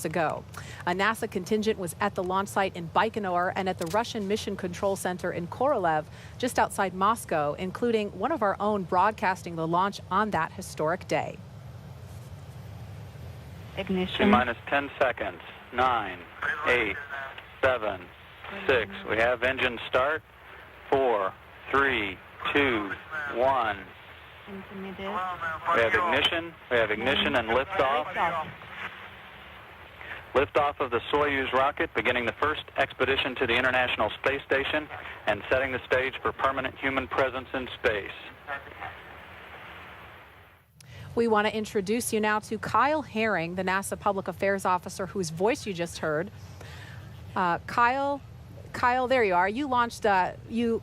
ago. A NASA contingent was at the launch site in Baikonur and at the Russian Mission Control Center in Korolev, just outside Moscow, including one of our own broadcasting the launch on that historic day. Ignition. T-minus 10 seconds. 9, 8, 7, 6. We have engine start. 4, 3, 2, 1. Intermediate. We have ignition. We have ignition and liftoff. Liftoff of the Soyuz rocket, beginning the first expedition to the International Space Station and setting the stage for permanent human presence in space. We want to introduce you now to Kyle Herring, the NASA Public Affairs Officer whose voice you just heard. Kyle, there you are. You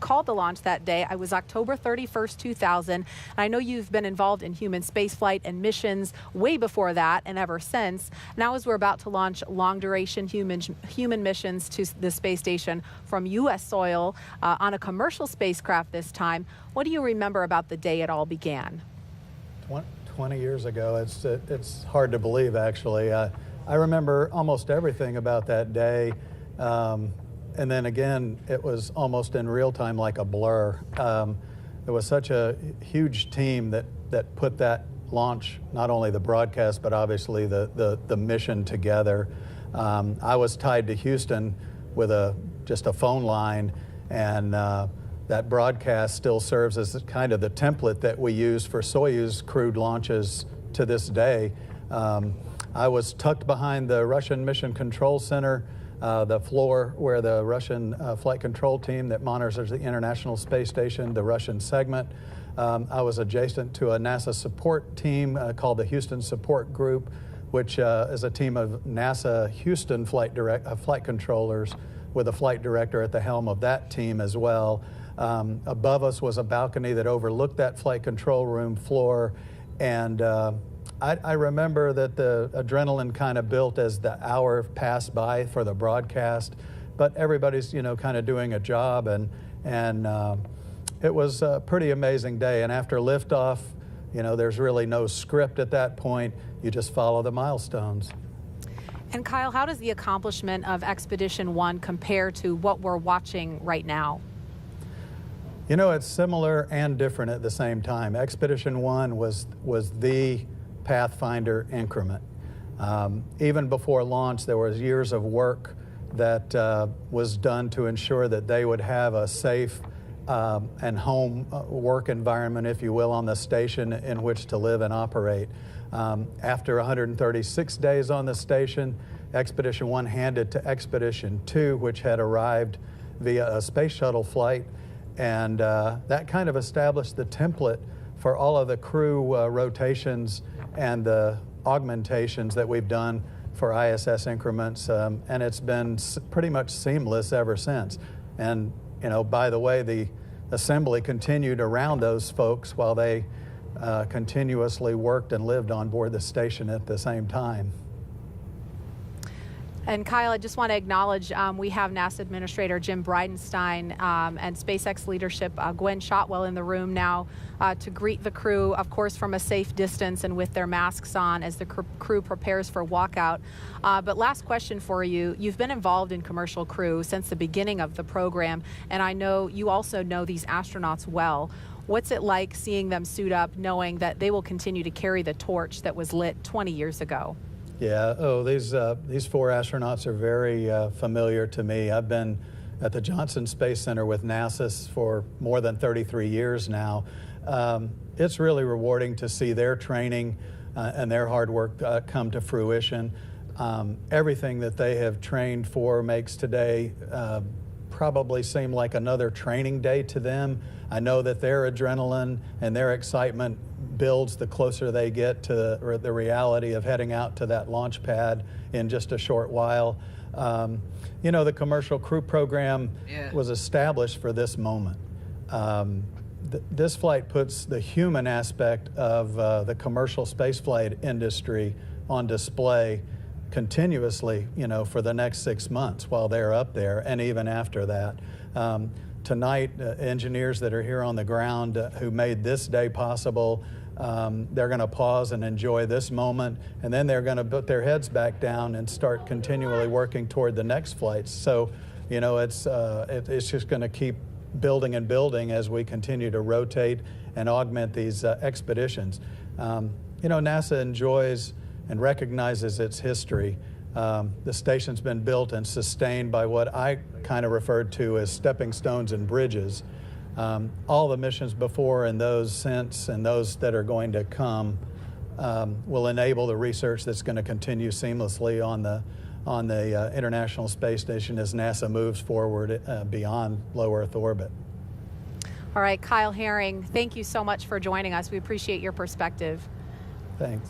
called the launch that day. It was October 31st, 2000. And I know you've been involved in human spaceflight and missions way before that and ever since. Now, as we're about to launch long-duration human missions to the space station from U.S. soil on a commercial spacecraft this time, what do you remember about the day it all began? 20 years ago. It's hard to believe, actually. I remember almost everything about that day. And then again, it was almost in real time, like a blur. There was such a huge team that put that launch, not only the broadcast, but obviously the mission together. I was tied to Houston with just a phone line, and that broadcast still serves as kind of the template that we use for Soyuz crewed launches to this day. I was tucked behind the Russian Mission Control Center, the floor where the Russian flight control team that monitors the International Space Station, the Russian segment. I was adjacent to a NASA support team called the Houston Support Group, which is a team of NASA Houston flight controllers with a flight director at the helm of that team as well. Above us was a balcony that overlooked that flight control room floor, and I remember that the adrenaline kind of built as the hour passed by for the broadcast, but everybody's kind of doing a job, and it was a pretty amazing day. And after liftoff, there's really no script at that point. You just follow the milestones. And Kyle, how does the accomplishment of Expedition 1 compare to what we're watching right now? It's similar and different at the same time. Expedition 1 was the Pathfinder increment. Even before launch, there was years of work that was done to ensure that they would have a safe and home work environment, if you will, on the station in which to live and operate. After 136 days on the station, Expedition 1 handed to Expedition 2, which had arrived via a space shuttle flight, and that kind of established the template for all of the crew rotations and the augmentations that we've done for ISS increments, and it's been pretty much seamless ever since. And, by the way, the assembly continued around those folks while they continuously worked and lived on board the station at the same time. And Kyle, I just want to acknowledge we have NASA Administrator Jim Bridenstine and SpaceX leadership Gwen Shotwell in the room now to greet the crew, of course, from a safe distance and with their masks on as the crew prepares for walkout. But last question for you. You've been involved in commercial crew since the beginning of the program, and I know you also know these astronauts well. What's it like seeing them suit up, knowing that they will continue to carry the torch that was lit 20 years ago? Yeah, these four astronauts are very familiar to me. I've been at the Johnson Space Center with NASA for more than 33 years now. It's really rewarding to see their training and their hard work come to fruition. Everything that they have trained for makes today probably seem like another training day to them. I know that their adrenaline and their excitement builds the closer they get to the reality of heading out to that launch pad in just a short while. The commercial crew program was established for this moment. This flight puts the human aspect of the commercial spaceflight industry on display continuously, for the next 6 months while they're up there and even after that. Tonight, engineers that are here on the ground who made this day possible they're going to pause and enjoy this moment, and then they're going to put their heads back down and start continually working toward the next flights. So, you know, it's just going to keep building and building as we continue to rotate and augment these expeditions. You know, NASA enjoys and recognizes its history. The station's been built and sustained by what I kind of referred to as stepping stones and bridges. All the missions before and those since and those that are going to come will enable the research that's going to continue seamlessly on the International Space Station as NASA moves forward beyond low Earth orbit. All right, Kyle Herring, thank you so much for joining us. We appreciate your perspective. Thanks.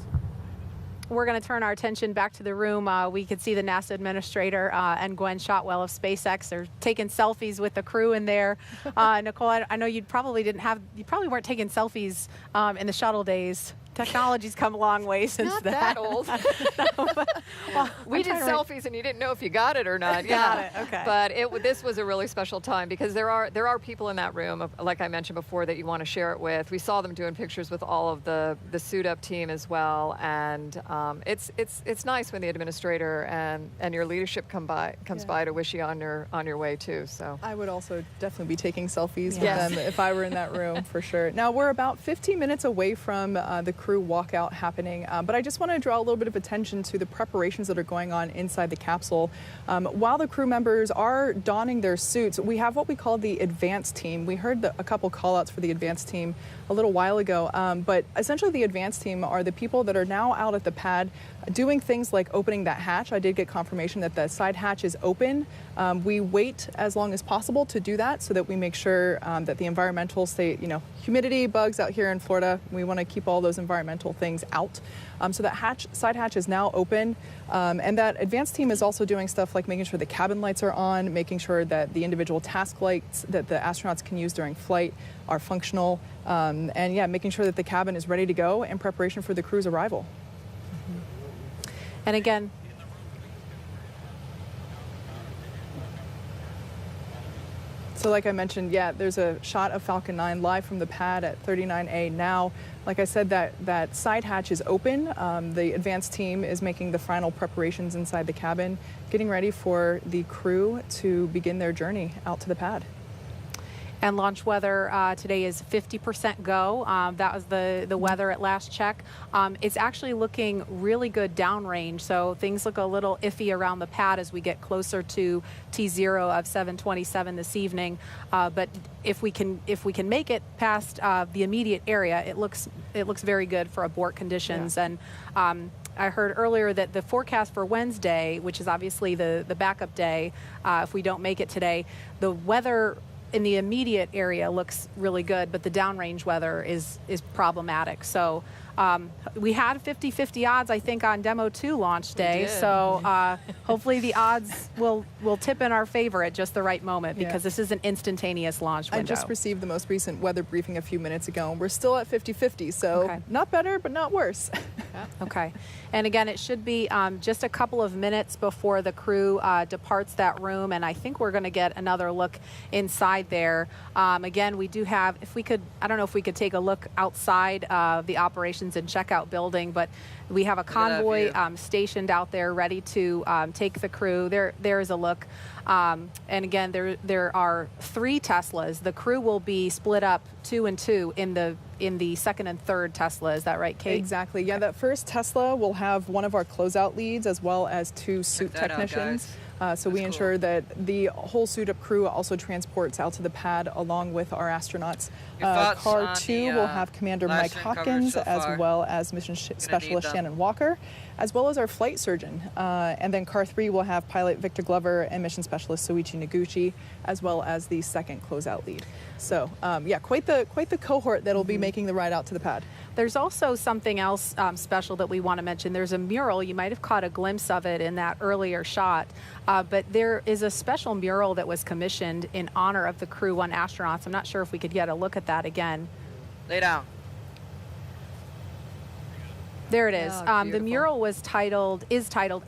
We're going to turn our attention back to the room. We could see the NASA administrator and Gwen Shotwell of SpaceX. They're taking selfies with the crew in there. Nicole, I know you probably weren't taking selfies in the shuttle days. Technology's come a long way since Not then. that old. Well, we did selfies and you didn't know if you got it or not. Got it, okay. But this was a really special time because there are people in that room, like I mentioned before, that you want to share it with. We saw them doing pictures with all of the suit up team as well, and it's nice when the administrator and your leadership comes by to wish you on your way too. So I would also definitely be taking selfies Yes. with them if I were in that room for sure. Now we're about 15 minutes away from the crew walkout happening, but I just want to draw a little bit of attention to the preparations that are going on inside the capsule. While the crew members are donning their suits, we have what we call the advanced team. We heard a couple call outs for the advanced team a little while ago, but essentially the advanced team are the people that are now out at the pad doing things like opening that hatch. I did get confirmation that the side hatch is open. We wait as long as possible to do that so that we make sure that the environmental humidity, bugs out here in Florida, we want to keep all those environmental things out. So that side hatch is now open. And that advanced team is also doing stuff like making sure the cabin lights are on, making sure that the individual task lights that the astronauts can use during flight are functional, and yeah, making sure that the cabin is ready to go in preparation for the crew's arrival. And again, so like I mentioned, yeah, there's a shot of Falcon 9 live from the pad at 39A now. Like I said, that side hatch is open. The advanced team is making the final preparations inside the cabin, getting ready for the crew to begin their journey out to the pad. and launch weather today is 50% go. That was the weather at last check. It's actually looking really good downrange, so things look a little iffy around the pad as we get closer to T0 of 727 this evening. But if we can make it past the immediate area, it looks very good for abort conditions. Yeah. And I heard earlier that the forecast for Wednesday, which is obviously the backup day, if we don't make it today, the weather in the immediate area looks really good, but the downrange weather is problematic. So we had 50-50 odds, I think, on Demo 2 launch day. So hopefully the odds will tip in our favor at just the right moment, because this is an instantaneous launch window. I just received the most recent weather briefing a few minutes ago, and we're still at 50-50, so not better, but not worse. Okay. And again, it should be just a couple of minutes before the crew departs that room, and I think we're going to get another look inside there. Again, we do have, I don't know if we could take a look outside of the operations and checkout building, but we have a convoy stationed out there ready to take the crew. There is a look. And again, there are 3 Teslas. The crew will be split up 2 and 2 in the second and third Tesla. Is that right, Kate? Exactly. Yeah, that first Tesla will have one of our closeout leads as well as 2 suit technicians. So we ensure that the whole suit-up crew also transports out to the pad along with our astronauts. Car 2 will have Commander Mike Hawkins as well as Mission Specialist Shannon Walker, as well as our flight surgeon. And then Car 3 will have Pilot Victor Glover and Mission Specialist Soichi Noguchi, as well as the second closeout lead. So yeah, quite the cohort that'll be making the ride out to the pad. There's also something else special that we want to mention. There's a mural. You might have caught a glimpse of it in that earlier shot. But there is a special mural that was commissioned in honor of the Crew 1 astronauts. I'm not sure if we could get a look at that again. Lay down. There it is. Yeah, The beautiful. mural is titled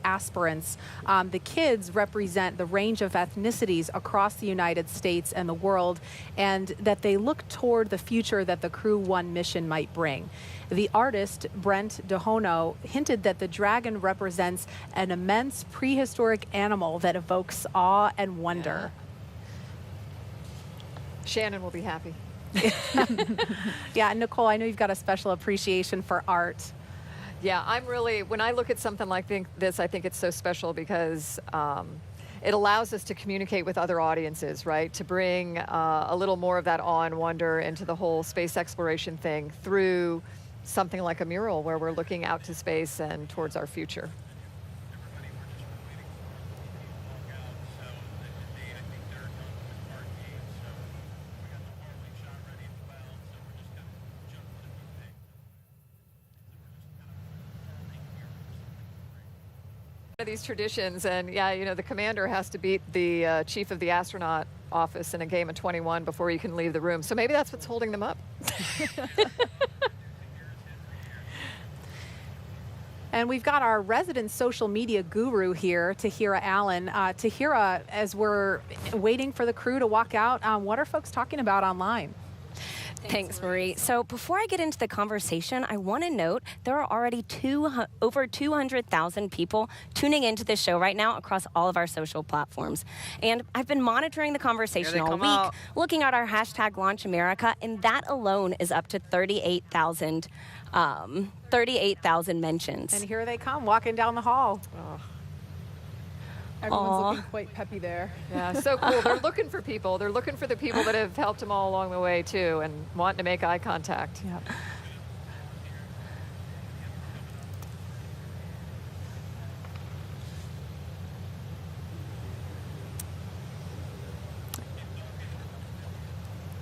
Aspirants. The kids represent the range of ethnicities across the United States and the world, and that they look toward the future that the Crew 1 mission might bring. The artist, Brent DeHono, hinted that the dragon represents an immense prehistoric animal that evokes awe and wonder. Shannon will be happy. Yeah, and Nicole, I know you've got a special appreciation for art. Yeah, I'm really, when I look at something like this, I think it's so special because it allows us to communicate with other audiences, right? To bring a little more of that awe and wonder into the whole space exploration thing through something like a mural where we're looking out to space and towards our future. Of these traditions, and yeah, you know, the commander has to beat the chief of the astronaut office in a game of 21 before you can leave the room. So maybe that's what's holding them up. And we've got our resident social media guru here, Tahira Allen. Tahira, as we're waiting for the crew to walk out, what are folks talking about online? Thanks, Marie. So before I get into the conversation, I want to note there are already over 200,000 people tuning into this show right now across all of our social platforms. And I've been monitoring the conversation all week, looking at our hashtag Launch America, and that alone is up to 38,000 mentions. And here they come, walking down the hall. Everyone's looking quite peppy there. Yeah, so cool. They're looking for people. They're looking for the people that have helped them all along the way, too, and wanting to make eye contact. Yep.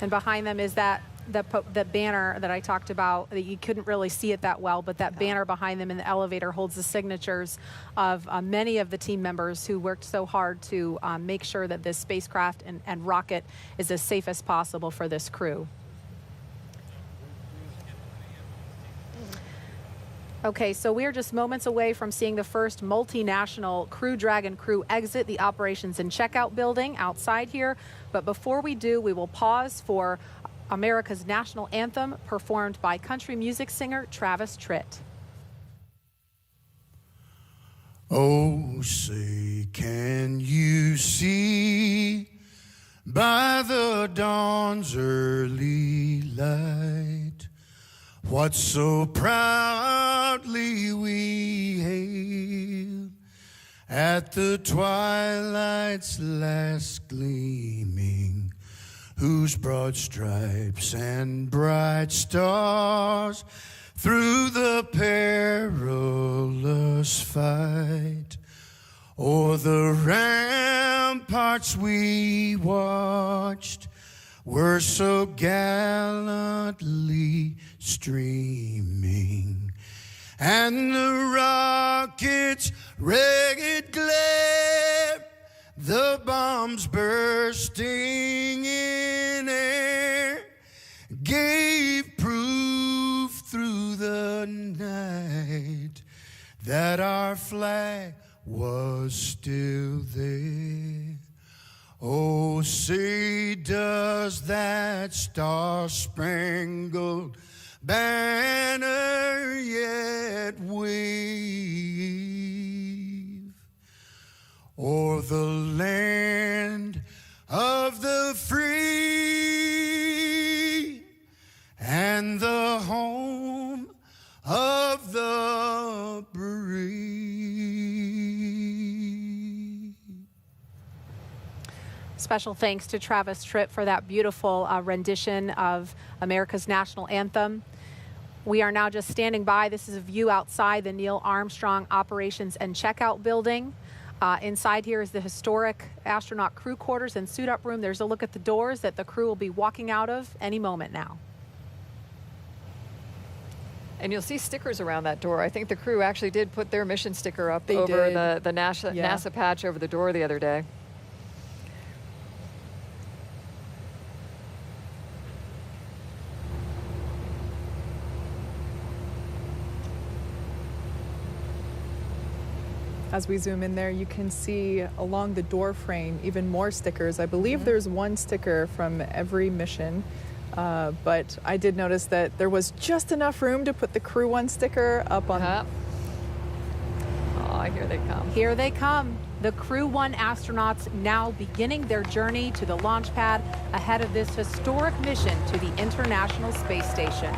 And behind them is the banner that I talked about. That you couldn't really see it that well, but that banner behind them in the elevator holds the signatures of many of the team members who worked so hard to make sure that this spacecraft and rocket is as safe as possible for this crew. Okay, so we are just moments away from seeing the first multinational Crew Dragon crew exit the operations and checkout building outside here. But before we do, we will pause for America's national anthem performed by country music singer Travis Tritt. Oh, say, can you see by the dawn's early light what so proudly we hailed at the twilight's last gleaming, whose broad stripes and bright stars through the perilous fight o'er the ramparts we watched were so gallantly streaming, and the rocket's ragged glare, the bombs bursting in air, gave proof through the night that our flag was still there. Oh, say, does that star-spangled banner yet wave o'er the land of the free and the home of the brave? Special thanks to Travis Tritt for that beautiful rendition of America's national anthem. We are now just standing by. This is a view outside the Neil Armstrong Operations and Checkout Building. Inside here is the historic astronaut crew quarters and suit-up room. There's a look at the doors that the crew will be walking out of any moment now. And you'll see stickers around that door. I think the crew actually did put their mission sticker up They over did. the NASA patch over the door the other day. As we zoom in there, you can see along the door frame even more stickers. I believe there's one sticker from every mission, but I did notice that there was just enough room to put the Crew One sticker up on. Oh, here they come. Here they come. The Crew One astronauts now beginning their journey to the launch pad ahead of this historic mission to the International Space Station.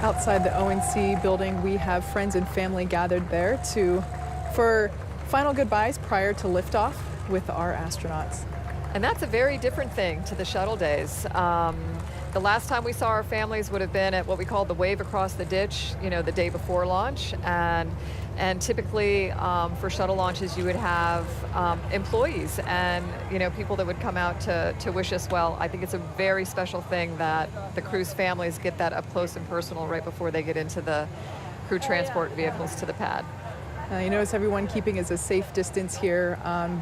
Outside the ONC building, we have friends and family gathered there for final goodbyes prior to liftoff with our astronauts. And that's a very different thing to the shuttle days. The last time we saw our families would have been at what we call the wave across the ditch, you know, the day before launch. And typically for shuttle launches, you would have employees and, you know, people that would come out to wish us well. I think it's a very special thing that the crew's families get that up close and personal right before they get into the crew transport vehicles to the pad. You notice everyone keeping is a safe distance here,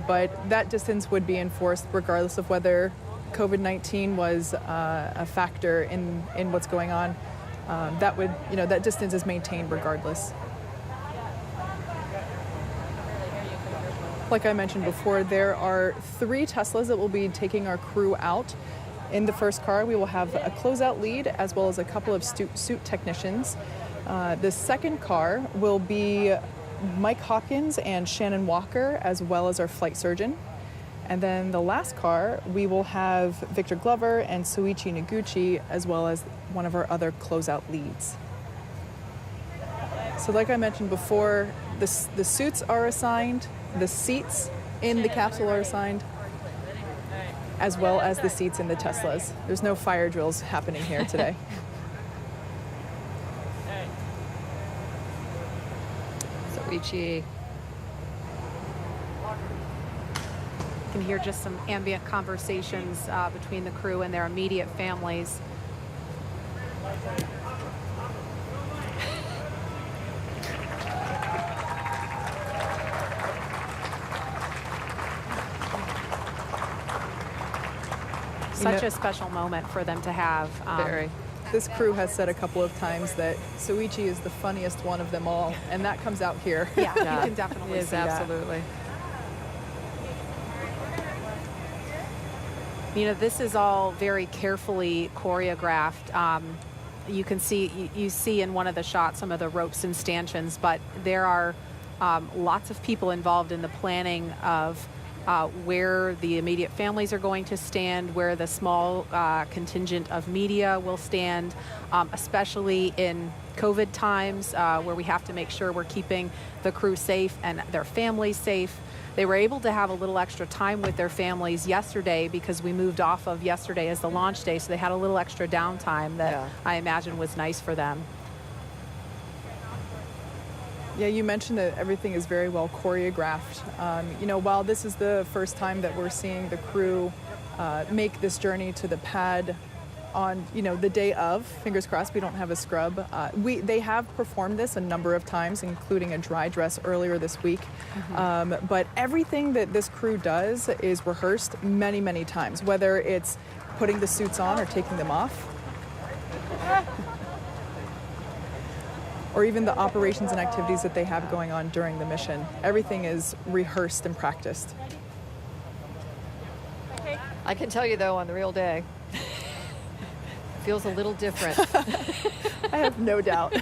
but that distance would be enforced regardless of whether COVID-19 was a factor in what's going on. That distance is maintained regardless. Like I mentioned before, there are 3 Teslas that will be taking our crew out. In the first car, we will have a closeout lead as well as a couple of suit technicians. The second car will be Mike Hawkins and Shannon Walker, as well as our flight surgeon. And then the last car, we will have Victor Glover and Soichi Noguchi, as well as one of our other closeout leads. So like I mentioned before, the suits are assigned, the seats in the capsule are assigned, as well as the seats in the Teslas. There's no fire drills happening here today. Soichi. You can hear just some ambient conversations between the crew and their immediate families. Such a special moment for them to have. Very. This crew has said a couple of times that Soichi is the funniest one of them all, and that comes out here. Yeah, you can definitely see that. Absolutely. You know, this is all very carefully choreographed. You can see, you see in one of the shots some of the ropes and stanchions, but there are lots of people involved in the planning of where the immediate families are going to stand, where the small contingent of media will stand, especially in COVID times where we have to make sure we're keeping the crew safe and their families safe. They were able to have a little extra time with their families yesterday because we moved off of yesterday as the launch day, so they had a little extra downtime that I imagine was nice for them. Yeah, you mentioned that everything is very well choreographed. You know, while this is the first time that we're seeing the crew make this journey to the pad on, you know, the day of, fingers crossed we don't have a scrub. They have performed this a number of times, including a dry dress earlier this week. But everything that this crew does is rehearsed many, many times, whether it's putting the suits on or taking them off, or even the operations and activities that they have going on during the mission. Everything is rehearsed and practiced. I can tell you, though, on the real day, feels a little different. I have no doubt.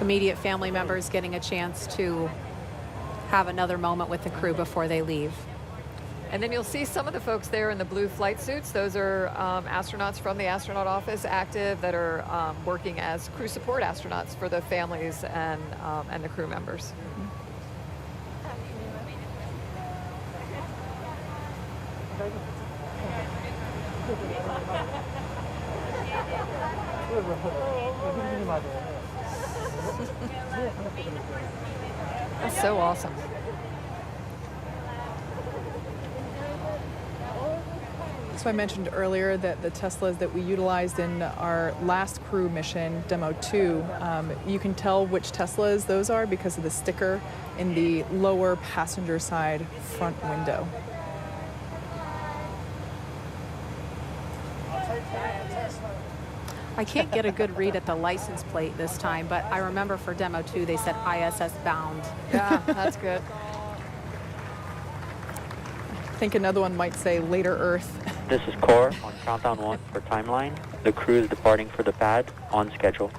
Immediate family members getting a chance to have another moment with the crew before they leave. And then you'll see some of the folks there in the blue flight suits. Those are astronauts from the astronaut office active that are working as crew support astronauts for the families and the crew members. That's so awesome. So I mentioned earlier that the Teslas that we utilized in our last crew mission, Demo 2, you can tell which Teslas those are because of the sticker in the lower passenger side front window. I can't get a good read at the license plate this time, but I remember for Demo 2 they said ISS bound. Yeah, that's good. I think another one might say later Earth. This is Core on Countdown 1 for timeline. The crew is departing for the pad on schedule.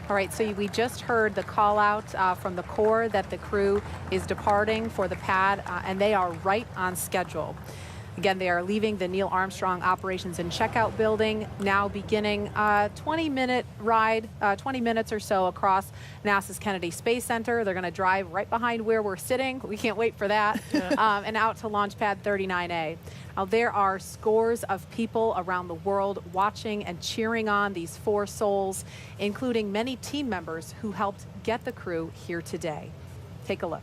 All right, so we just heard the call out from the Corps that the crew is departing for the pad, and they are right on schedule. Again, they are leaving the Neil Armstrong Operations and Checkout Building, now beginning a 20-minute ride, 20 minutes or so across NASA's Kennedy Space Center. They're going to drive right behind where we're sitting. We can't wait for that. And out to Launch Pad 39A. Now, there are scores of people around the world watching and cheering on these four souls, including many team members who helped get the crew here today. Take a look.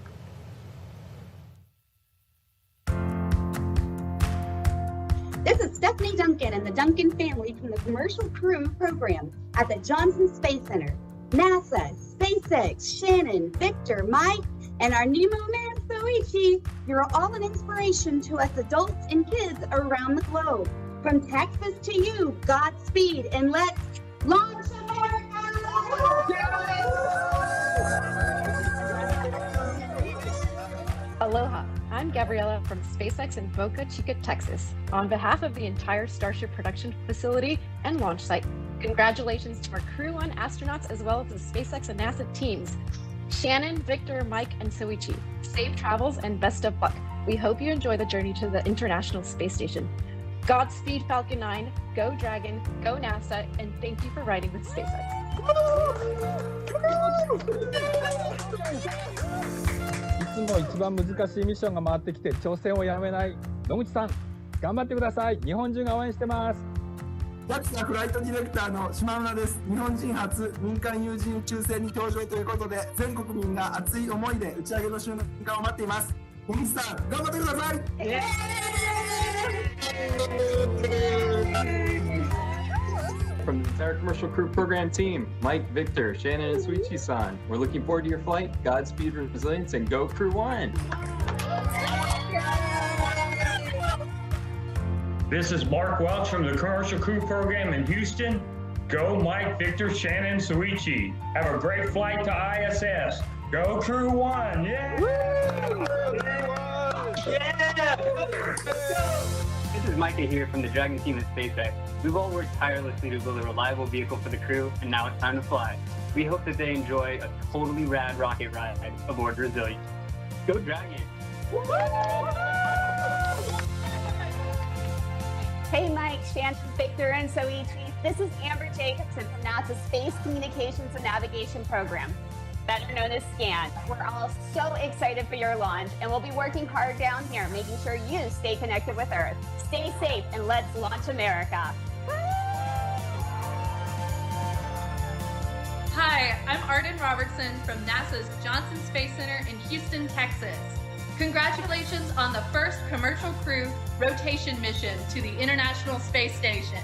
This is Stephanie Duncan and the Duncan family from the Commercial Crew program at the Johnson Space Center. NASA, SpaceX, Shannon, Victor, Mike, and our Nemo man, Soichi, you're all an inspiration to us adults and kids around the globe. From Texas to you, Godspeed, and let's launch Aloha, I'm Gabriella from SpaceX in Boca Chica, Texas. On behalf of the entire Starship production facility and launch site, congratulations to our Crew 1 astronauts as well as the SpaceX and NASA teams. Shannon, Victor, Mike, and Soichi, safe travels and best of luck. We hope you enjoy the journey to the International Space Station. Godspeed Falcon 9, go Dragon, go NASA, and thank you for riding with SpaceX. いつも一番難しいミッションが回ってきて挑戦をやめない野口さん、頑張ってください。日本中が応援してます。JAXA フライトディレクターの島村です。日本人初民間有人宇宙船に搭乗ということで、全国民が熱い思いで打ち上げの瞬間を待っています。野口さん、頑張ってください。From the entire Commercial Crew program team, Mike, Victor, Shannon, and Suichi-san, we're looking forward to your flight. Godspeed, resilience, and go Crew 1. This is Mark Welch from the Commercial Crew program in Houston. Go Mike, Victor, Shannon, Soichi. Have a great flight to ISS. Go Crew 1. Yeah! Yeah! This is Micah here from the Dragon team at SpaceX. We've all worked tirelessly to build a reliable vehicle for the crew, and now it's time to fly. We hope that they enjoy a totally rad rocket ride aboard Resilience. Go Dragon! Hey Mike, Shannon, Victor, and Soichi. This is Amber Jacobson from NASA's Space Communications and Navigation Program, better known as SCAN. We're all so excited for your launch, and we'll be working hard down here, making sure you stay connected with Earth. Stay safe, and let's launch America. Hi, I'm Arden Robertson from NASA's Johnson Space Center in Houston, Texas. Congratulations on the first Commercial Crew rotation mission to the International Space Station.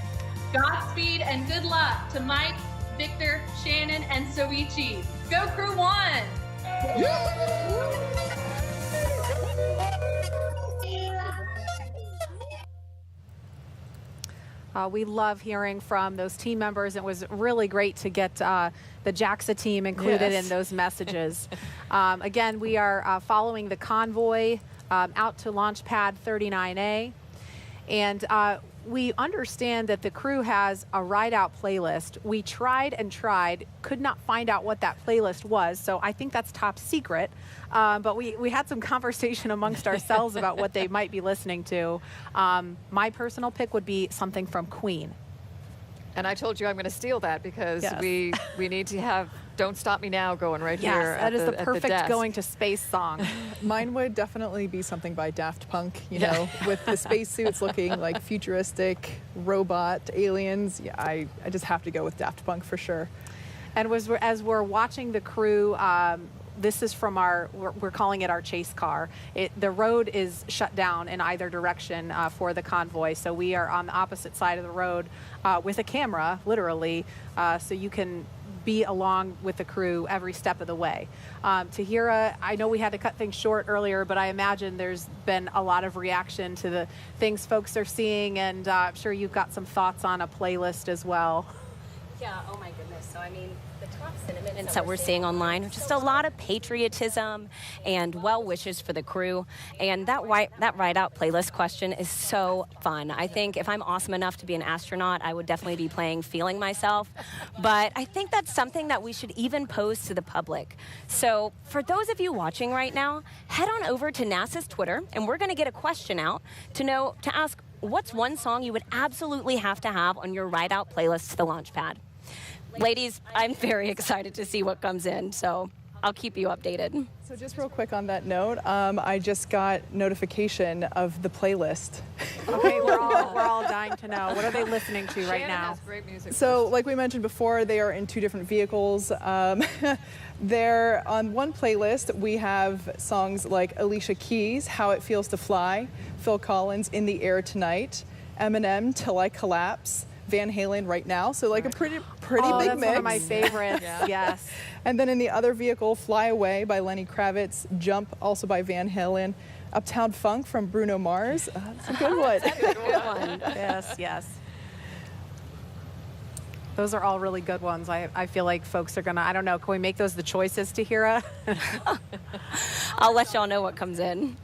Godspeed and good luck to Mike, Victor, Shannon, and Soichi. Go Crew 1! We love hearing from those team members. It was really great to get the JAXA team included in those messages. Again, we are following the convoy out to Launch Pad 39A. And we understand that the crew has a ride-out playlist. We tried and tried, could not find out what that playlist was, so I think that's top secret. But we had some conversation amongst ourselves about what they might be listening to. My personal pick would be something from Queen. And I told you I'm going to steal that because we need to have Don't Stop Me Now going right here. Yes, that is the perfect desk. going to space song. Mine would definitely be something by Daft Punk, you know, with the spacesuits looking like futuristic robot aliens. Yeah, I just have to go with Daft Punk for sure. And as we're watching the crew this is from we're calling it our chase car. The road is shut down in either direction for the convoy. So we are on the opposite side of the road with a camera, literally, so you can be along with the crew every step of the way. Tahira, I know we had to cut things short earlier, but I imagine there's been a lot of reaction to the things folks are seeing, and I'm sure you've got some thoughts on a playlist as well. Yeah, oh my goodness. So, I mean, the top sentiments that we're seeing online are just a lot of patriotism and well wishes for the crew. And that Ride Out playlist question is so fun. I think if I'm awesome enough to be an astronaut, I would definitely be playing Feeling Myself. But I think that's something that we should even pose to the public. So for those of you watching right now, head on over to NASA's Twitter, and we're going to get a question out to ask, what's one song you would absolutely have to have on your Ride Out playlist to the launch pad? Ladies, I'm very excited to see what comes in, so I'll keep you updated. So just real quick on that note, I just got notification of the playlist. Okay, we're all dying to know. What are they listening to right Shannon now? has great music. So like we mentioned before, they are in 2 different vehicles. They're on one playlist. We have songs like Alicia Keys, How It Feels to Fly, Phil Collins, In the Air Tonight, Eminem, Till I Collapse, Van Halen, Right Now. So like a pretty big that's mix. one of my favorites. Yes. And then in the other vehicle, Fly Away by Lenny Kravitz, Jump also by Van Halen, Uptown Funk from Bruno Mars. That's a good one. That's a good one. Yes. Those are all really good ones. I feel like folks are gonna, I don't know, can we make those the choices, Tahira? I'll let y'all know what comes in.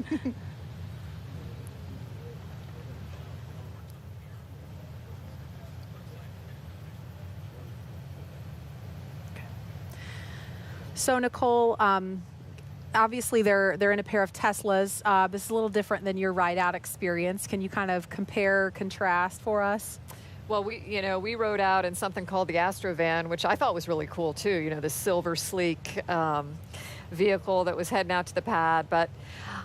So Nicole, obviously they're in a pair of Teslas. This is a little different than your Ride Out experience. Can you kind of compare, contrast for us? Well, we rode out in something called the Astrovan, which I thought was really cool too. You know, this silver sleek vehicle that was heading out to the pad. But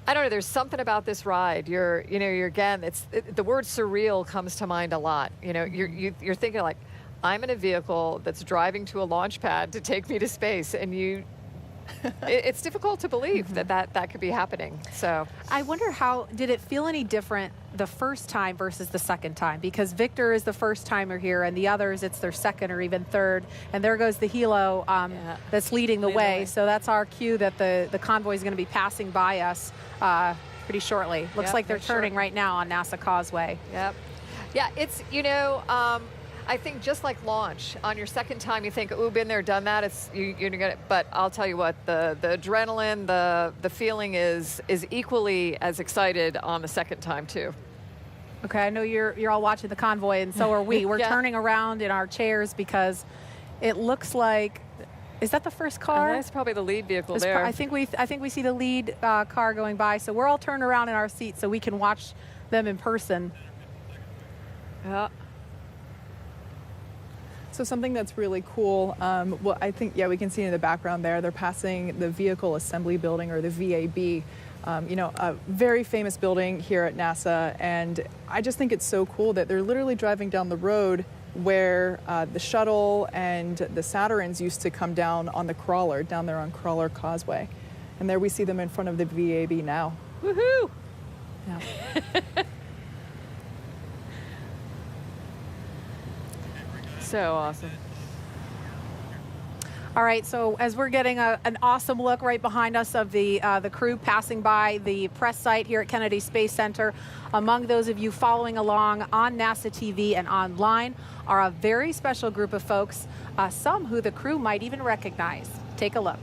I don't know. There's something about this ride. You're again. The word surreal comes to mind a lot. You know, you're thinking like, I'm in a vehicle that's driving to a launch pad to take me to space, and it's difficult to believe that could be happening. So I wonder, how did it feel any different the first time versus the second time? Because Victor is the first timer here, and the others, it's their second or even third. And there goes the helo that's leading the way. So that's our cue that the convoy is going to be passing by us pretty shortly. Looks like they're turning right now on NASA Causeway. Yep. Yeah, it's, I think just like launch, on your second time you think, ooh, been there, done that. You're gonna, but I'll tell you what, the adrenaline, the feeling is equally as excited on the second time too. Okay, I know you're all watching the convoy, and so are we. We're turning around in our chairs because it looks like, is that the first car? That's probably the lead vehicle there. I think we see the lead car going by, so we're all turned around in our seats so we can watch them in person. Yeah. So something that's really cool, well, I think, we can see in the background there, they're passing the Vehicle Assembly Building, or the VAB, a very famous building here at NASA. And I just think it's so cool that they're literally driving down the road where the shuttle and the Saturns used to come down on the crawler, down there on Crawler Causeway. And there we see them in front of the VAB now. Woohoo! Yeah. So awesome. All right, so as we're getting an awesome look right behind us of the crew passing by the press site here at Kennedy Space Center, among those of you following along on NASA TV and online are a very special group of folks, some who the crew might even recognize. Take a look.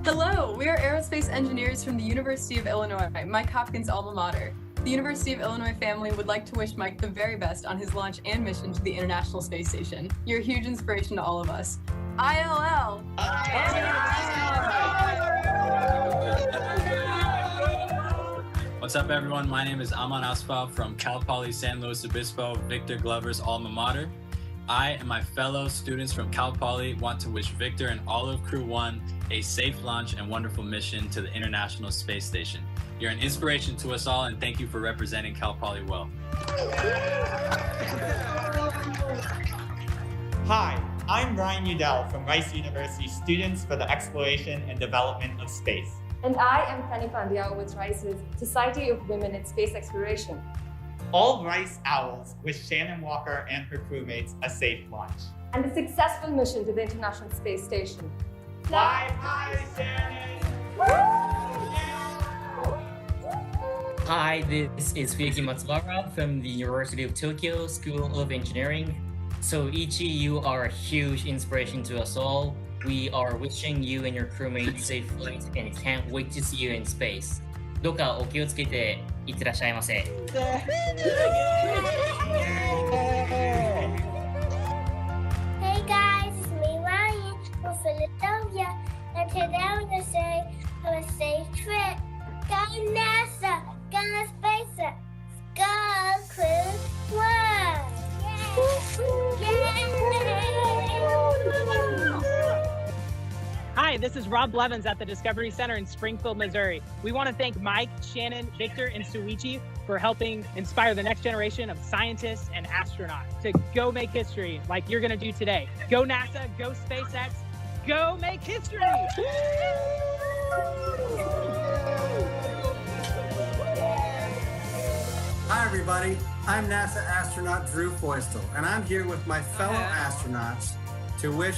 Hello, we are aerospace engineers from the University of Illinois, Mike Hopkins' alma mater. The University of Illinois family would like to wish Mike the very best on his launch and mission to the International Space Station. You're a huge inspiration to all of us. ILL! What's up, everyone? My name is Aman Asfal from Cal Poly San Luis Obispo, Victor Glover's alma mater. I and my fellow students from Cal Poly want to wish Victor and all of Crew 1 a safe launch and wonderful mission to the International Space Station. You're an inspiration to us all, and thank you for representing Cal Poly well. Hi, I'm Ryan Udell from Rice University Students for the Exploration and Development of Space. And I am Fanny Pandiao with Rice's Society of Women in Space Exploration. All Rice Owls wish Shannon Walker and her crewmates a safe launch. And a successful mission to the International Space Station. Fly high, Shannon! Hi, this is Fuyuki Matsubara from the University of Tokyo School of Engineering. So Ichi, you are a huge inspiration to us all. We are wishing you and your crewmates safe flight and can't wait to see you in space. どうかお気をつけていってらっしゃいませ。Hey guys, it's me Ryan from Philadelphia, and today I'm gonna say have a safe trip. Go NASA, go SpaceX, go Crew 1. Hi, this is Rob Blevins at the Discovery Center in Springfield, Missouri. We want to thank Mike, Shannon, Victor, and Suichi for helping inspire the next generation of scientists and astronauts to go make history like you're going to do today. Go NASA, go SpaceX, go make history! Hi, everybody. I'm NASA astronaut Drew Feustel, and I'm here with my fellow astronauts to wish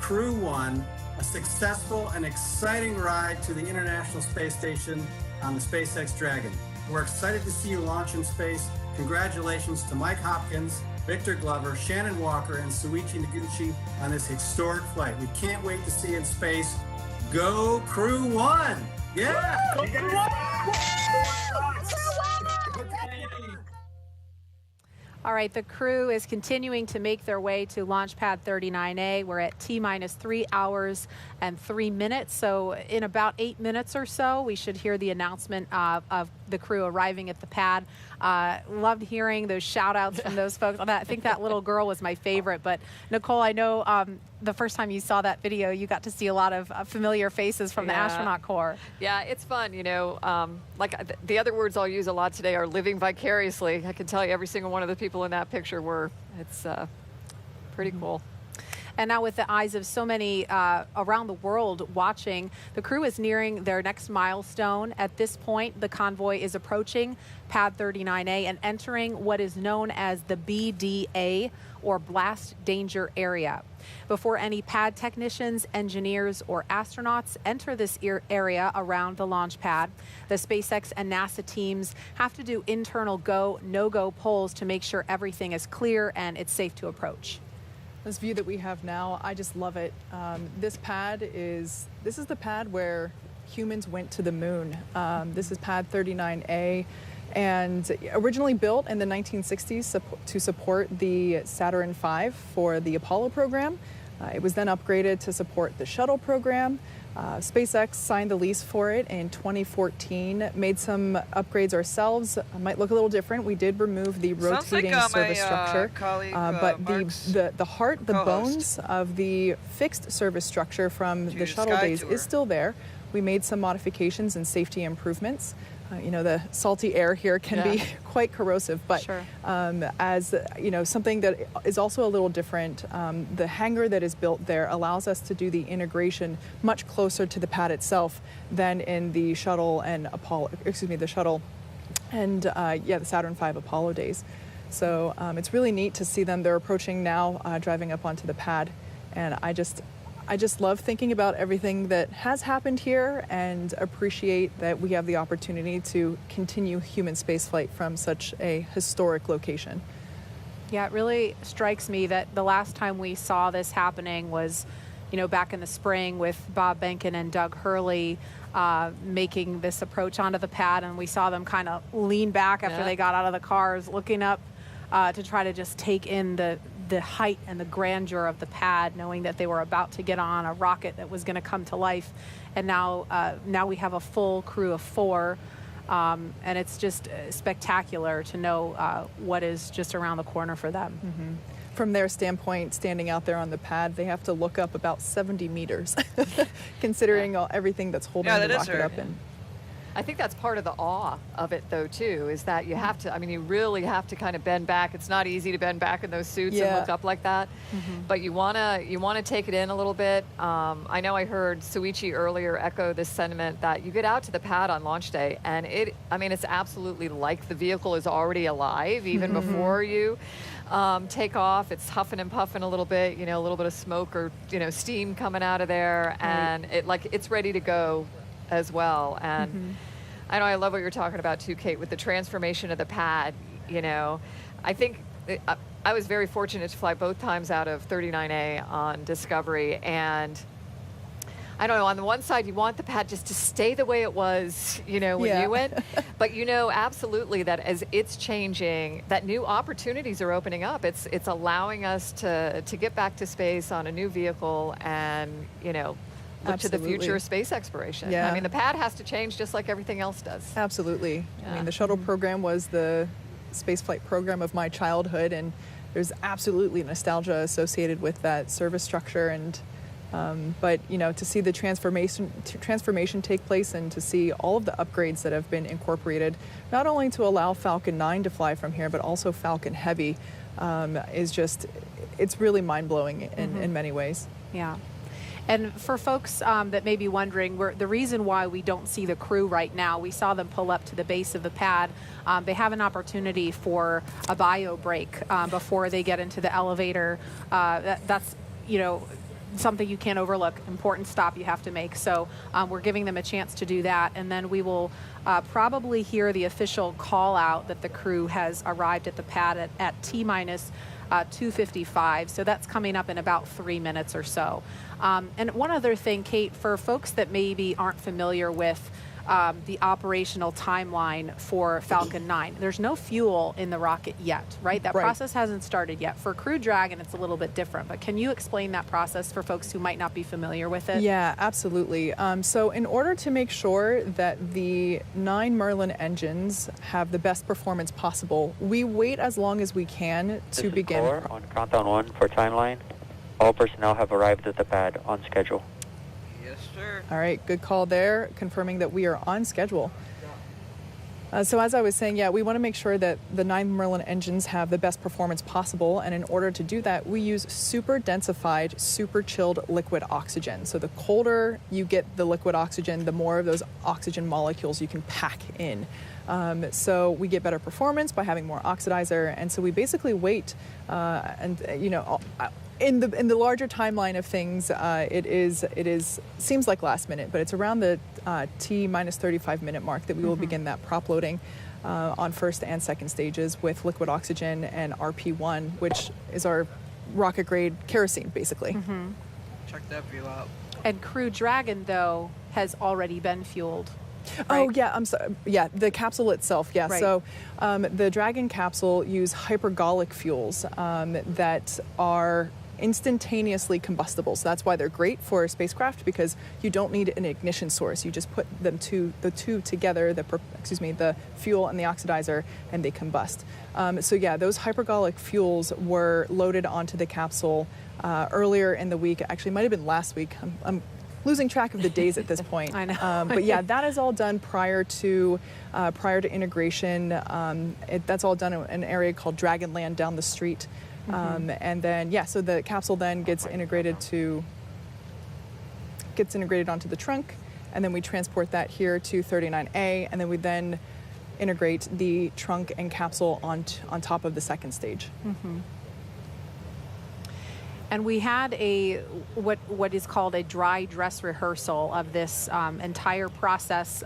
Crew 1 a successful and exciting ride to the International Space Station on the SpaceX Dragon. We're excited to see you launch in space. Congratulations to Mike Hopkins, Victor Glover, Shannon Walker, and Suichi Noguchi on this historic flight. We can't wait to see you in space. Go Crew 1! Yeah! Go Crew 1! All right, the crew is continuing to make their way to Launch Pad 39A. We're at T-minus 3 hours and 3 minutes. So in about 8 minutes or so, we should hear the announcement of the crew arriving at the pad. Loved hearing those shout outs from those folks. I think that little girl was my favorite. But Nicole, I know the first time you saw that video, you got to see a lot of familiar faces from the astronaut corps. Yeah, it's fun, you know. Like the other words I'll use a lot today are living vicariously. I can tell you every single one of the people in that picture were. It's pretty cool. And now with the eyes of so many around the world watching, the crew is nearing their next milestone. At this point, the convoy is approaching Pad 39A and entering what is known as the BDA, or Blast Danger Area. Before any pad technicians, engineers, or astronauts enter this area around the launch pad, the SpaceX and NASA teams have to do internal go, no-go polls to make sure everything is clear and it's safe to approach. This view that we have now, I just love it. This is the pad where humans went to the moon. This is Pad 39A, and originally built in the 1960s to support the Saturn V for the Apollo program. It was then upgraded to support the shuttle program. SpaceX signed the lease for it in 2014, made some upgrades ourselves. Might look a little different. We did remove the rotating service structure, but the heart, the bones of the fixed service structure from the shuttle days is still there. We made some modifications and safety improvements. You know, the salty air here can be quite corrosive, but as you know, something that is also a little different, the hangar that is built there allows us to do the integration much closer to the pad itself than in the shuttle and the shuttle and the Saturn V Apollo days. So it's really neat to see them. They're approaching now, driving up onto the pad, and I just love thinking about everything that has happened here and appreciate that we have the opportunity to continue human spaceflight from such a historic location. Yeah, it really strikes me that the last time we saw this happening was, you know, back in the spring with Bob Behnken and Doug Hurley making this approach onto the pad, and we saw them kind of lean back after they got out of the cars, looking up to try to just take in the height and the grandeur of the pad, knowing that they were about to get on a rocket that was going to come to life. And now we have a full crew of 4, and it's just spectacular to know what is just around the corner for them. Mm-hmm. From their standpoint, standing out there on the pad, they have to look up about 70 meters, considering everything that's holding the rocket up. I think that's part of the awe of it, though, too, is that you have to, I mean, you really have to kind of bend back. It's not easy to bend back in those suits and look up like that, but you want to take it in a little bit. I know I heard Suichi earlier echo this sentiment that you get out to the pad on launch day, and it's absolutely like the vehicle is already alive even before you take off. It's huffing and puffing a little bit, a little bit of smoke or, steam coming out of there, and it's ready to go as well. And I know I love what you're talking about too, Kate, with the transformation of the pad. I think I was very fortunate to fly both times out of 39A on Discovery, and I don't know, on the one side you want the pad just to stay the way it was, when you went, but absolutely that as it's changing, that new opportunities are opening up. It's allowing us to get back to space on a new vehicle and, look to the future of space exploration. Yeah. I mean, the pad has to change just like everything else does. Absolutely. I mean, the shuttle program was the spaceflight program of my childhood, and there's absolutely nostalgia associated with that service structure. And but to see the transformation take place and to see all of the upgrades that have been incorporated, not only to allow Falcon 9 to fly from here, but also Falcon Heavy, it's really mind-blowing in many ways. Yeah. And for folks that may be wondering, the reason why we don't see the crew right now, we saw them pull up to the base of the pad. They have an opportunity for a bio break before they get into the elevator. That's, something you can't overlook, important stop you have to make. So we're giving them a chance to do that. And then we will probably hear the official call out that the crew has arrived at the pad at T-minus 2:55. So that's coming up in about 3 minutes or so. And one other thing, Kate, for folks that maybe aren't familiar with the operational timeline for Falcon 9, there's no fuel in the rocket yet, right? That process hasn't started yet. For Crew Dragon, it's a little bit different, but can you explain that process for folks who might not be familiar with it? Yeah, absolutely. So in order to make sure that the 9 Merlin engines have the best performance possible, we wait as long as we can to begin. Core on countdown 1 for timeline. All personnel have arrived at the pad on schedule. Yes, sir. All right, good call there, confirming that we are on schedule. So as I was saying, we want to make sure that the 9 Merlin engines have the best performance possible, and in order to do that, we use super densified, super chilled liquid oxygen. So the colder you get the liquid oxygen, the more of those oxygen molecules you can pack in. So we get better performance by having more oxidizer, and so we basically wait, in the larger timeline of things, it seems like last minute, but it's around the T-minus 35 minute mark that we will begin that prop loading on first and second stages with liquid oxygen and RP1, which is our rocket grade kerosene, basically. Check that view out. And Crew Dragon, though, has already been fueled. Right? Oh, yeah, I'm sorry. Yeah, the capsule itself, yeah. Right. So the Dragon capsule use hypergolic fuels that are instantaneously combustible. So that's why they're great for a spacecraft, because you don't need an ignition source. You just put the two together, the fuel and the oxidizer, and they combust. So yeah, those hypergolic fuels were loaded onto the capsule earlier in the week. Actually, it might have been last week. I'm losing track of the days at this point. I know. But yeah, that is all done prior to integration. That's all done in an area called Dragonland down the street. And then, so the capsule then gets integrated onto the trunk, and then we transport that here to 39A, and then we then integrate the trunk and capsule on top of the second stage. And we had what is called a dry dress rehearsal of this entire process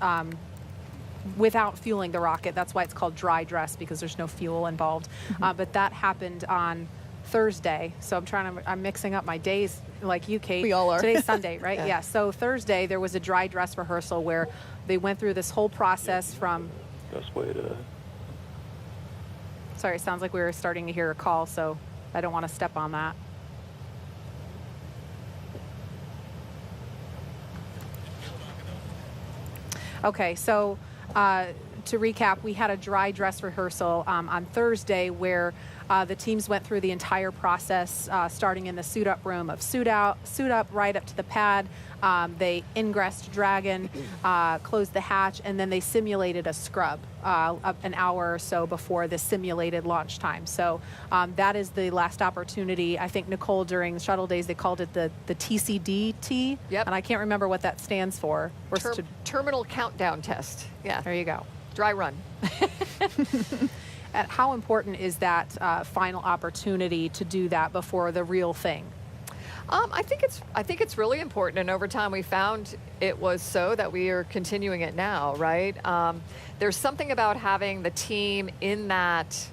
without fueling the rocket. That's why it's called dry dress, because there's no fuel involved. But that happened on Thursday. So I'm mixing up my days like you, Kate. We all are. Today's Sunday, right? Yeah. So Thursday there was a dry dress rehearsal where they went through this whole process from... Best way to... Sorry, it sounds like we were starting to hear a call, so I don't want to step on that. Okay, so to recap, we had a dry dress rehearsal on Thursday where the teams went through the entire process, starting in the suit up room of suit up, right up to the pad. They ingressed Dragon, closed the hatch, and then they simulated a scrub an hour or so before the simulated launch time. So that is the last opportunity. I think, Nicole, during the shuttle days, they called it the TCDT. Yep. And I can't remember what that stands for. Terminal countdown test. Yeah. There you go. Dry run. And how important is that final opportunity to do that before the real thing? I think it's really important, and over time we found it was so that we are continuing it now, right? There's something about having the team in that,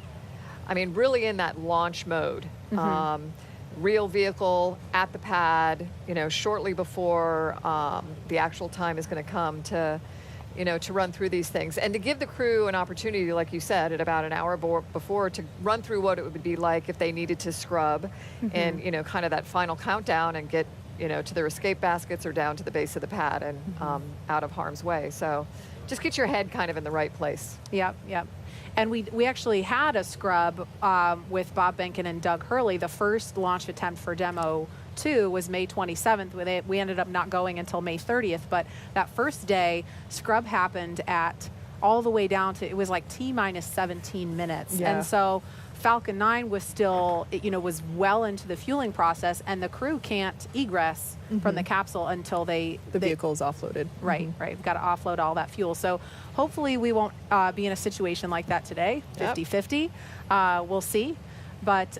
I mean, really in that launch mode. Real vehicle at the pad, you know, shortly before the actual time is going to come to, you know, to run through these things, and to give the crew an opportunity, like you said, at about an hour before, to run through what it would be like if they needed to scrub and, you know, kind of that final countdown and get, you know, to their escape baskets or down to the base of the pad and out of harm's way. So just get your head kind of in the right place. Yep. And we actually had a scrub with Bob Benkin and Doug Hurley. The first launch attempt for Demo 2 was May 27th. We ended up not going until May 30th. But that first day, scrub happened at all the way down to, it was like T-minus 17 minutes. Yeah. And so Falcon 9 was still, you know, was well into the fueling process, and the crew can't egress from the capsule until the vehicle is offloaded. Right. We've got to offload all that fuel. So hopefully we won't be in a situation like that today, 50-50. We'll see. But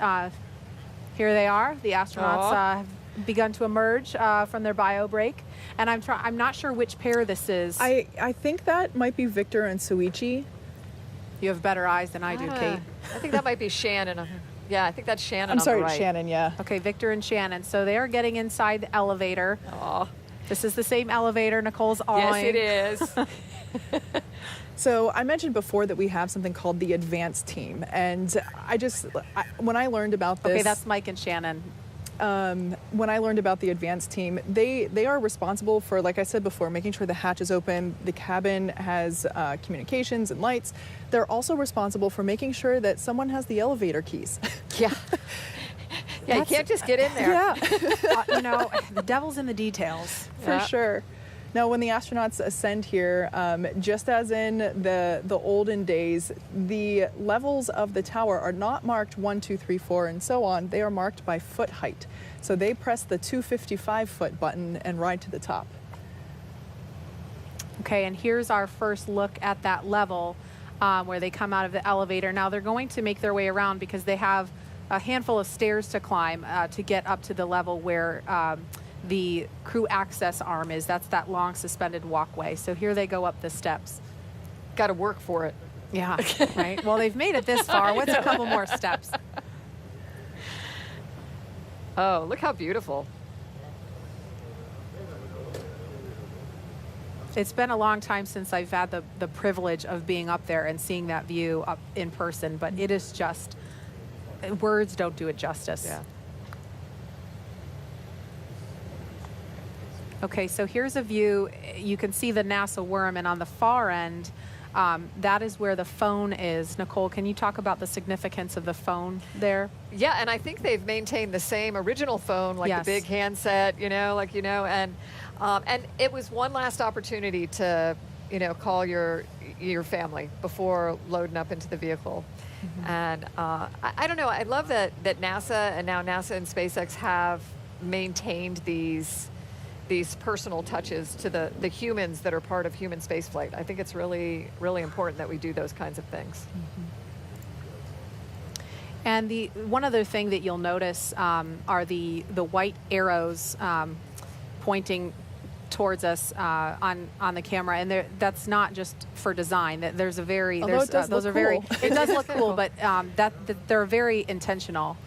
here they are. The astronauts have begun to emerge from their bio break. And I'm not sure which pair this is. I think that might be Victor and Soichi. You have better eyes than I do, Kate. I think that might be Shannon. Yeah, I think that's Shannon. I'm sorry, on the right. Shannon, yeah. Okay, Victor and Shannon. So they are getting inside the elevator. This is the same elevator Nicole's awing. Yes, it is. So I mentioned before that we have something called the advanced team. And when I learned about this... Okay, that's Mike and Shannon. When I learned about the advanced team, they are responsible for, like I said before, making sure the hatch is open, the cabin has communications and lights. They're also responsible for making sure that someone has the elevator keys. Yeah. Yeah, you can't just get in there. Yeah. You know, the devil's in the details. For sure. Now, when the astronauts ascend here, just as in the olden days, the levels of the tower are not marked 1, 2, 3, 4, and so on. They are marked by foot height. So they press the 255-foot button and ride to the top. Okay, and here's our first look at that level where they come out of the elevator. Now, they're going to make their way around because they have a handful of stairs to climb to get up to the level where the crew access arm is. That's that long suspended walkway. So here they go up the steps. Got to work for it. Yeah, right. Well, they've made it this far. What's a couple more steps? Oh, look how beautiful. It's been a long time since I've had the privilege of being up there and seeing that view up in person, but it is just, words don't do it justice. Yeah. Okay, so here's a view. You can see the NASA worm, and on the far end, that is where the phone is. Nicole, can you talk about the significance of the phone there? Yeah, and I think they've maintained the same original phone, like Yes. the big handset, and it was one last opportunity to, call your family before loading up into the vehicle. And I don't know, I love that NASA and now NASA and SpaceX have maintained these personal touches to the humans that are part of human spaceflight. I think it's really, really important that we do those kinds of things. And the one other thing that you'll notice are the white arrows pointing towards us on the camera, and that's not just for design. That there's a very Although there's it does look cool. It does look cool, but that they're very intentional.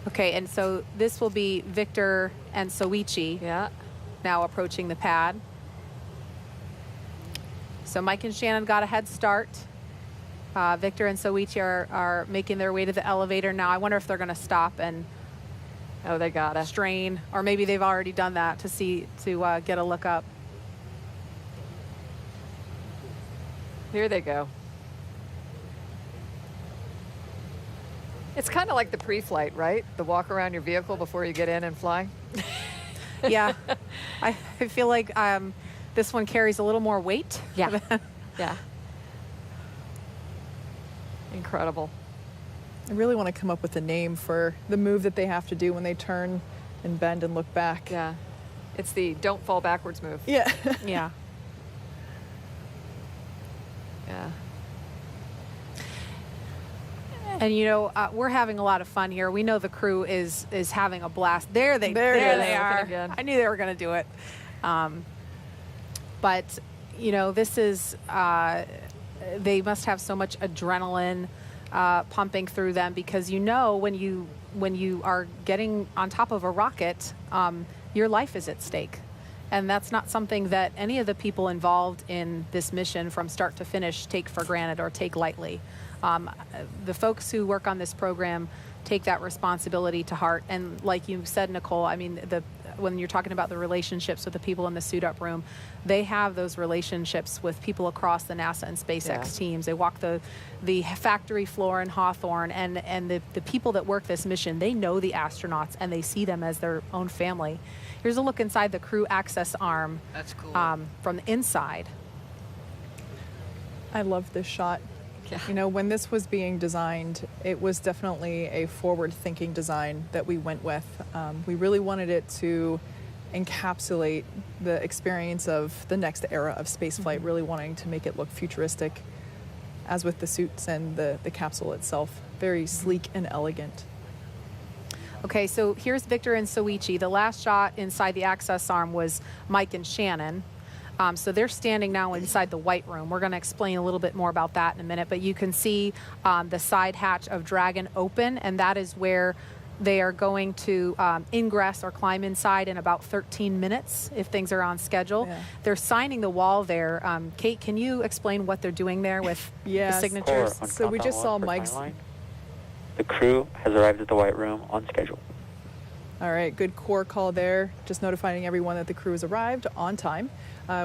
Okay, and so this will be Victor and Soichi. Yeah. Now approaching the pad. So Mike and Shannon got a head start. Victor and Soichi are making their way to the elevator now. I wonder if they're going to stop and they gotta strain, or maybe they've already done that to get a look up. Here they go. It's kind of like the pre-flight, right? The walk around your vehicle before you get in and fly. Yeah, I feel like this one carries a little more weight. Yeah. Yeah. Incredible. I really want to come up with a name for the move that they have to do when they turn and bend and look back. Yeah. It's the don't fall backwards move. Yeah. Yeah. Yeah. And you know, we're having a lot of fun here. We know the crew is having a blast. There they are. Again. I knew they were going to do it. But you know, this is they must have so much adrenaline pumping through them, because you know when you are getting on top of a rocket, your life is at stake. And that's not something that any of the people involved in this mission from start to finish take for granted or take lightly. The folks who work on this program take that responsibility to heart. And like you said, Nicole, I mean, when you're talking about the relationships with the people in the suit up room, they have those relationships with people across the NASA and SpaceX teams. They walk the factory floor in Hawthorne, and the people that work this mission, they know the astronauts and they see them as their own family. Here's a look inside the crew access arm. That's cool. From the inside. I love this shot. Yeah. You know, when this was being designed, it was definitely a forward-thinking design that we went with. We really wanted it to encapsulate the experience of the next era of spaceflight, really wanting to make it look futuristic, as with the suits and the capsule itself. Very sleek and elegant. Okay, so here's Victor and Soichi. The last shot inside the access arm was Mike and Shannon. So they're standing now inside the white room. We're going to explain a little bit more about that in a minute, but you can see the side hatch of Dragon open, and that is where they are going to ingress or climb inside in about 13 minutes if things are on schedule. Yeah. They're signing the wall there. Kate, can you explain what they're doing there with the signatures? So we just saw Mike's... The crew has arrived at the white room on schedule. All right, good core call there. Just notifying everyone that the crew has arrived on time.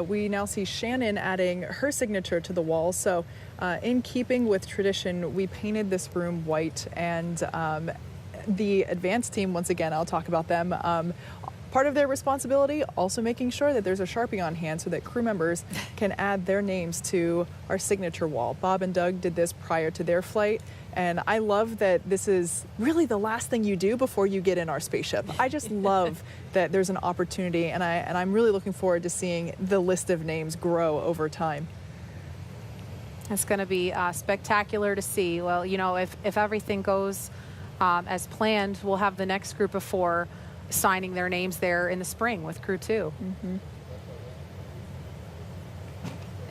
We now see Shannon adding her signature to the wall. So in keeping with tradition, we painted this room white, and the advanced team, once again, I'll talk about them. Part of their responsibility, also making sure that there's a Sharpie on hand so that crew members can add their names to our signature wall. Bob and Doug did this prior to their flight, and I love that this is really the last thing you do before you get in our spaceship. I just love that there's an opportunity, and I'm really looking forward to seeing the list of names grow over time. It's going to be spectacular to see. Well, you know, if everything goes as planned, we'll have the next group of 4 signing their names there in the spring with Crew 2. Mm-hmm.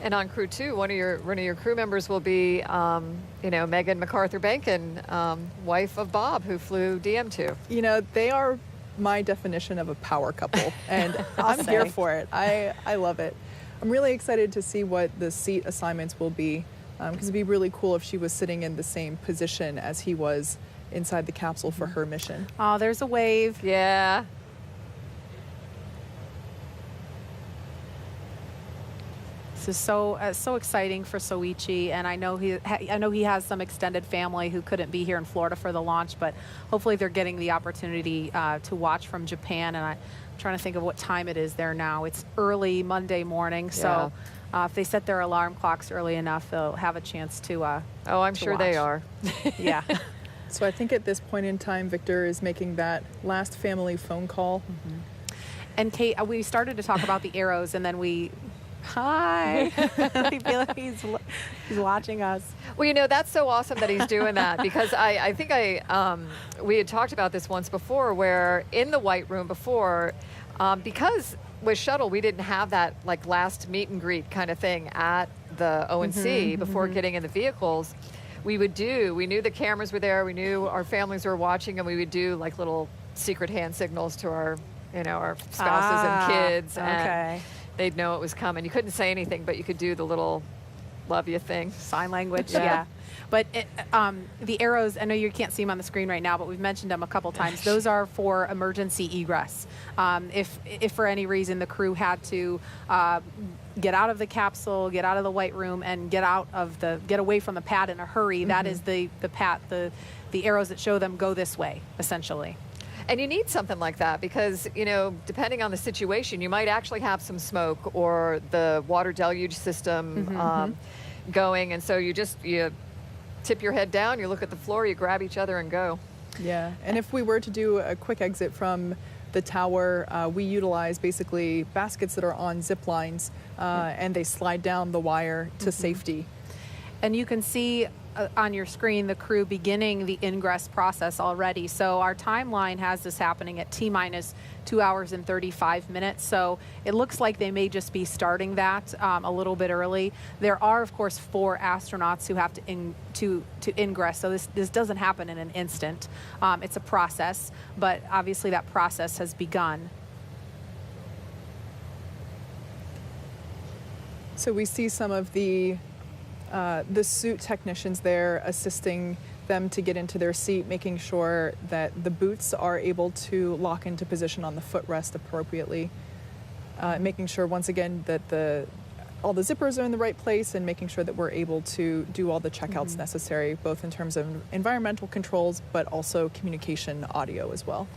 And on Crew 2, one of your crew members will be, you know, Megan MacArthur Bankin, wife of Bob, who flew DM2. You know, they are my definition of a power couple, and I'm here for it. I love it. I'm really excited to see what the seat assignments will be, because it'd be really cool if she was sitting in the same position as he was inside the capsule for her mission. Oh, there's a wave. Yeah. This is so exciting for Soichi, and I know he has some extended family who couldn't be here in Florida for the launch, but hopefully they're getting the opportunity to watch from Japan. And I'm trying to think of what time it is there now. It's early Monday morning, so if they set their alarm clocks early enough, they'll have a chance to. Oh, I'm sure they are. Yeah. So I think at this point in time, Victor is making that last family phone call. Mm-hmm. And Kate, we started to talk about the arrows, and then hi. I feel like he's watching us. Well, you know, that's so awesome that he's doing that, because I think we had talked about this once before, where in the white room before, because with shuttle, we didn't have that like last meet and greet kind of thing at the ONC before getting in the vehicles. We knew the cameras were there, we knew our families were watching, and we would do like little secret hand signals to our spouses and kids. Okay. And they'd know it was coming. You couldn't say anything, but you could do the little love you thing. Sign language, yeah. But the arrows, I know you can't see them on the screen right now, but we've mentioned them a couple times. Those are for emergency egress. If for any reason the crew had to get out of the capsule, get out of the White Room, and get away from the pad in a hurry, that is the arrows that show them go this way, essentially. And you need something like that because, you know, depending on the situation, you might actually have some smoke or the water deluge system going. And so you tip your head down, you look at the floor, you grab each other and go. Yeah, and if we were to do a quick exit from the tower, we utilize basically baskets that are on zip lines and they slide down the wire to safety. And you can see on your screen the crew beginning the ingress process already. So our timeline has this happening at T-minus 2 hours and 35 minutes. So it looks like they may just be starting that a little bit early. There are, of course, 4 astronauts who have to ingress. So this doesn't happen in an instant. It's a process, but obviously that process has begun. So we see some of the suit technicians there assisting them to get into their seat, making sure that the boots are able to lock into position on the footrest appropriately, making sure once again that all the zippers are in the right place, and making sure that we're able to do all the checkouts necessary, both in terms of environmental controls, but also communication audio as well.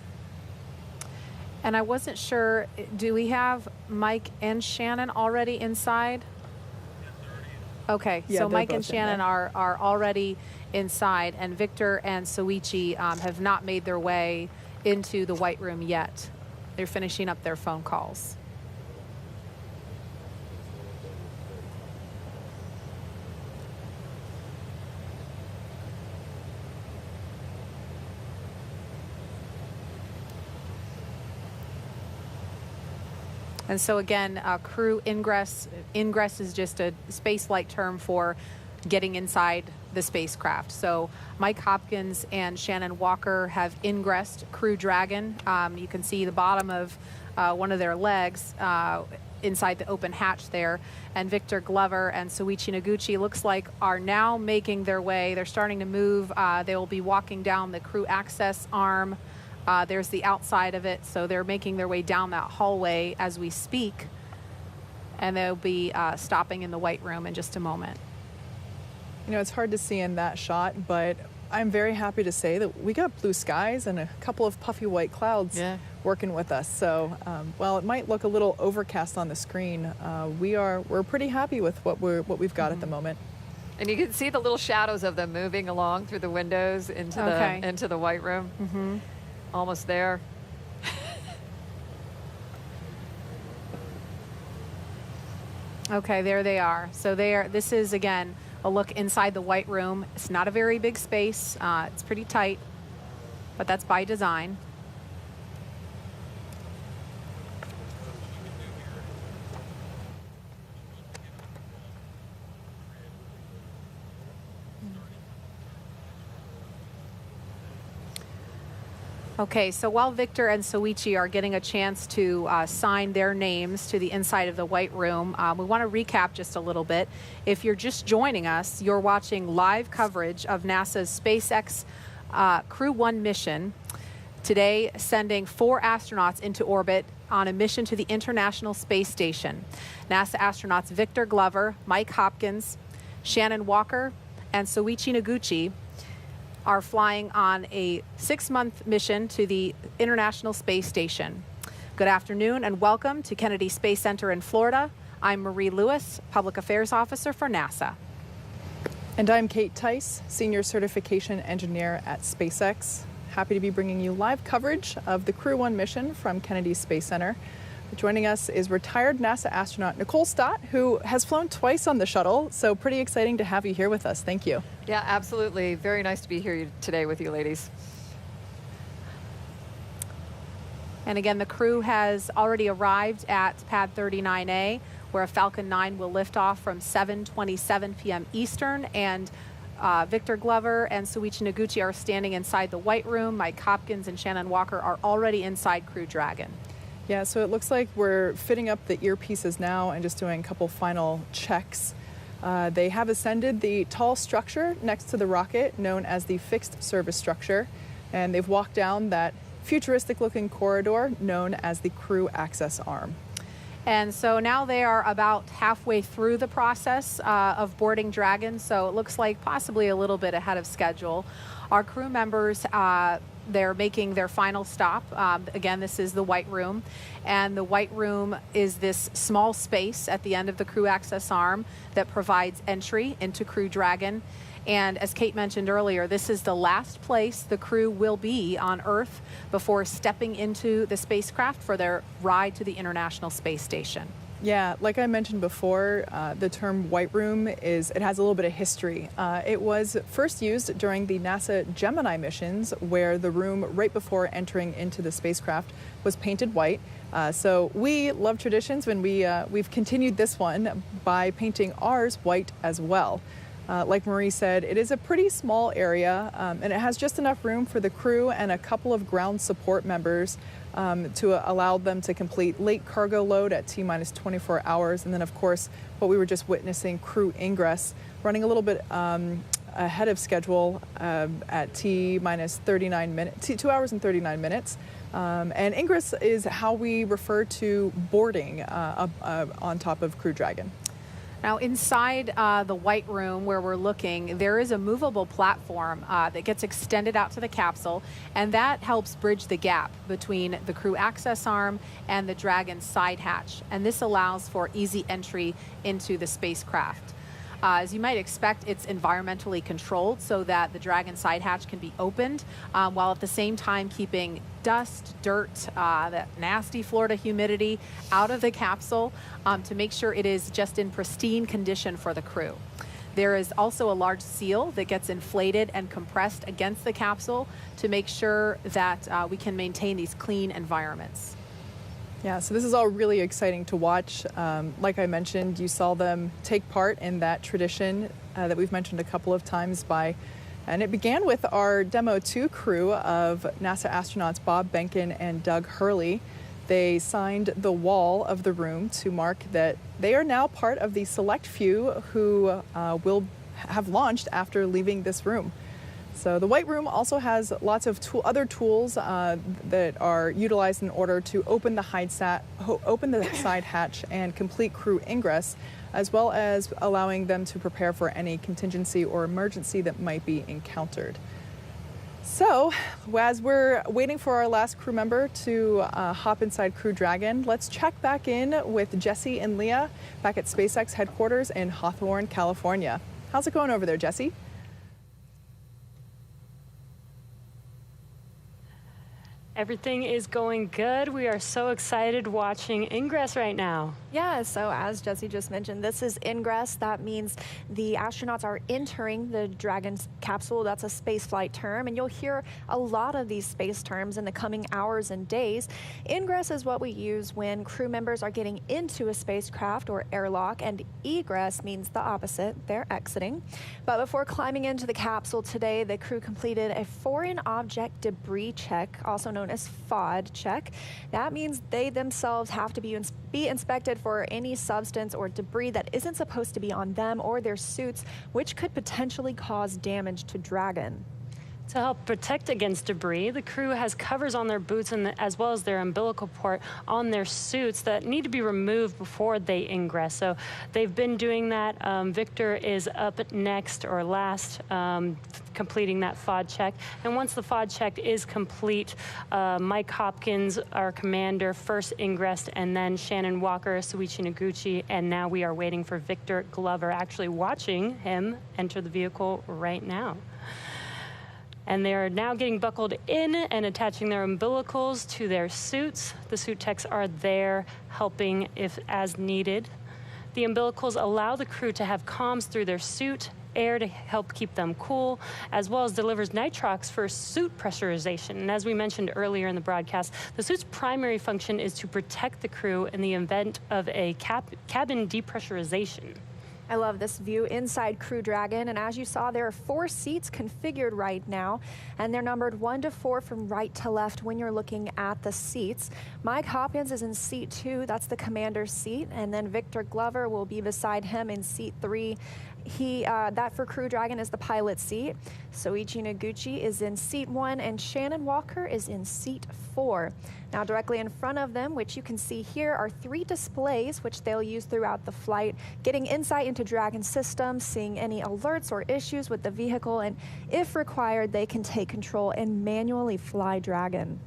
And I wasn't sure, do we have Mike and Shannon already inside? Okay, Yeah, so they're Mike and both in Shannon there. are already inside, and Victor and Soichi have not made their way into the White Room yet. They're finishing up their phone calls. And so again, crew ingress is just a space-like term for getting inside the spacecraft. So Mike Hopkins and Shannon Walker have ingressed Crew Dragon. You can see the bottom of one of their legs inside the open hatch there. And Victor Glover and Soichi Noguchi looks like are now making their way. They're starting to move. They will be walking down the crew access arm. There's the outside of it, so they're making their way down that hallway as we speak, and they'll be stopping in the White Room in just a moment. You know, it's hard to see in that shot, but I'm very happy to say that we got blue skies and a couple of puffy white clouds working with us. So while it might look a little overcast on the screen, we're pretty happy with what we've got at the moment. And you can see the little shadows of them moving along through the windows into the White Room. Almost there. Okay, there they are. So this is, again, a look inside the White Room. It's not a very big space. It's pretty tight, but that's by design. Okay, so while Victor and Soichi are getting a chance to sign their names to the inside of the White Room, we want to recap just a little bit. If you're just joining us, you're watching live coverage of NASA's SpaceX Crew 1 mission, today sending 4 astronauts into orbit on a mission to the International Space Station. NASA astronauts Victor Glover, Mike Hopkins, Shannon Walker, and Soichi Noguchi are flying on a 6-month mission to the International Space Station. Good afternoon and welcome to Kennedy Space Center in Florida. I'm Marie Lewis, Public Affairs Officer for NASA. And I'm Kate Tice, Senior Certification Engineer at SpaceX. Happy to be bringing you live coverage of the Crew 1 mission from Kennedy Space Center. Joining us is retired NASA astronaut Nicole Stott, who has flown twice on the shuttle, so pretty exciting to have you here with us. Thank you. Yeah, absolutely. Very nice to be here today with you ladies. And again, the crew has already arrived at Pad 39A, where a Falcon 9 will lift off from 7:27 p.m. Eastern, and Victor Glover and Soichi Noguchi are standing inside the White Room. Mike Hopkins and Shannon Walker are already inside Crew Dragon. Yeah, so it looks like we're fitting up the earpieces now and just doing a couple final checks. They have ascended the tall structure next to the rocket, known as the fixed service structure, and they've walked down that futuristic-looking corridor known as the crew access arm. And so now they are about halfway through the process of boarding Dragon, so it looks like possibly a little bit ahead of schedule. Our crew members, they're making their final stop. Again, this is the White Room, and the White Room is this small space at the end of the crew access arm that provides entry into Crew Dragon. And as Kate mentioned earlier, this is the last place the crew will be on Earth before stepping into the spacecraft for their ride to the International Space Station. Yeah, like I mentioned before, the term White Room it has a little bit of history. It was first used during the NASA Gemini missions, where the room right before entering into the spacecraft was painted white. So we love traditions, and we've continued this one by painting ours white as well. Like Marie said, it is a pretty small area, and it has just enough room for the crew and a couple of ground support members to allow them to complete late cargo load at T-minus 24 hours. And then, of course, what we were just witnessing, crew ingress, running a little bit ahead of schedule at T-minus 39 minutes, 2 hours and 39 minutes. And ingress is how we refer to boarding on top of Crew Dragon. Now, inside the White Room where we're looking, there is a movable platform that gets extended out to the capsule, and that helps bridge the gap between the crew access arm and the Dragon side hatch. And this allows for easy entry into the spacecraft. As you might expect, it's environmentally controlled so that the Dragon side hatch can be opened while at the same time keeping dust, dirt, that nasty Florida humidity out of the capsule to make sure it is just in pristine condition for the crew. There is also a large seal that gets inflated and compressed against the capsule to make sure that we can maintain these clean environments. Yeah, so this is all really exciting to watch. Like I mentioned, you saw them take part in that tradition that we've mentioned a couple of times and it began with our Demo 2 crew of NASA astronauts Bob Behnken and Doug Hurley. They signed the wall of the room to mark that they are now part of the select few who will have launched after leaving this room. So the White Room also has lots of other tools that are utilized in order to open the side hatch and complete crew ingress, as well as allowing them to prepare for any contingency or emergency that might be encountered. So as we're waiting for our last crew member to hop inside Crew Dragon, let's check back in with Jesse and Leah back at SpaceX headquarters in Hawthorne, California. How's it going over there, Jesse? Everything is going good. We are so excited watching ingress right now. Yeah, so as Jesse just mentioned, this is ingress. That means the astronauts are entering the Dragon capsule. That's a spaceflight term, and you'll hear a lot of these space terms in the coming hours and days. Ingress is what we use when crew members are getting into a spacecraft or airlock, and egress means the opposite. They're exiting. But before climbing into the capsule today, the crew completed a foreign object debris check, also known as FOD check. That means they themselves have to be inspected for any substance or debris that isn't supposed to be on them or their suits, which could potentially cause damage to Dragon. To help protect against debris, the crew has covers on their boots as well as their umbilical port on their suits that need to be removed before they ingress. So they've been doing that. Victor is up next or last, completing that FOD check. And once the FOD check is complete, Mike Hopkins, our commander, first ingressed, and then Shannon Walker, Soichi Noguchi, and now we are waiting for Victor Glover, actually watching him enter the vehicle right now. And they are now getting buckled in and attaching their umbilicals to their suits. The suit techs are there helping if as needed. The umbilicals allow the crew to have comms through their suit, air to help keep them cool, as well as delivers nitrox for suit pressurization. And as we mentioned earlier in the broadcast, the suit's primary function is to protect the crew in the event of a cabin depressurization. I love this view inside Crew Dragon, and as you saw, there are 4 seats configured right now, and they're numbered 1 to 4 from right to left when you're looking at the seats. Mike Hopkins is in seat 2, that's the commander's seat, and then Victor Glover will be beside him in seat 3. That for Crew Dragon is the pilot seat. Soichi Noguchi is in seat 1, and Shannon Walker is in seat 4. Now directly in front of them, which you can see here, are 3 displays which they'll use throughout the flight, getting insight into Dragon systems, seeing any alerts or issues with the vehicle, and if required, they can take control and manually fly Dragon.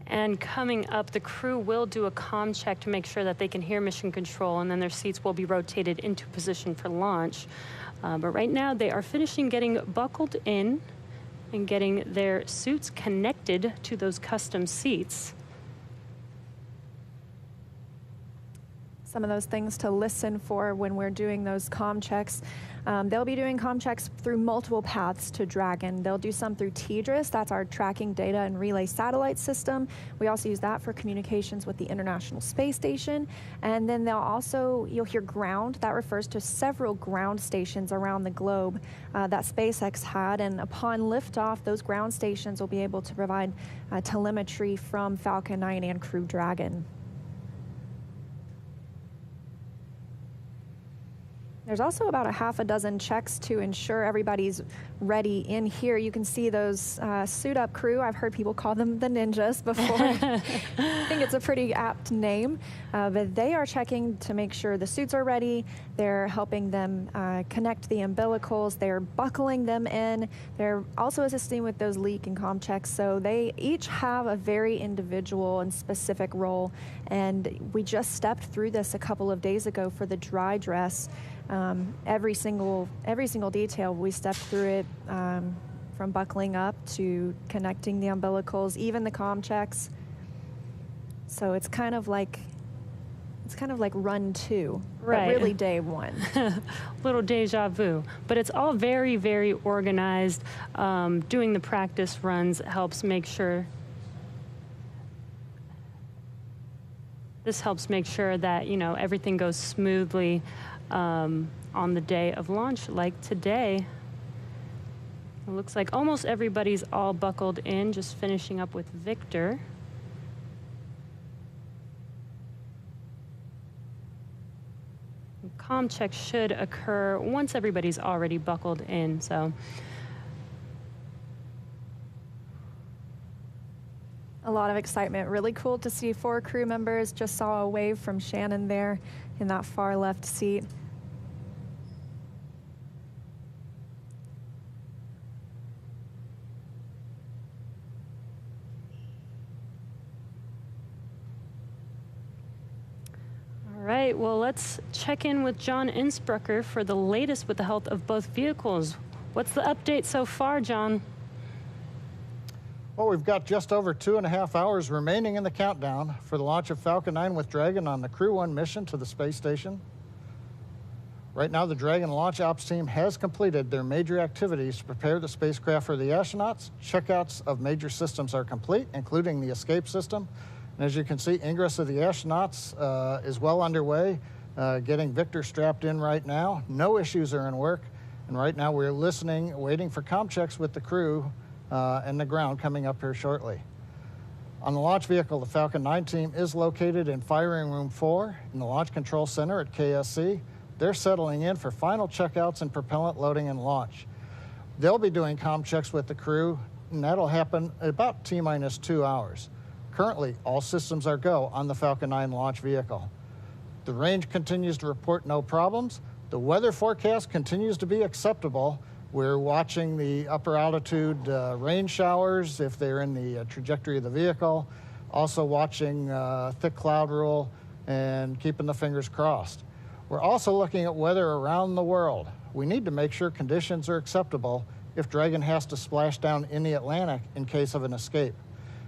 And coming up, the crew will do a comm check to make sure that they can hear mission control, and then their seats will be rotated into position for launch. But right now, they are finishing getting buckled in and getting their suits connected to those custom seats. Some of those things to listen for when we're doing those comm checks. They'll be doing comm checks through multiple paths to Dragon. They'll do some through TDRS, that's our tracking data and relay satellite system. We also use that for communications with the International Space Station. And then you'll hear ground. That refers to several ground stations around the globe that SpaceX had. And upon liftoff, those ground stations will be able to provide telemetry from Falcon 9 and Crew Dragon. There's also about a half a dozen checks to ensure everybody's ready in here. You can see those suit-up crew. I've heard people call them the ninjas before. I think it's a pretty apt name. But they are checking to make sure the suits are ready. They're helping them connect the umbilicals. They're buckling them in. They're also assisting with those leak and comm checks. So they each have a very individual and specific role. And we just stepped through this a couple of days ago for the dry dress. Every single detail, we stepped through it, from buckling up to connecting the umbilicals, even the comm checks. So it's kind of like run 2, right? But really day 1. Little deja vu, but it's all very, very organized. Doing the practice runs helps make sure. This helps make sure that everything goes smoothly. On the day of launch, like today. It looks like almost everybody's all buckled in, just finishing up with Victor. Comm check should occur once everybody's already buckled in, so. A lot of excitement. Really cool to see 4 crew members. Just saw a wave from Shannon there in that far left seat. All right, well, let's check in with John Innsbrucker for the latest with the health of both vehicles. What's the update so far, John? Well, we've got just over 2.5 hours remaining in the countdown for the launch of Falcon 9 with Dragon on the Crew 1 mission to the space station. Right now, the Dragon launch ops team has completed their major activities to prepare the spacecraft for the astronauts. Checkouts of major systems are complete, including the escape system. And as you can see, ingress of the astronauts is well underway, getting Victor strapped in right now. No issues are in work. And right now, we're listening, waiting for comm checks with the crew and the ground coming up here shortly. On the launch vehicle, the Falcon 9 team is located in Firing Room 4 in the Launch Control Center at KSC. They're settling in for final checkouts and propellant loading and launch. They'll be doing comm checks with the crew, and that'll happen at about T-minus 2 hours. Currently, all systems are go on the Falcon 9 launch vehicle. The range continues to report no problems. The weather forecast continues to be acceptable. We're watching the upper altitude rain showers if they're in the trajectory of the vehicle. Also watching thick cloud rule and keeping the fingers crossed. We're also looking at weather around the world. We need to make sure conditions are acceptable if Dragon has to splash down in the Atlantic in case of an escape.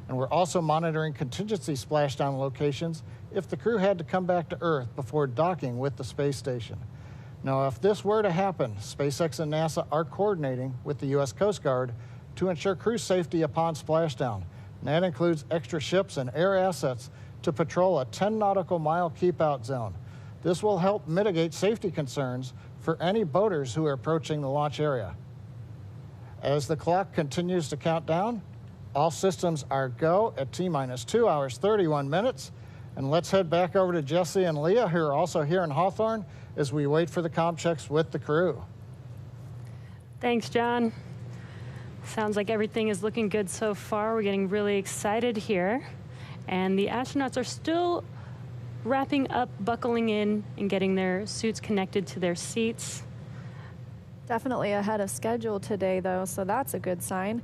And we're also monitoring contingency splashdown locations if the crew had to come back to Earth before docking with the space station. Now, if this were to happen, SpaceX and NASA are coordinating with the U.S. Coast Guard to ensure crew safety upon splashdown. And that includes extra ships and air assets to patrol a 10 nautical mile keep-out zone. This will help mitigate safety concerns for any boaters who are approaching the launch area. As the clock continues to count down, all systems are go at T-minus 2 hours, 31 minutes. And let's head back over to Jesse and Leah, who are also here in Hawthorne, as we wait for the comm checks with the crew. Thanks, John. Sounds like everything is looking good so far. We're getting really excited here. And the astronauts are still wrapping up, buckling in, and getting their suits connected to their seats. Definitely ahead of schedule today, though, so that's a good sign.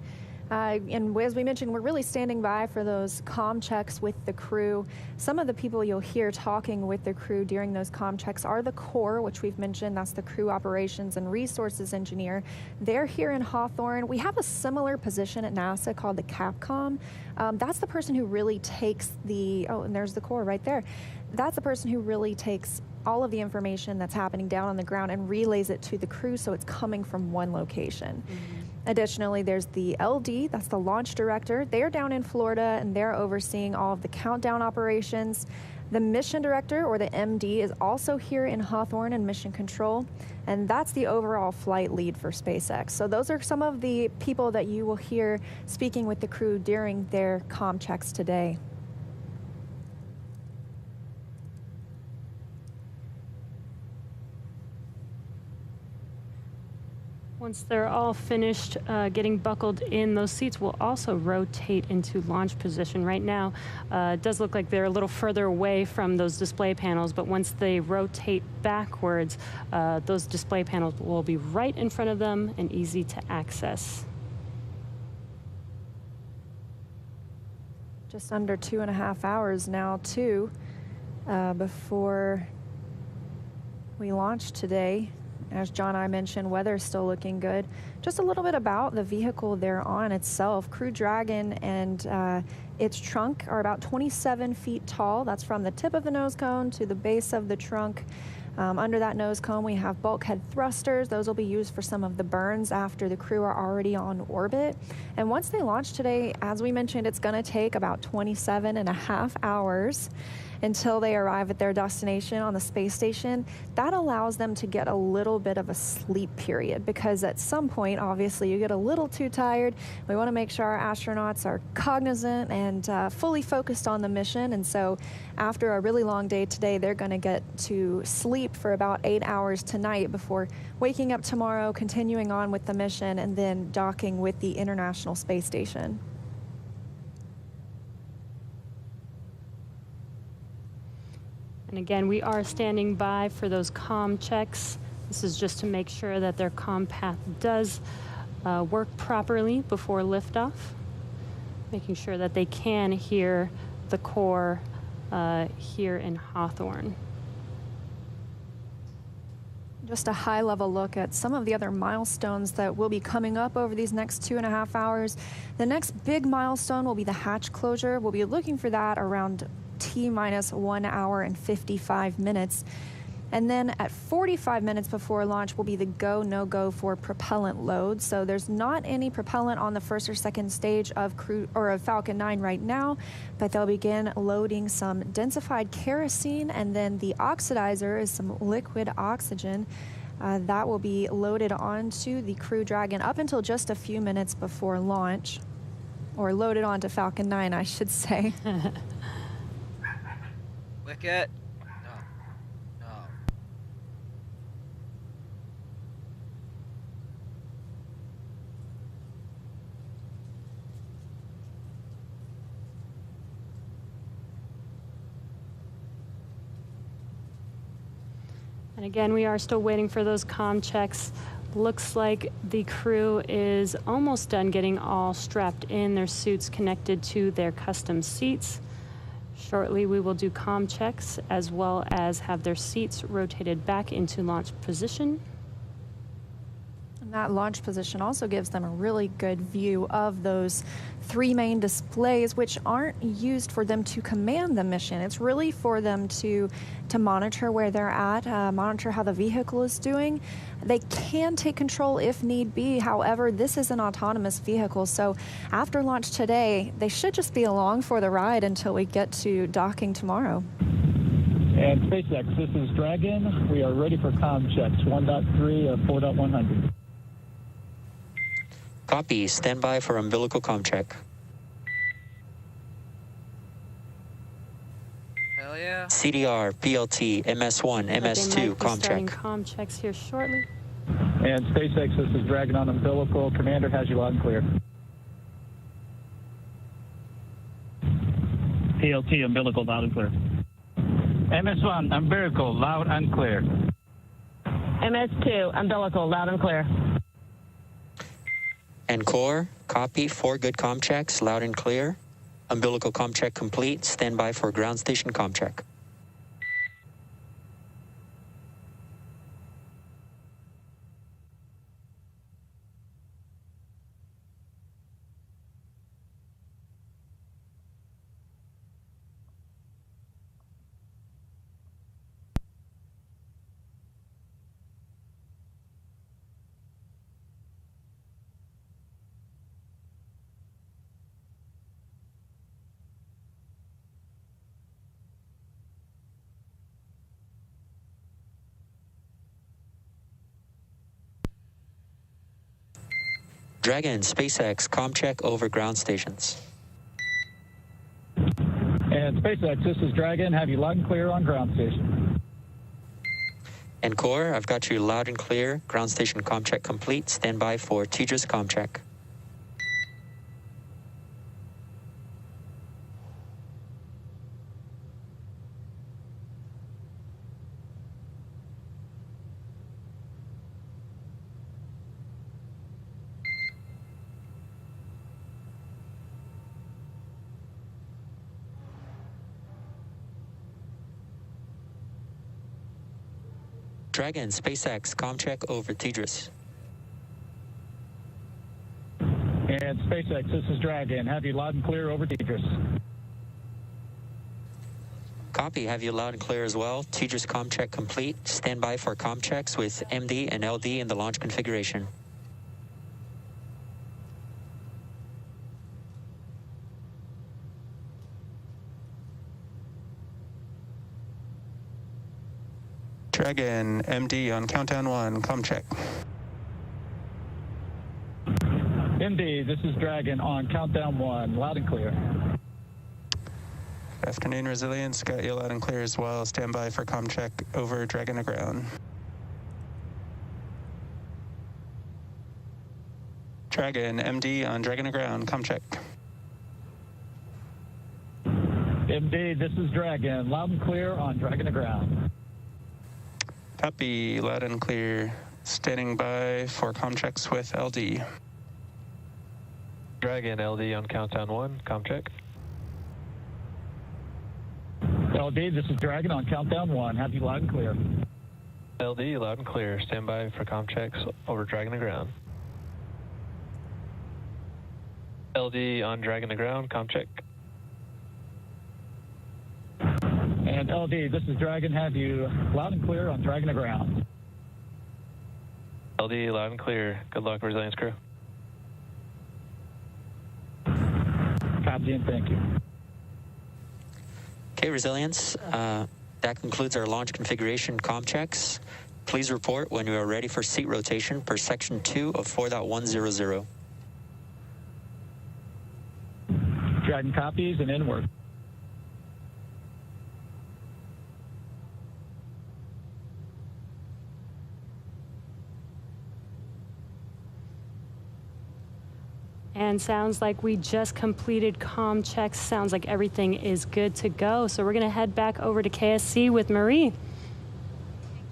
And as we mentioned, we're really standing by for those comm checks with the crew. Some of the people you'll hear talking with the crew during those comm checks are the core, which we've mentioned. That's the Crew Operations and Resources Engineer. They're here in Hawthorne. We have a similar position at NASA called the CAPCOM. That's the person who really takes and there's the core right there. That's the person who really takes all of the information that's happening down on the ground and relays it to the crew so it's coming from one location. Additionally, there's the LD, that's the launch director. They're down in Florida and they're overseeing all of the countdown operations. The mission director, or the MD, is also here in Hawthorne in mission control, and that's the overall flight lead for SpaceX. So those are some of the people that you will hear speaking with the crew during their comm checks today. Once they're all finished getting buckled in, those seats will also rotate into launch position. Right now, it does look like they're a little further away from those display panels, but once they rotate backwards, those display panels will be right in front of them and easy to access. Just under 2.5 hours now, too, before we launch today. As John and I mentioned, weather's still looking good. Just a little bit about the vehicle they're on itself. Crew Dragon and its trunk are about 27 feet tall. That's from the tip of the nose cone to the base of the trunk. Under that nose cone, we have bulkhead thrusters. Those will be used for some of the burns after the crew are already on orbit. And once they launch today, as we mentioned, it's going to take about 27.5 hours until they arrive at their destination on the space station. That allows them to get a little bit of a sleep period, because at some point, obviously, you get a little too tired. We want to make sure our astronauts are cognizant and fully focused on the mission. And so after a really long day today, they're going to get to sleep for about 8 hours tonight before waking up tomorrow, continuing on with the mission, and then docking with the International Space Station. And again, we are standing by for those comm checks. This is just to make sure that their comm path does work properly before liftoff, making sure that they can hear the core here in Hawthorne. Just a high-level look at some of the other milestones that will be coming up over these next 2.5 hours. The next big milestone will be the hatch closure. We'll be looking for that around T-minus 1 hour and 55 minutes. And then at 45 minutes before launch will be the go, no-go for propellant load. So there's not any propellant on the first or second stage of Falcon 9 right now, but they'll begin loading some densified kerosene, and then the oxidizer is some liquid oxygen. That will be loaded onto the Crew Dragon up until just a few minutes before launch, or loaded onto Falcon 9, I should say. Wicket. No. And again, we are still waiting for those comm checks. Looks like the crew is almost done getting all strapped in, their suits connected to their custom seats. Shortly, we will do comm checks as well as have their seats rotated back into launch position. And that launch position also gives them a really good view of those 3 main displays, which aren't used for them to command the mission. It's really for them to monitor where they're at, monitor how the vehicle is doing. They can take control if need be. However, this is an autonomous vehicle, so after launch today, they should just be along for the ride until we get to docking tomorrow. And And SpaceX, this is Dragon. We are ready for comm checks, 1.3 of 4.100. Copy. Stand by for umbilical comm check. Hell yeah. CDR, PLT, MS1, MS2, comm check. Comm checks here shortly. And SpaceX, this is Dragon on umbilical. Commander has you loud and clear. PLT, umbilical, loud and clear. MS1, umbilical, loud and clear. MS2, umbilical, loud and clear. And core, copy. 4 good comm checks, loud and clear. Umbilical comm check complete. Stand by for ground station comm check. Dragon, SpaceX, comm check over ground stations. And SpaceX, this is Dragon. Have you loud and clear on ground station. And core, I've got you loud and clear. Ground station comm check complete. Stand by for TDRS comm check. Dragon, SpaceX, comm check over TDRS. And SpaceX, this is Dragon. Have you loud and clear over TDRS. Copy, have you loud and clear as well. TDRS comm check complete. Stand by for comm checks with MD and LD in the launch configuration. Dragon, MD on countdown 1, comm check. MD, this is Dragon on countdown 1, loud and clear. Good afternoon, Resilience. Got you loud and clear as well. Stand by for comm check over Dragon to ground. Dragon, MD on Dragon to ground, comm check. MD, this is Dragon. Loud and clear on Dragon to ground. Copy, loud and clear. Standing by for comm checks with LD. Dragon, LD on countdown 1, comm check. LD, this is Dragon on countdown 1. Have you loud and clear. LD, loud and clear. Stand by for comm checks over Dragon to ground. LD on Dragon to ground, comm check. And LD, this is Dragon. Have you loud and clear on Dragon to ground. LD, loud and clear. Good luck, Resilience crew. Copy and thank you. Okay, Resilience. That concludes our launch configuration comm checks. Please report when you are ready for seat rotation per section 2 of 4.100. Dragon copies and inward. And sounds like we just completed comm checks. Sounds like everything is good to go. So we're going to head back over to KSC with Marie.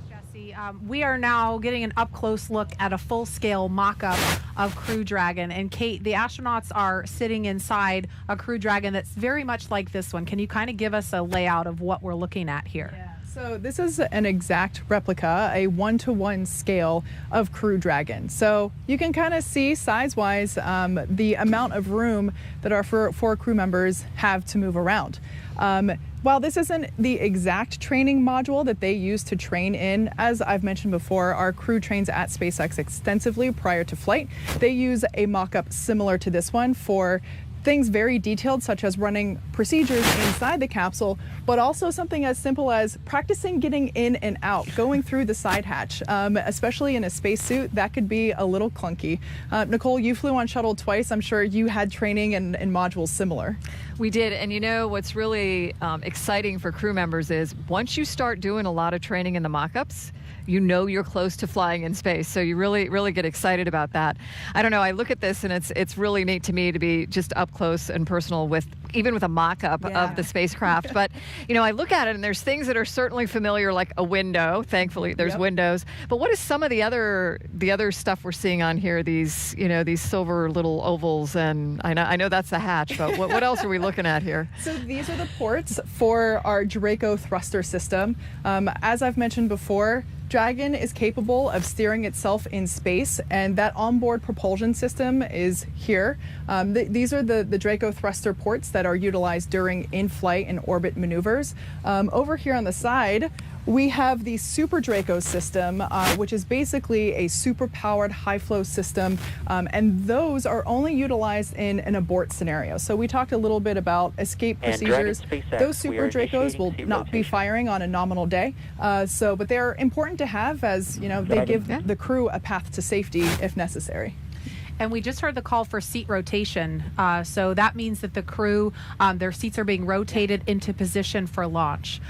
Thanks, Jesse. We are now getting an up-close look at a full-scale mock-up of Crew Dragon. And Kate, the astronauts are sitting inside a Crew Dragon that's very much like this one. Can you kind of give us a layout of what we're looking at here? Yeah. So this is an exact replica, a 1-to-1 scale of Crew Dragon. So you can kind of see size-wise the amount of room that our four crew members have to move around. While this isn't the exact training module that they use to train in, as I've mentioned before, our crew trains at SpaceX extensively prior to flight. They use a mock-up similar to this one for things very detailed, such as running procedures inside the capsule, but also something as simple as practicing getting in and out, going through the side hatch, especially in a spacesuit. That could be a little clunky. Nicole, you flew on shuttle twice. I'm sure you had training and modules similar. We did, and you know what's really exciting for crew members is once you start doing a lot of training in the mock-ups, you know you're close to flying in space. So you really get excited about that. I don't know, I look at this and it's really neat to me to be just up close and personal with even with a mock-up of the spacecraft. But you know, I look at it and there's things that are certainly familiar, like a window. Thankfully there's windows. But what is some of the other stuff we're seeing on here, these, you know, these silver little ovals, and I know that's the hatch, but what else are we looking at here? So these are the ports for our Draco thruster system. As I've mentioned before, Dragon is capable of steering itself in space, and that onboard propulsion system is here. These are the Draco thruster ports that are utilized during in-flight and orbit maneuvers. Over here on the side, we have the Super Draco system, which is basically a super-powered high-flow system, and those are only utilized in an abort scenario. So we talked a little bit about escape procedures. Those Super Dracos will not be firing on a nominal day, but they're important to have, as you know, they give the crew a path to safety if necessary. And we just heard the call for seat rotation. So that means that the crew, their seats are being rotated into position for launch.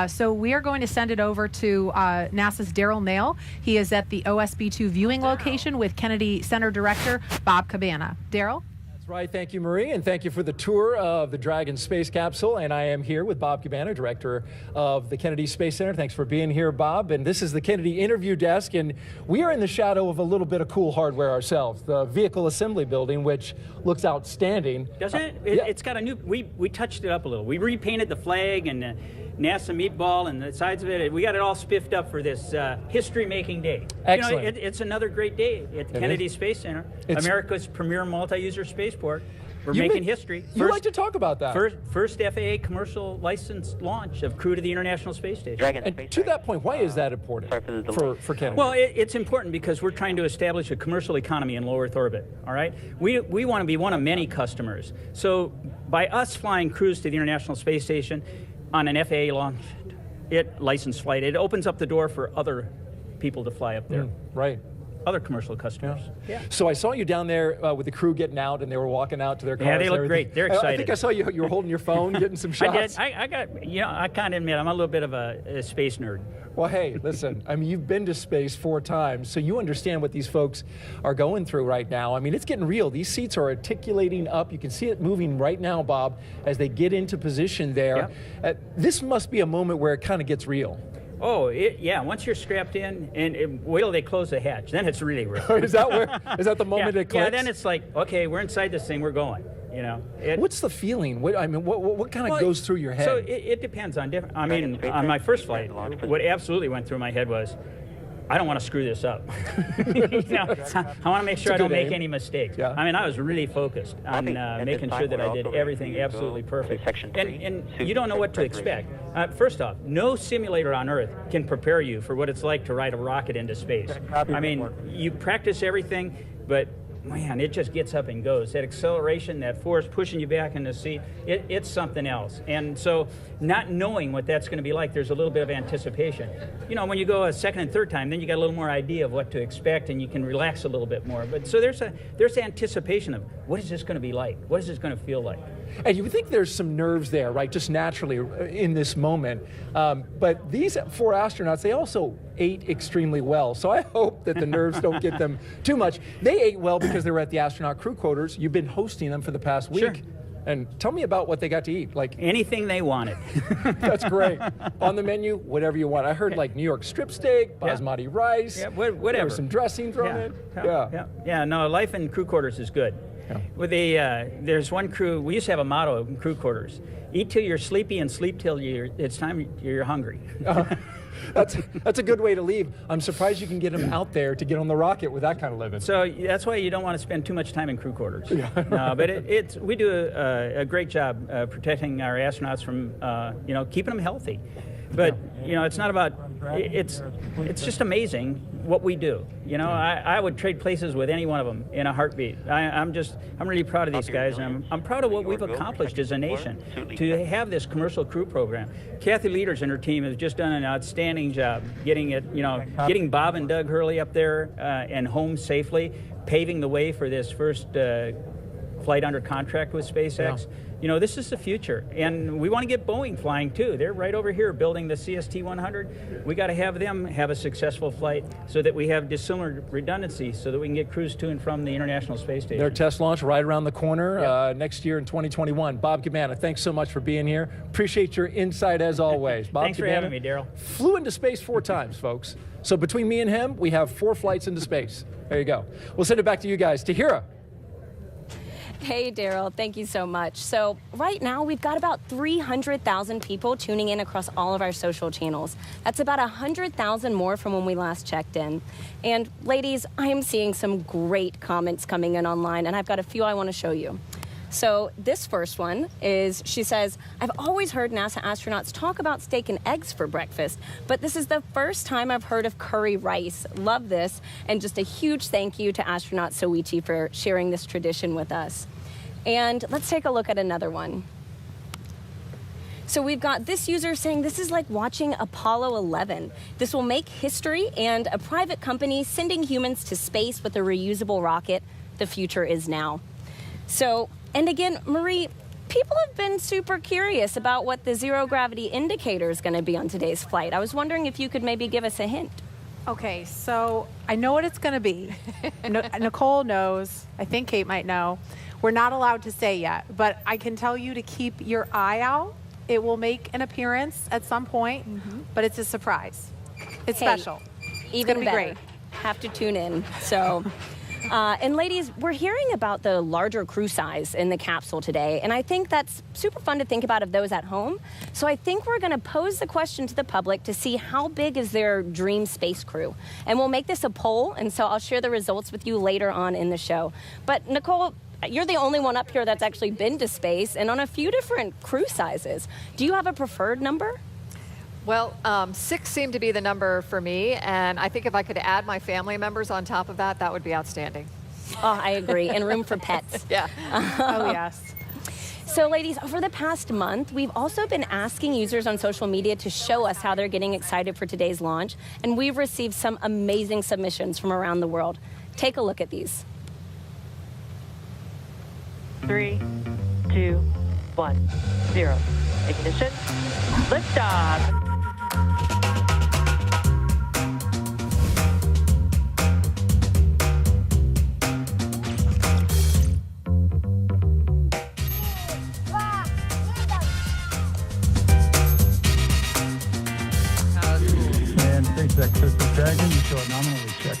So we are going to send it over to NASA's Daryl Nail. He is at the OSB-2 viewing location with Kennedy Center Director Bob Cabana. Daryl? Right, thank you, Marie, and thank you for the tour of the Dragon space capsule. And I am here with Bob Cabana, director of the Kennedy Space Center. Thanks for being here, Bob. And this is the Kennedy interview desk, and we are in the shadow of a little bit of cool hardware ourselves, the vehicle assembly building, which looks outstanding. Doesn't it? It's got a new, we touched it up a little. We repainted the flag and NASA meatball and the sides of it. We got it all spiffed up for this history-making day. Excellent. You know, it's another great day at the Kennedy Space Center, America's premier multi-user spaceport. We're making history. You like to talk about that. First FAA commercial licensed launch of crew to the International Space Station. And to that point, why is that important for Kennedy? Well, it's important because we're trying to establish a commercial economy in low Earth orbit, all right? We want to be one of many customers. So by us flying crews to the International Space Station on an FAA licensed flight, it opens up the door for other people to fly up there. Right. Other commercial customers. Yeah. So I saw you down there with the crew getting out, and they were walking out to their cars. Yeah, they look great. They're excited. I think I saw you were holding your phone, getting some shots. I got, you know, I kind of admit I'm a little bit of a space nerd. Well, hey, listen, I mean, you've been to space 4 times, so you understand what these folks are going through right now. I mean, it's getting real. These seats are articulating up. You can see it moving right now, Bob, as they get into position there. This must be a moment where it kind of gets real. Oh, yeah. Once you're strapped in, and wait till they close the hatch, then it's really real. Is that the moment it clicks? Yeah, then it's like, okay, we're inside this thing, we're going. You know, what's the feeling? What kind of goes through your head? So it depends on different. I mean, on my first flight, what absolutely went through my head was, I don't want to screw this up. You know, I want to make sure I don't make any mistakes. I mean, I was really focused on making sure that I did everything absolutely perfect. And you don't know what to expect. First off, no simulator on Earth can prepare you for what it's like to ride a rocket into space. I mean, you practice everything, but man, it just gets up and goes. That acceleration, that force pushing you back in the seat, it's something else. And so not knowing what that's going to be like, there's a little bit of anticipation. You know, when you go a second and third time, then you got a little more idea of what to expect, and you can relax a little bit more. But so there's anticipation of what is this going to be like? What is this going to feel like? And you would think there's some nerves there, right, just naturally in this moment. But these 4 astronauts, they also ate extremely well. So I hope that the nerves don't get them too much. They ate well because they were at the astronaut crew quarters. You've been hosting them for the past week. Sure. And tell me about what they got to eat. Like anything they wanted. That's great. On the menu, whatever you want. I heard like New York strip steak, basmati rice. Yeah, whatever. There was some dressing thrown in. Yeah. No, life in crew quarters is good. Yeah. With there's one crew. We used to have a motto in crew quarters: eat till you're sleepy and sleep till it's time you're hungry. That's a good way to leave. I'm surprised you can get them out there to get on the rocket with that kind of living. So that's why you don't want to spend too much time in crew quarters. No, but we do a great job protecting our astronauts from keeping them healthy. But you know, it's not about it's just amazing what we do. You know, I would trade places with any one of them in a heartbeat. I'm really proud of these guys, and I'm proud of what we've accomplished as a nation to have this commercial crew program. Kathy Leaders and her team have just done an outstanding job getting Bob and Doug Hurley up there and home safely, paving the way for this first flight under contract with SpaceX. Yeah. You know, this is the future, and we want to get Boeing flying too. They're right over here building the CST-100. We got to have them have a successful flight so that we have dissimilar redundancy so that we can get crews to and from the International Space Station. Their test launch right around the corner next year in 2021. Bob Cabana, thanks so much for being here. Appreciate your insight as always. Bob Thanks for having me, Daryl. Flew into space 4 times, folks. So between me and him, we have 4 flights into space. There you go. We'll send it back to you guys. Tahira. Hey, Daryl, thank you so much. So right now, we've got about 300,000 people tuning in across all of our social channels. That's about 100,000 more from when we last checked in. And ladies, I am seeing some great comments coming in online, and I've got a few I want to show you. So this first one is, she says, I've always heard NASA astronauts talk about steak and eggs for breakfast, but this is the first time I've heard of curry rice. Love this. And just a huge thank you to astronaut Soichi for sharing this tradition with us. And let's take a look at another one. So we've got this user saying this is like watching Apollo 11. This will make history, and a private company sending humans to space with a reusable rocket. The future is now. So, and again, Marie, people have been super curious about what the zero gravity indicator is going to be on today's flight. I was wondering if you could maybe give us a hint. Okay, so I know what it's going to be. Nicole knows. I think Kate might know. We're not allowed to say yet, but I can tell you to keep your eye out. It will make an appearance at some point, but it's a surprise. It's special. Even it's better. Be great. Have to tune in. So, and ladies, we're hearing about the larger crew size in the capsule today, and I think that's super fun to think about of those at home. So I think we're going to pose the question to the public to see how big is their dream space crew, and we'll make this a poll. And so I'll share the results with you later on in the show. But Nicole, you're the only one up here that's actually been to space and on a few different crew sizes. Do you have a preferred number? Well, 6 seemed to be the number for me, and I think if I could add my family members on top of that, that would be outstanding. Oh, I agree. And room for pets. Yeah. Oh, yes. So, ladies, over the past month, we've also been asking users on social media to show us how they're getting excited for today's launch, and we've received some amazing submissions from around the world. Take a look at these. 3, 2, 1, 0. Ignition. Liftoff. And SpaceX Crystal Dragon, you show a nominally check.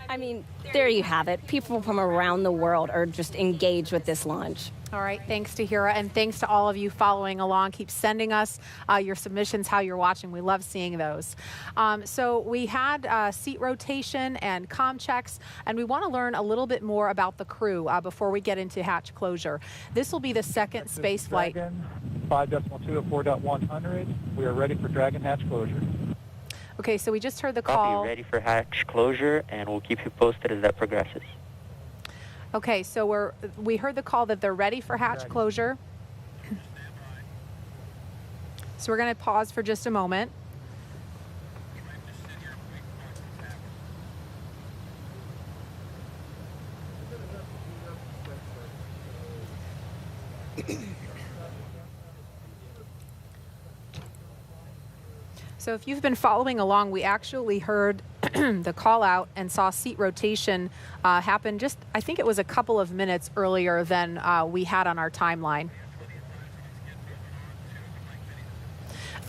I mean, there you have it. People from around the world are just engaged with this launch. All right, thanks to Tahira, and thanks to all of you following along. Keep sending us your submissions, how you're watching. We love seeing those. So we had seat rotation and comm checks, and we want to learn a little bit more about the crew before we get into hatch closure. This will be the second space flight. 5.2 of 4.100. We are ready for Dragon hatch closure. Okay, so we just heard the call. I'll be ready for hatch closure, and we'll keep you posted as that progresses. Okay, so we heard the call that they're ready for hatch closure. So we're going to pause for just a moment. So if you've been following along, we actually heard the call out and saw seat rotation happen just, I think it was a couple of minutes earlier than we had on our timeline.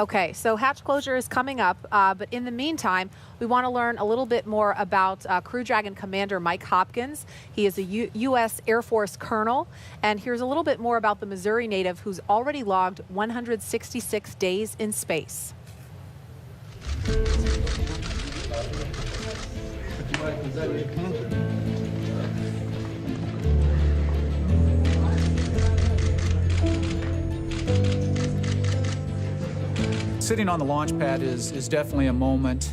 Okay, so hatch closure is coming up, but in the meantime, we want to learn a little bit more about Crew Dragon Commander Mike Hopkins. He is a U.S. Air Force colonel, and here's a little bit more about the Missouri native who's already logged 166 days in space. Sitting on the launch pad is definitely a moment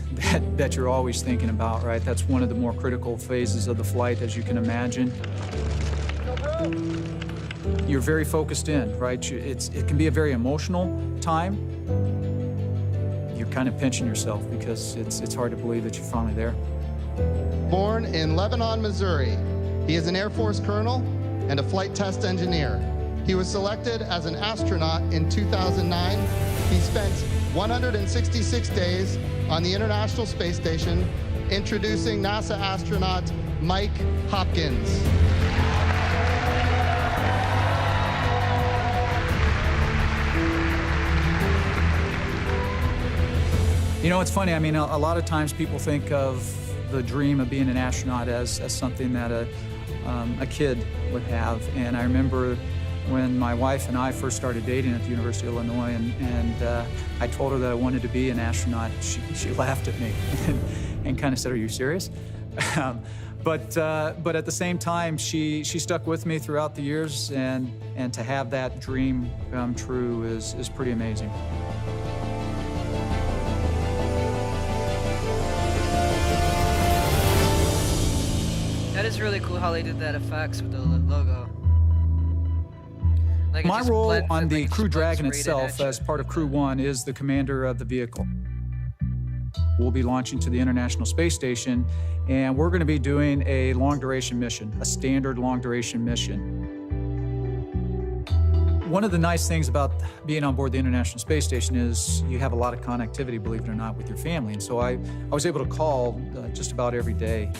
that you're always thinking about, right? That's one of the more critical phases of the flight, as you can imagine. You're very focused in, right? It can be a very emotional time. You're kind of pinching yourself because it's hard to believe that you're finally there. Born in Lebanon, Missouri, he is an Air Force colonel and a flight test engineer. He was selected as an astronaut in 2009. He spent 166 days on the International Space Station, introducing NASA astronaut Mike Hopkins. You know, it's funny. I mean, a lot of times people think of the dream of being an astronaut as something that a kid would have. And I remember when my wife and I first started dating at the University of Illinois, and I told her that I wanted to be an astronaut, she laughed at me and kind of said, "Are you serious?" But at the same time, she stuck with me throughout the years, and to have that dream come true is pretty amazing. That is really cool how they did that effects with the logo. Like My role on the Crew Dragon itself, as part of Crew 1, is the commander of the vehicle. We'll be launching to the International Space Station, and we're going to be doing a long-duration mission, a standard long-duration mission. One of the nice things about being on board the International Space Station is you have a lot of connectivity, believe it or not, with your family. And so I was able to call just about every day.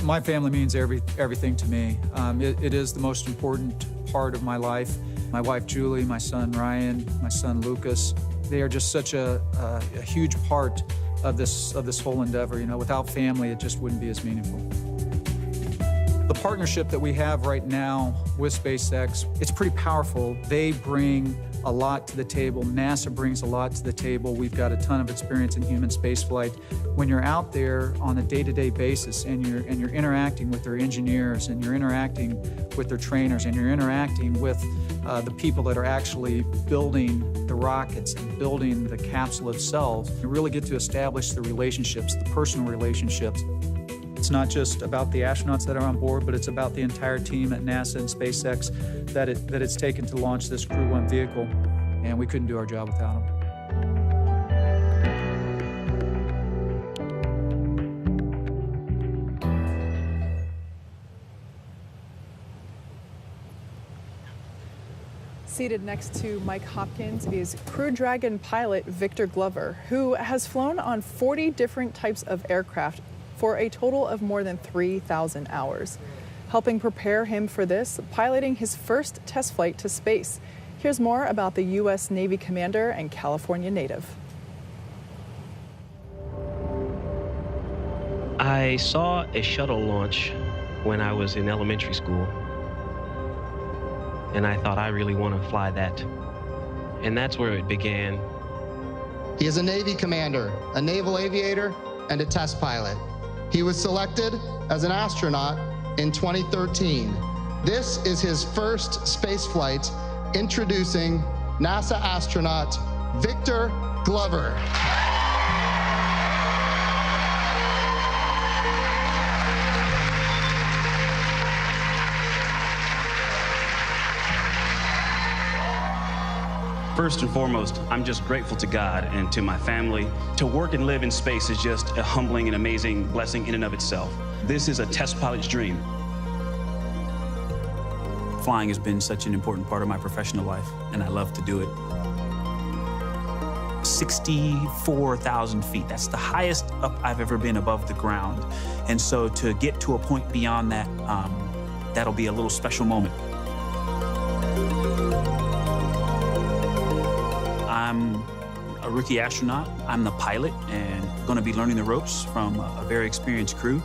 My family means everything to me. It is the most important part of my life. My wife, Julie, my son, Ryan, my son, Lucas, they are just such a huge part of this whole endeavor. You know, without family, it just wouldn't be as meaningful. The partnership that we have right now with SpaceX, it's pretty powerful. They bring a lot to the table. NASA brings a lot to the table. We've got a ton of experience in human spaceflight. When you're out there on a day-to-day basis and you're interacting with their engineers, and you're interacting with their trainers, and you're interacting with the people that are actually building the rockets and building the capsule itself, you really get to establish the relationships, the personal relationships. It's not just about the astronauts that are on board, but it's about the entire team at NASA and SpaceX that it's taken to launch this Crew 1 vehicle, and we couldn't do our job without them. Seated next to Mike Hopkins is Crew Dragon pilot Victor Glover, who has flown on 40 different types of aircraft for a total of more than 3,000 hours. Helping prepare him for this, piloting his first test flight to space. Here's more about the U.S. Navy commander and California native. I saw a shuttle launch when I was in elementary school, and I thought I really want to fly that. And that's where it began. He is a Navy commander, a naval aviator, and a test pilot. He was selected as an astronaut in 2013. This is his first space flight, introducing NASA astronaut Victor Glover. First and foremost, I'm just grateful to God and to my family. To work and live in space is just a humbling and amazing blessing in and of itself. This is a test pilot's dream. Flying has been such an important part of my professional life, and I love to do it. 64,000 feet, that's the highest up I've ever been above the ground. And so to get to a point beyond that, that'll be a little special moment. I'm a rookie astronaut. I'm the pilot and going to be learning the ropes from a very experienced crew.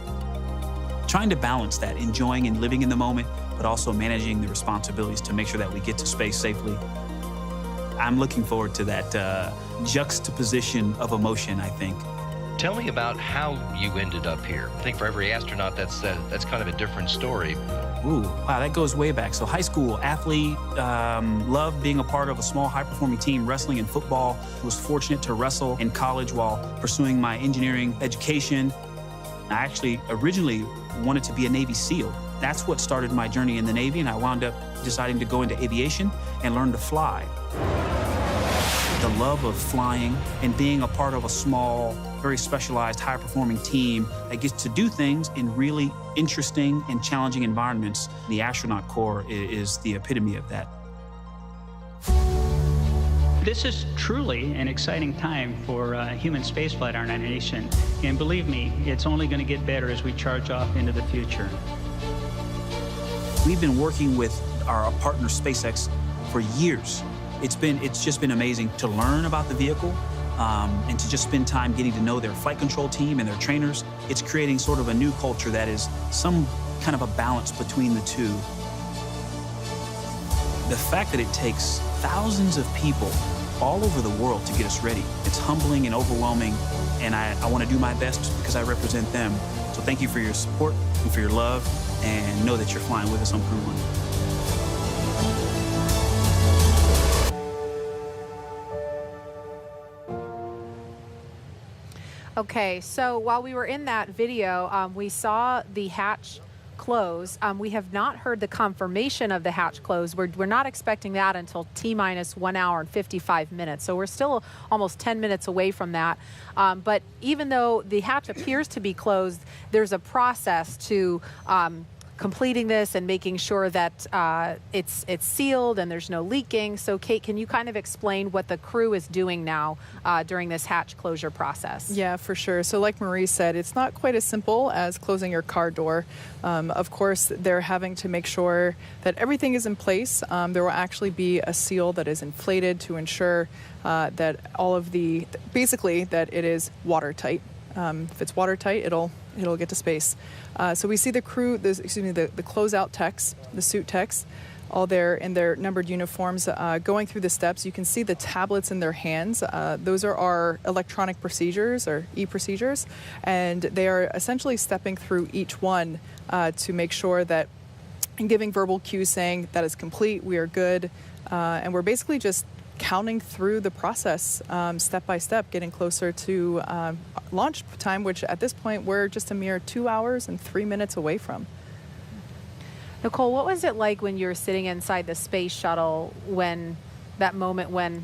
Trying to balance that, enjoying and living in the moment, but also managing the responsibilities to make sure that we get to space safely. I'm looking forward to that juxtaposition of emotion, I think. Tell me about how you ended up here. I think for every astronaut, that's kind of a different story. Ooh, wow, that goes way back. So high school athlete, loved being a part of a small high-performing team, wrestling and football. Was fortunate to wrestle in college while pursuing my engineering education. I actually originally wanted to be a Navy SEAL. That's what started my journey in the Navy, and I wound up deciding to go into aviation and learn to fly. The love of flying and being a part of a small, very specialized, high-performing team that gets to do things in really interesting and challenging environments. The astronaut corps is the epitome of that. This is truly an exciting time for human spaceflight in our nation. And believe me, it's only going to get better as we charge off into the future. We've been working with our partner SpaceX for years. It's just been amazing to learn about the vehicle and to just spend time getting to know their flight control team and their trainers. It's creating sort of a new culture that is some kind of a balance between the two. The fact that it takes thousands of people all over the world to get us ready, it's humbling and overwhelming, and I want to do my best because I represent them. So thank you for your support and for your love, and know that you're flying with us on Crew One. Okay, so while we were in that video, we saw the hatch close. We have not heard the confirmation of the hatch close. We're not expecting that until T-minus 1 hour and 55 minutes. So we're still almost 10 minutes away from that. But even though the hatch appears to be closed, there's a process to completing this and making sure that it's sealed and there's no leaking. So Kate, can you kind of explain what the crew is doing now during this hatch closure process? Yeah, for sure. So like Marie said, it's not quite as simple as closing your car door. Of course, they're having to make sure that everything is in place. There will actually be a seal that is inflated to ensure that all of basically that it is watertight. If it's watertight, it'll get to space. So we see the crew, the closeout techs, the suit techs, all there in their numbered uniforms, going through the steps. You can see the tablets in their hands. Those are our electronic procedures, or e-procedures, and they are essentially stepping through each one to make sure that, and giving verbal cues saying that is complete, we are good, and we're basically just counting through the process step by step, getting closer to launch time, which at this point we're just a mere 2 hours and 3 minutes away from. Nicole, what was it like when you were sitting inside the space shuttle when that moment when,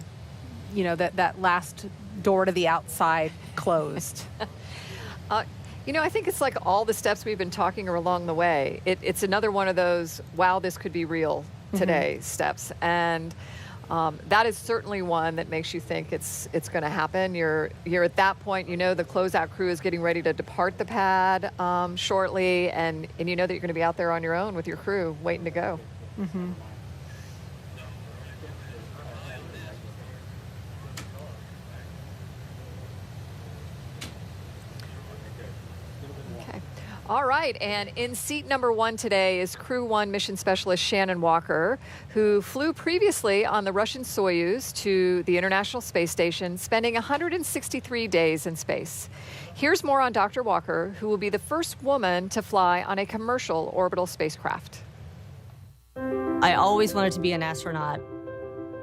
you know, that last door to the outside closed? You know, I think it's like all the steps we've been talking along the way. It's another one of those, wow, this could be real today steps. And that is certainly one that makes you think it's going to happen. You're at that point, you know, the closeout crew is getting ready to depart the pad shortly, and you know that you're going to be out there on your own with your crew waiting to go. Mm-hmm. All right, and in seat number 1 today is Crew 1 mission specialist Shannon Walker, who flew previously on the Russian Soyuz to the International Space Station, spending 163 days in space. Here's more on Dr. Walker, who will be the first woman to fly on a commercial orbital spacecraft. I always wanted to be an astronaut.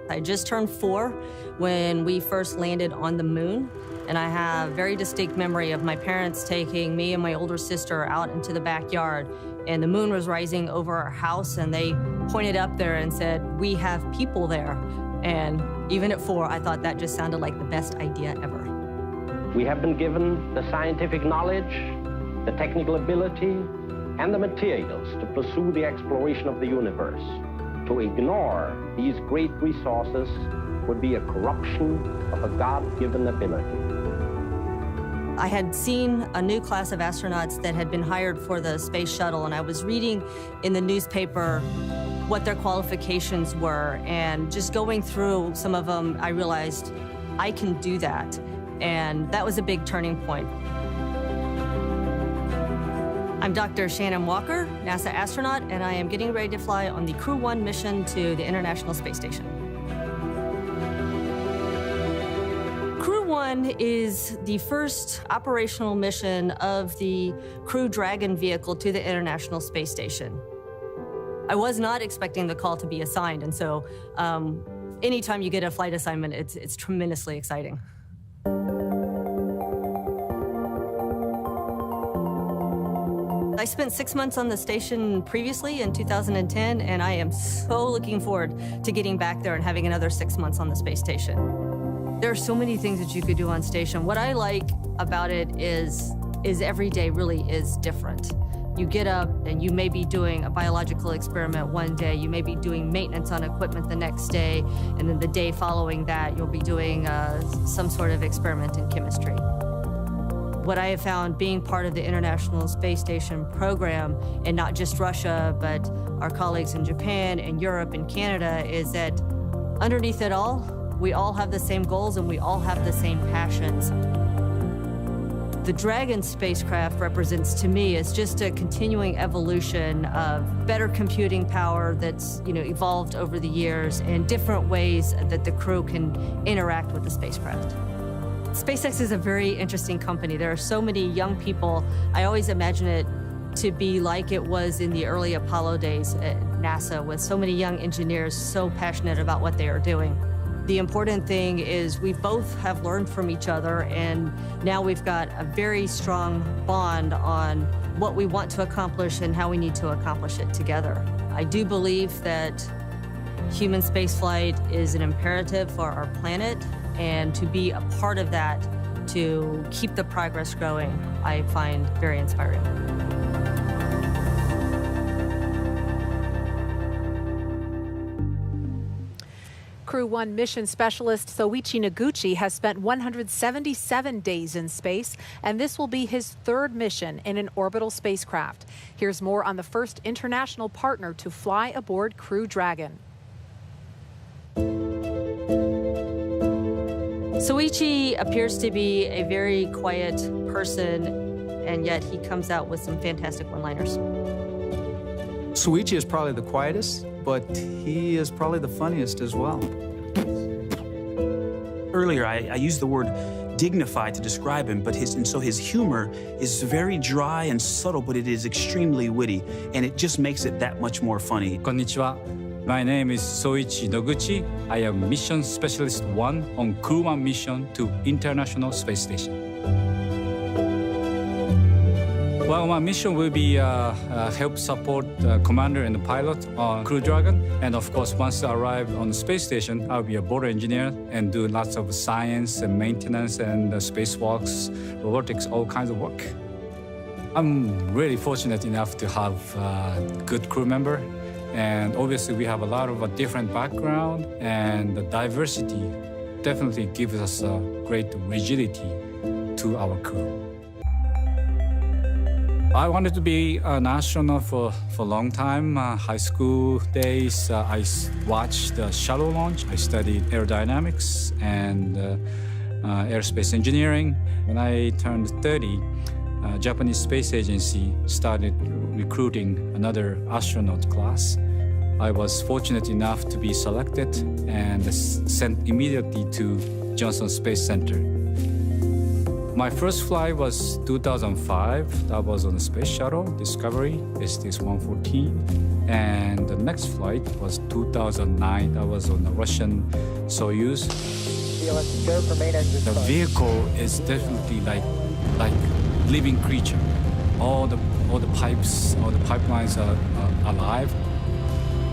I just turned 4 when we first landed on the moon. And I have very distinct memory of my parents taking me and my older sister out into the backyard, and the moon was rising over our house, and they pointed up there and said, "We have people there." And even at 4, I thought that just sounded like the best idea ever. We have been given the scientific knowledge, the technical ability, and the materials to pursue the exploration of the universe. To ignore these great resources would be a corruption of a God-given ability. I had seen a new class of astronauts that had been hired for the space shuttle, and I was reading in the newspaper what their qualifications were, and just going through some of them, I realized I can do that. And that was a big turning point. I'm Dr. Shannon Walker, NASA astronaut, and I am getting ready to fly on the Crew 1 mission to the International Space Station. Crew 1 is the first operational mission of the Crew Dragon vehicle to the International Space Station. I was not expecting the call to be assigned, and so anytime you get a flight assignment, it's tremendously exciting. I spent 6 months on the station previously in 2010, and I am so looking forward to getting back there and having another 6 months on the space station. There are so many things that you could do on station. What I like about it is every day really is different. You get up and you may be doing a biological experiment one day, you may be doing maintenance on equipment the next day, and then the day following that, you'll be doing some sort of experiment in chemistry. What I have found being part of the International Space Station program, and not just Russia, but our colleagues in Japan and Europe and Canada, is that underneath it all, we all have the same goals and we all have the same passions. The Dragon spacecraft represents to me is just a continuing evolution of better computing power that's evolved over the years and different ways that the crew can interact with the spacecraft. SpaceX is a very interesting company. There are so many young people. I always imagine it to be like it was in the early Apollo days at NASA, with so many young engineers so passionate about what they are doing. The important thing is we both have learned from each other, and now we've got a very strong bond on what we want to accomplish and how we need to accomplish it together. I do believe that human spaceflight is an imperative for our planet, and to be a part of that, to keep the progress growing, I find very inspiring. Crew 1 mission specialist Soichi Noguchi has spent 177 days in space, and this will be his third mission in an orbital spacecraft. Here's more on the first international partner to fly aboard Crew Dragon. Soichi appears to be a very quiet person, and yet he comes out with some fantastic one-liners. Soichi is probably the quietest, but he is probably the funniest as well. Earlier, I used the word dignified to describe him, but his humor is very dry and subtle, but it is extremely witty, and it just makes it that much more funny. Konnichiwa. My name is Soichi Noguchi. I am Mission Specialist 1 on Crew 1 mission to International Space Station. Well, my mission will be help support commander and the pilot on Crew Dragon. And of course, once I arrive on the space station, I'll be a board engineer and do lots of science and maintenance and spacewalks, robotics, all kinds of work. I'm really fortunate enough to have a good crew member. And obviously, we have a lot of a different background, and the diversity definitely gives us a great rigidity to our crew. I wanted to be an astronaut for a long time. High school days, I watched the shuttle launch. I studied aerodynamics and aerospace engineering. When I turned 30, Japanese Space Agency started recruiting another astronaut class. I was fortunate enough to be selected and sent immediately to Johnson Space Center. My first flight was 2005. That was on the Space Shuttle Discovery, STS-114. And the next flight was 2009. That was on the Russian Soyuz. The vehicle is definitely like living creature. All the pipes, all the pipelines are alive.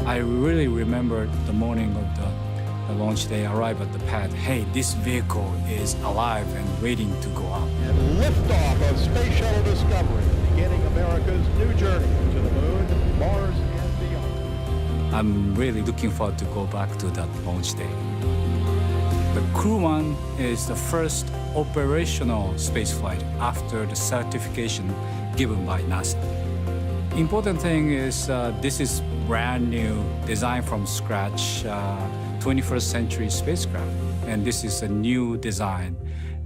I really remember the morning of the launch day. I arrived at the pad. Hey, this vehicle is alive and waiting to go up. And liftoff of Space Shuttle Discovery, beginning America's new journey to the moon, Mars, and beyond. I'm really looking forward to go back to that launch day. The Crew 1 is the first operational spaceflight after the certification given by NASA. Important thing is this is brand new, designed from scratch, 21st century spacecraft. and this is a new design.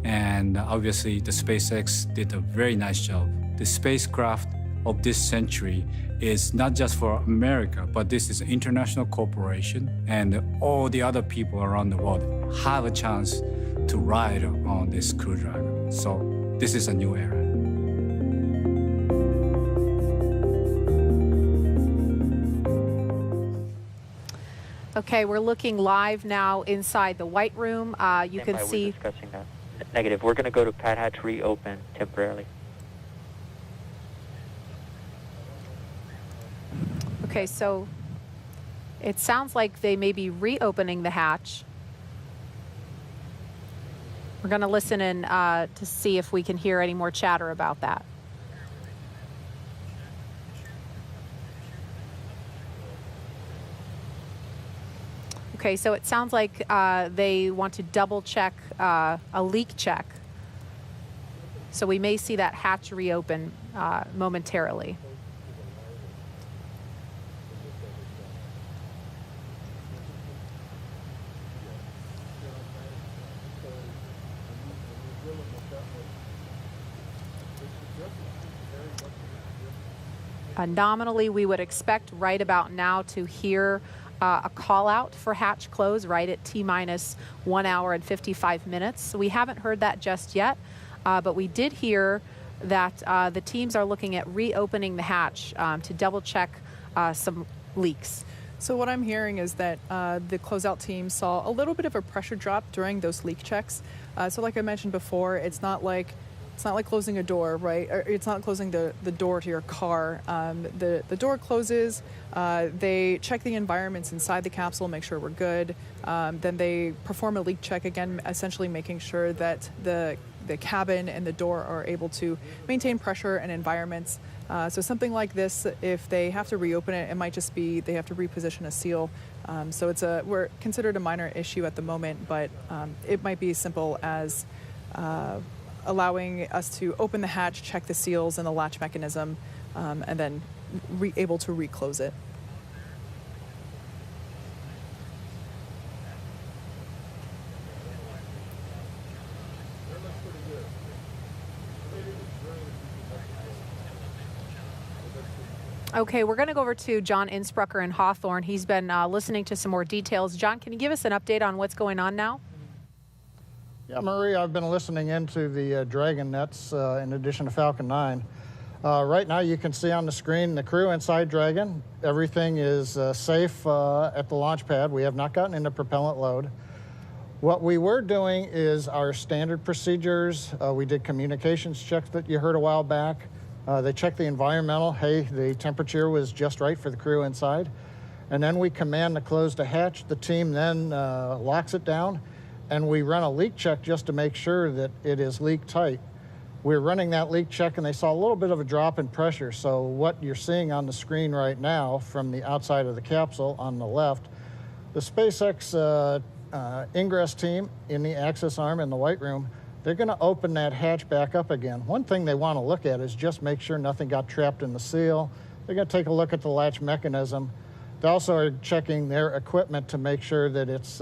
And obviously, the SpaceX did a very nice job. The spacecraft of this century is not just for America, but this is an international corporation, and all the other people around the world have a chance to ride on this Crew Dragon. So this is a new era. Okay, we're looking live now inside the White Room. You can see. We're discussing that. Negative. We're going to go to pad hatch reopen temporarily. Okay, so it sounds like they may be reopening the hatch. We're going to listen in to see if we can hear any more chatter about that. Okay, so it sounds like they want to double check a leak check. So we may see that hatch reopen momentarily. Nominally, we would expect right about now to hear a call out for hatch close right at T-minus 1 hour and 55 minutes. We haven't heard that just yet, but we did hear that the teams are looking at reopening the hatch to double check some leaks. So what I'm hearing is that the closeout team saw a little bit of a pressure drop during those leak checks. So like I mentioned before, it's not like closing a door, right? Or it's not closing the door to your car. The door closes. They check the environments inside the capsule, make sure we're good. Then they perform a leak check again, essentially making sure that the cabin and the door are able to maintain pressure and environments. So something like this, if they have to reopen it, it might just be they have to reposition a seal. So we're considered a minor issue at the moment, but it might be as simple as allowing us to open the hatch, check the seals and the latch mechanism, and then able to reclose it. Okay, we're going to go over to John Insprucker in Hawthorne. He's been listening to some more details. John, can you give us an update on what's going on now? Yeah, Marie, I've been listening into the Dragon nets in addition to Falcon 9. Right now you can see on the screen the crew inside Dragon. Everything is safe at the launch pad. We have not gotten into propellant load. What we were doing is our standard procedures. We did communications checks that you heard a while back. They checked the environmental. Hey, the temperature was just right for the crew inside. And then we command to close the hatch. The team then locks it down, and we run a leak check just to make sure that it is leak tight. We're running that leak check, and they saw a little bit of a drop in pressure. So what you're seeing on the screen right now from the outside of the capsule on the left, the SpaceX ingress team in the access arm in the White Room, they're going to open that hatch back up again. One thing they want to look at is just make sure nothing got trapped in the seal. They're going to take a look at the latch mechanism. They also are checking their equipment to make sure that it's,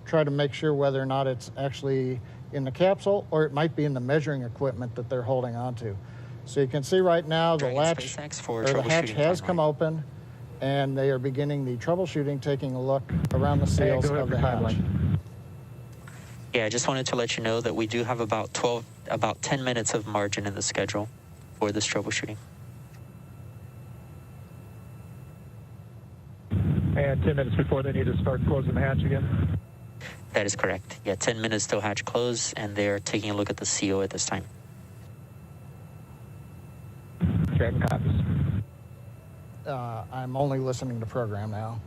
try to make sure whether or not it's actually in the capsule or it might be in the measuring equipment that they're holding onto. So you can see right now the latch, or the hatch has come open, and they are beginning the troubleshooting, taking a look around the seals of the hatch. Yeah, I just wanted to let you know that we do have about 10 minutes of margin in the schedule for this troubleshooting. And 10 minutes before they need to start closing the hatch again? That is correct. Yeah, 10 minutes till hatch close, and they're taking a look at the CO at this time. Dragon copies. I'm only listening to program now.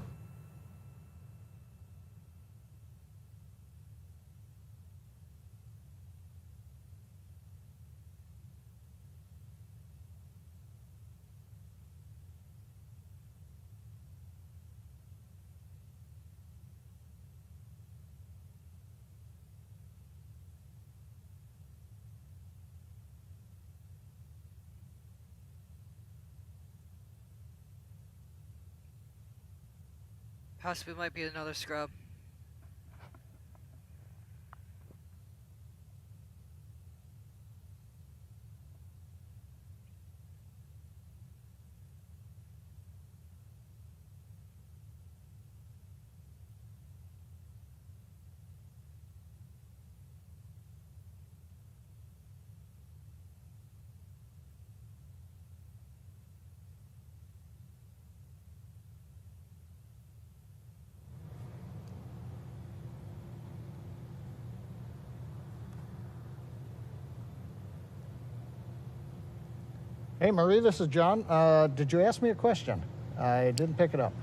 Possibly might be another scrub. Hey, Marie, this is John. Did you ask me a question? I didn't pick it up.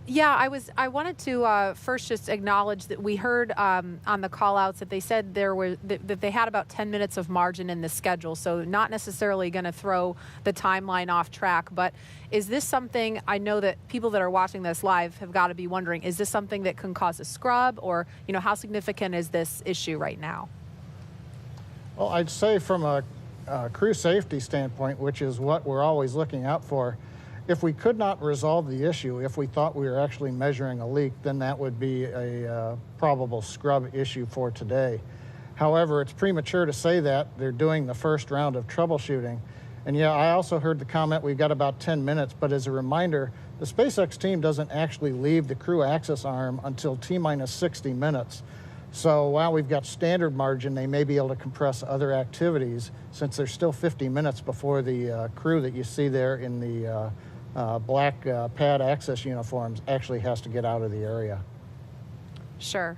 Yeah, I wanted to first just acknowledge that we heard on the call-outs that they said that they had about 10 minutes of margin in the schedule, so not necessarily going to throw the timeline off track. But is this something, I know that people that are watching this live have got to be wondering, is this something that can cause a scrub, or how significant is this issue right now? Well, I'd say from a crew safety standpoint, which is what we're always looking out for, if we could not resolve the issue, if we thought we were actually measuring a leak, then that would be a probable scrub issue for today. However, it's premature to say that. They're doing the first round of troubleshooting. And yeah, I also heard the comment, we've got about 10 minutes, but as a reminder, the SpaceX team doesn't actually leave the crew access arm until T-minus 60 minutes. So while we've got standard margin, they may be able to compress other activities since there's still 50 minutes before the crew that you see there in the black pad access uniforms actually has to get out of the area. Sure.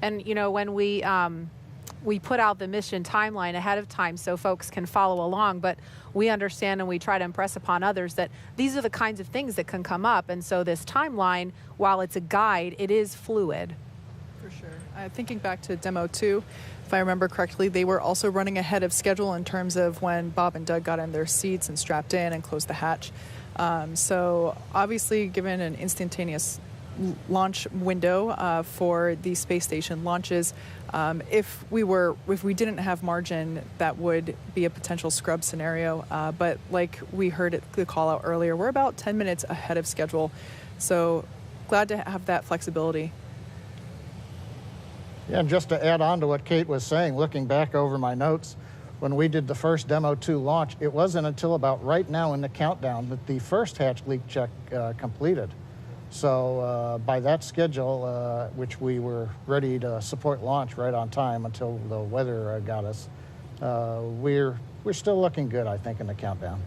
And, when we put out the mission timeline ahead of time so folks can follow along, but we understand and we try to impress upon others that these are the kinds of things that can come up. And so this timeline, while it's a guide, it is fluid. For sure. Thinking back to Demo 2, if I remember correctly, they were also running ahead of schedule in terms of when Bob and Doug got in their seats and strapped in and closed the hatch. So obviously, given an instantaneous launch window for the space station launches, if we didn't have margin, that would be a potential scrub scenario. But like we heard at the call out earlier, we're about 10 minutes ahead of schedule. So glad to have that flexibility. Yeah, and just to add on to what Kate was saying, looking back over my notes, when we did the first Demo 2 launch, it wasn't until about right now in the countdown that the first hatch leak check completed. So by that schedule, which we were ready to support launch right on time until the weather got us, we're still looking good, I think, in the countdown.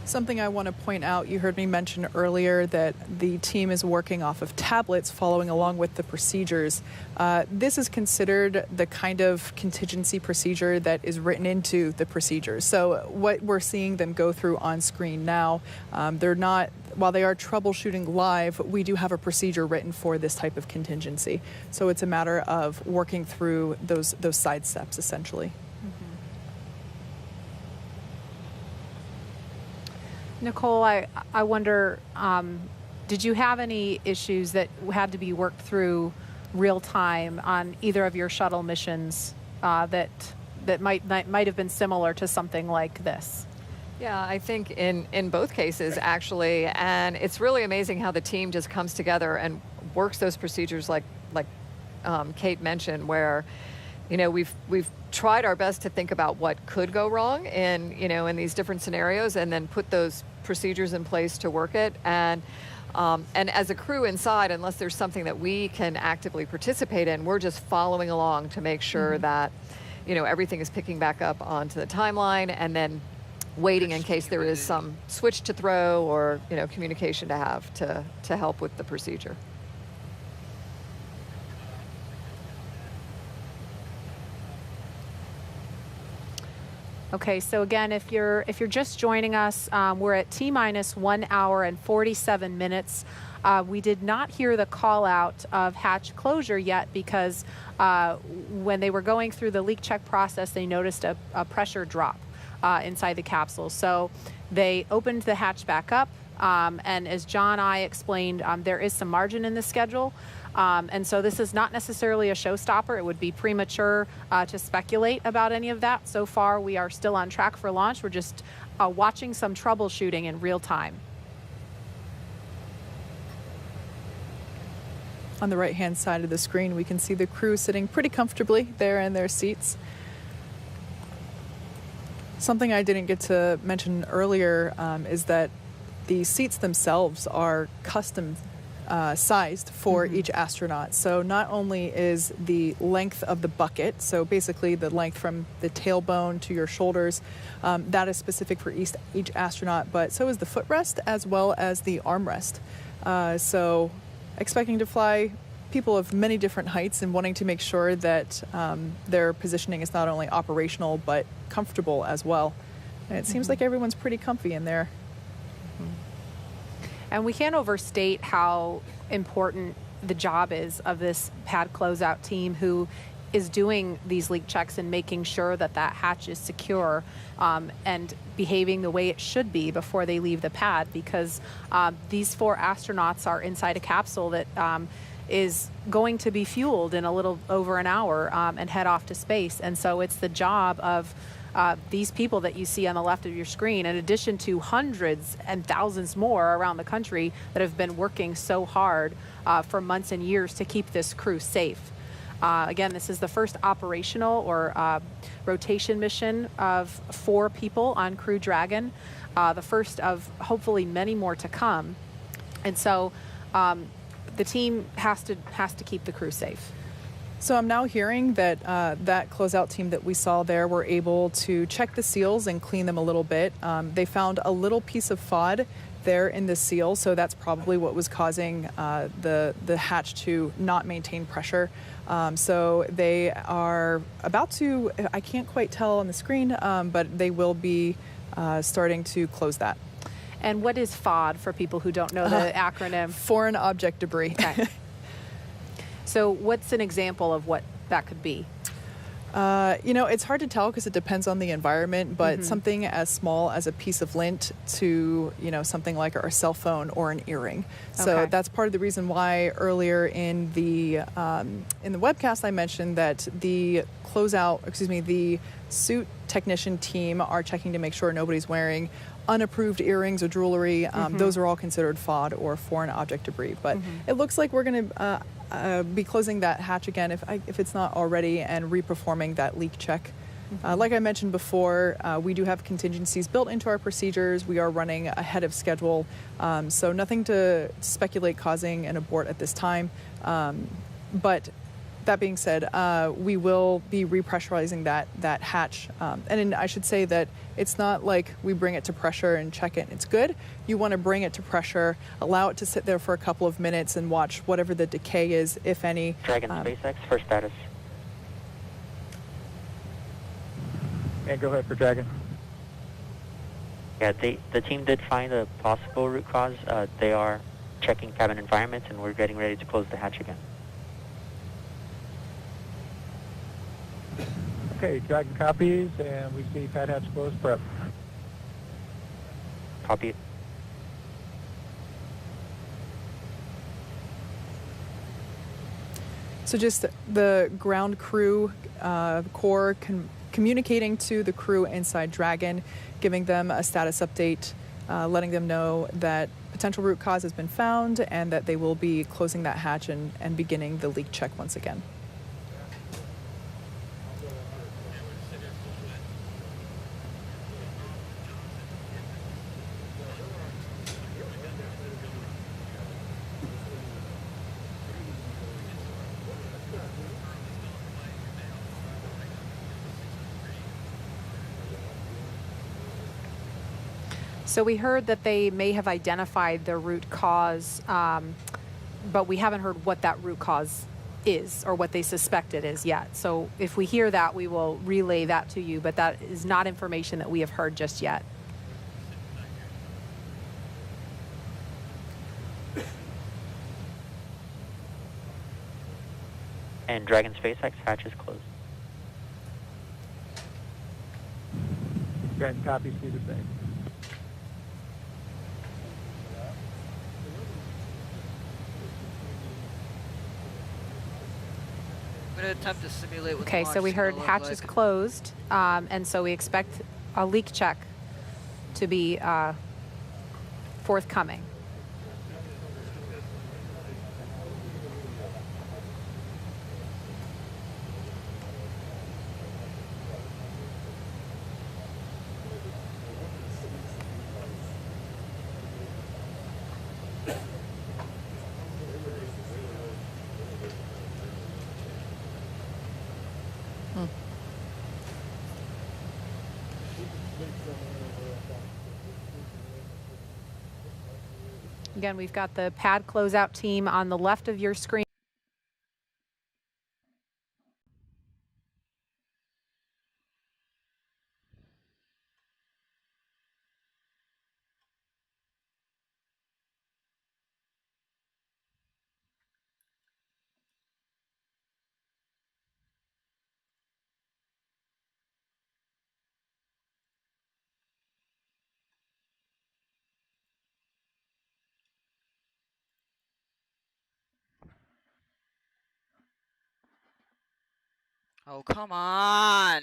Something I want to point out, you heard me mention earlier that the team is working off of tablets following along with the procedures. This is considered the kind of contingency procedure that is written into the procedures. So what we're seeing them go through on screen now, while they are troubleshooting live, we do have a procedure written for this type of contingency. So it's a matter of working through those side steps, essentially. Nicole, I wonder, did you have any issues that had to be worked through real time on either of your shuttle missions that might have been similar to something like this? Yeah, I think in both cases, actually, and it's really amazing how the team just comes together and works those procedures like Kate mentioned, where we've tried our best to think about what could go wrong in these different scenarios, and then put those procedures in place to work it. And as a crew inside, unless there's something that we can actively participate in, we're just following along to make sure that everything is picking back up onto the timeline, and then waiting in case there is some switch to throw or communication to have to help with the procedure. Okay, so again, if you're just joining us, we're at T-minus 1 hour and 47 minutes. We did not hear the call out of hatch closure yet because when they were going through the leak check process, they noticed a pressure drop inside the capsule. So they opened the hatch back up, and as John and I explained, there is some margin in the schedule. And so this is not necessarily a showstopper. It would be premature to speculate about any of that. So far, we are still on track for launch. We're just watching some troubleshooting in real time. On the right-hand side of the screen, we can see the crew sitting pretty comfortably there in their seats. Something I didn't get to mention earlier is that the seats themselves are custom sized for each astronaut. So not only is the length of the bucket, so basically the length from the tailbone to your shoulders, that is specific for each astronaut, but so is the footrest as well as the armrest. So expecting to fly people of many different heights and wanting to make sure that their positioning is not only operational but comfortable as well. And it seems like everyone's pretty comfy in there. And we can't overstate how important the job is of this pad closeout team who is doing these leak checks and making sure that that hatch is secure and behaving the way it should be before they leave the pad, because these 4 astronauts are inside a capsule that is going to be fueled in a little over an hour and head off to space. And so it's the job of these people that you see on the left of your screen, in addition to hundreds and thousands more around the country that have been working so hard for months and years to keep this crew safe. Again, this is the first operational or rotation mission of 4 people on Crew Dragon, the first of hopefully many more to come. And so the team has to keep the crew safe. So I'm now hearing that that closeout team that we saw there were able to check the seals and clean them a little bit. They found a little piece of FOD there in the seal, so that's probably what was causing the hatch to not maintain pressure. So they are about to, I can't quite tell on the screen, but they will be starting to close that. And what is FOD for people who don't know the acronym? Foreign object debris. Okay. So what's an example of what that could be? It's hard to tell because it depends on the environment, but something as small as a piece of lint to, something like our cell phone or an earring. So that's part of the reason why earlier in the webcast I mentioned that the the suit technician team are checking to make sure nobody's wearing unapproved earrings or jewelry. Those are all considered FOD or foreign object debris. But it looks like we're going to be closing that hatch again if it's not already, and reperforming that leak check. Like I mentioned before, we do have contingencies built into our procedures. We are running ahead of schedule, so nothing to speculate causing an abort at this time. But that being said, we will be repressurizing that hatch. And I should say that it's not like we bring it to pressure and check it. It's good. You want to bring it to pressure, allow it to sit there for a couple of minutes and watch whatever the decay is, if any. Dragon SpaceX for status. And go ahead for Dragon. Yeah, the team did find a possible root cause. They are checking cabin environments, and we're getting ready to close the hatch again. Okay, Dragon copies, and we see pad hatch closed. Prep. Copy it. So just the ground crew core communicating to the crew inside Dragon, giving them a status update, letting them know that potential root cause has been found and that they will be closing that hatch and beginning the leak check once again. So we heard that they may have identified the root cause, but we haven't heard what that root cause is or what they suspect it is yet. So if we hear that, we will relay that to you, but that is not information that we have heard just yet. And Dragon SpaceX hatch is closed. Dragon copies, do the same. I'm going to attempt to simulate what the Okay, launch so we is gonna heard look hatch like. is closed, and so we expect a leak check to be forthcoming. Again, we've got the pad closeout team on the left of your screen. Oh, come on.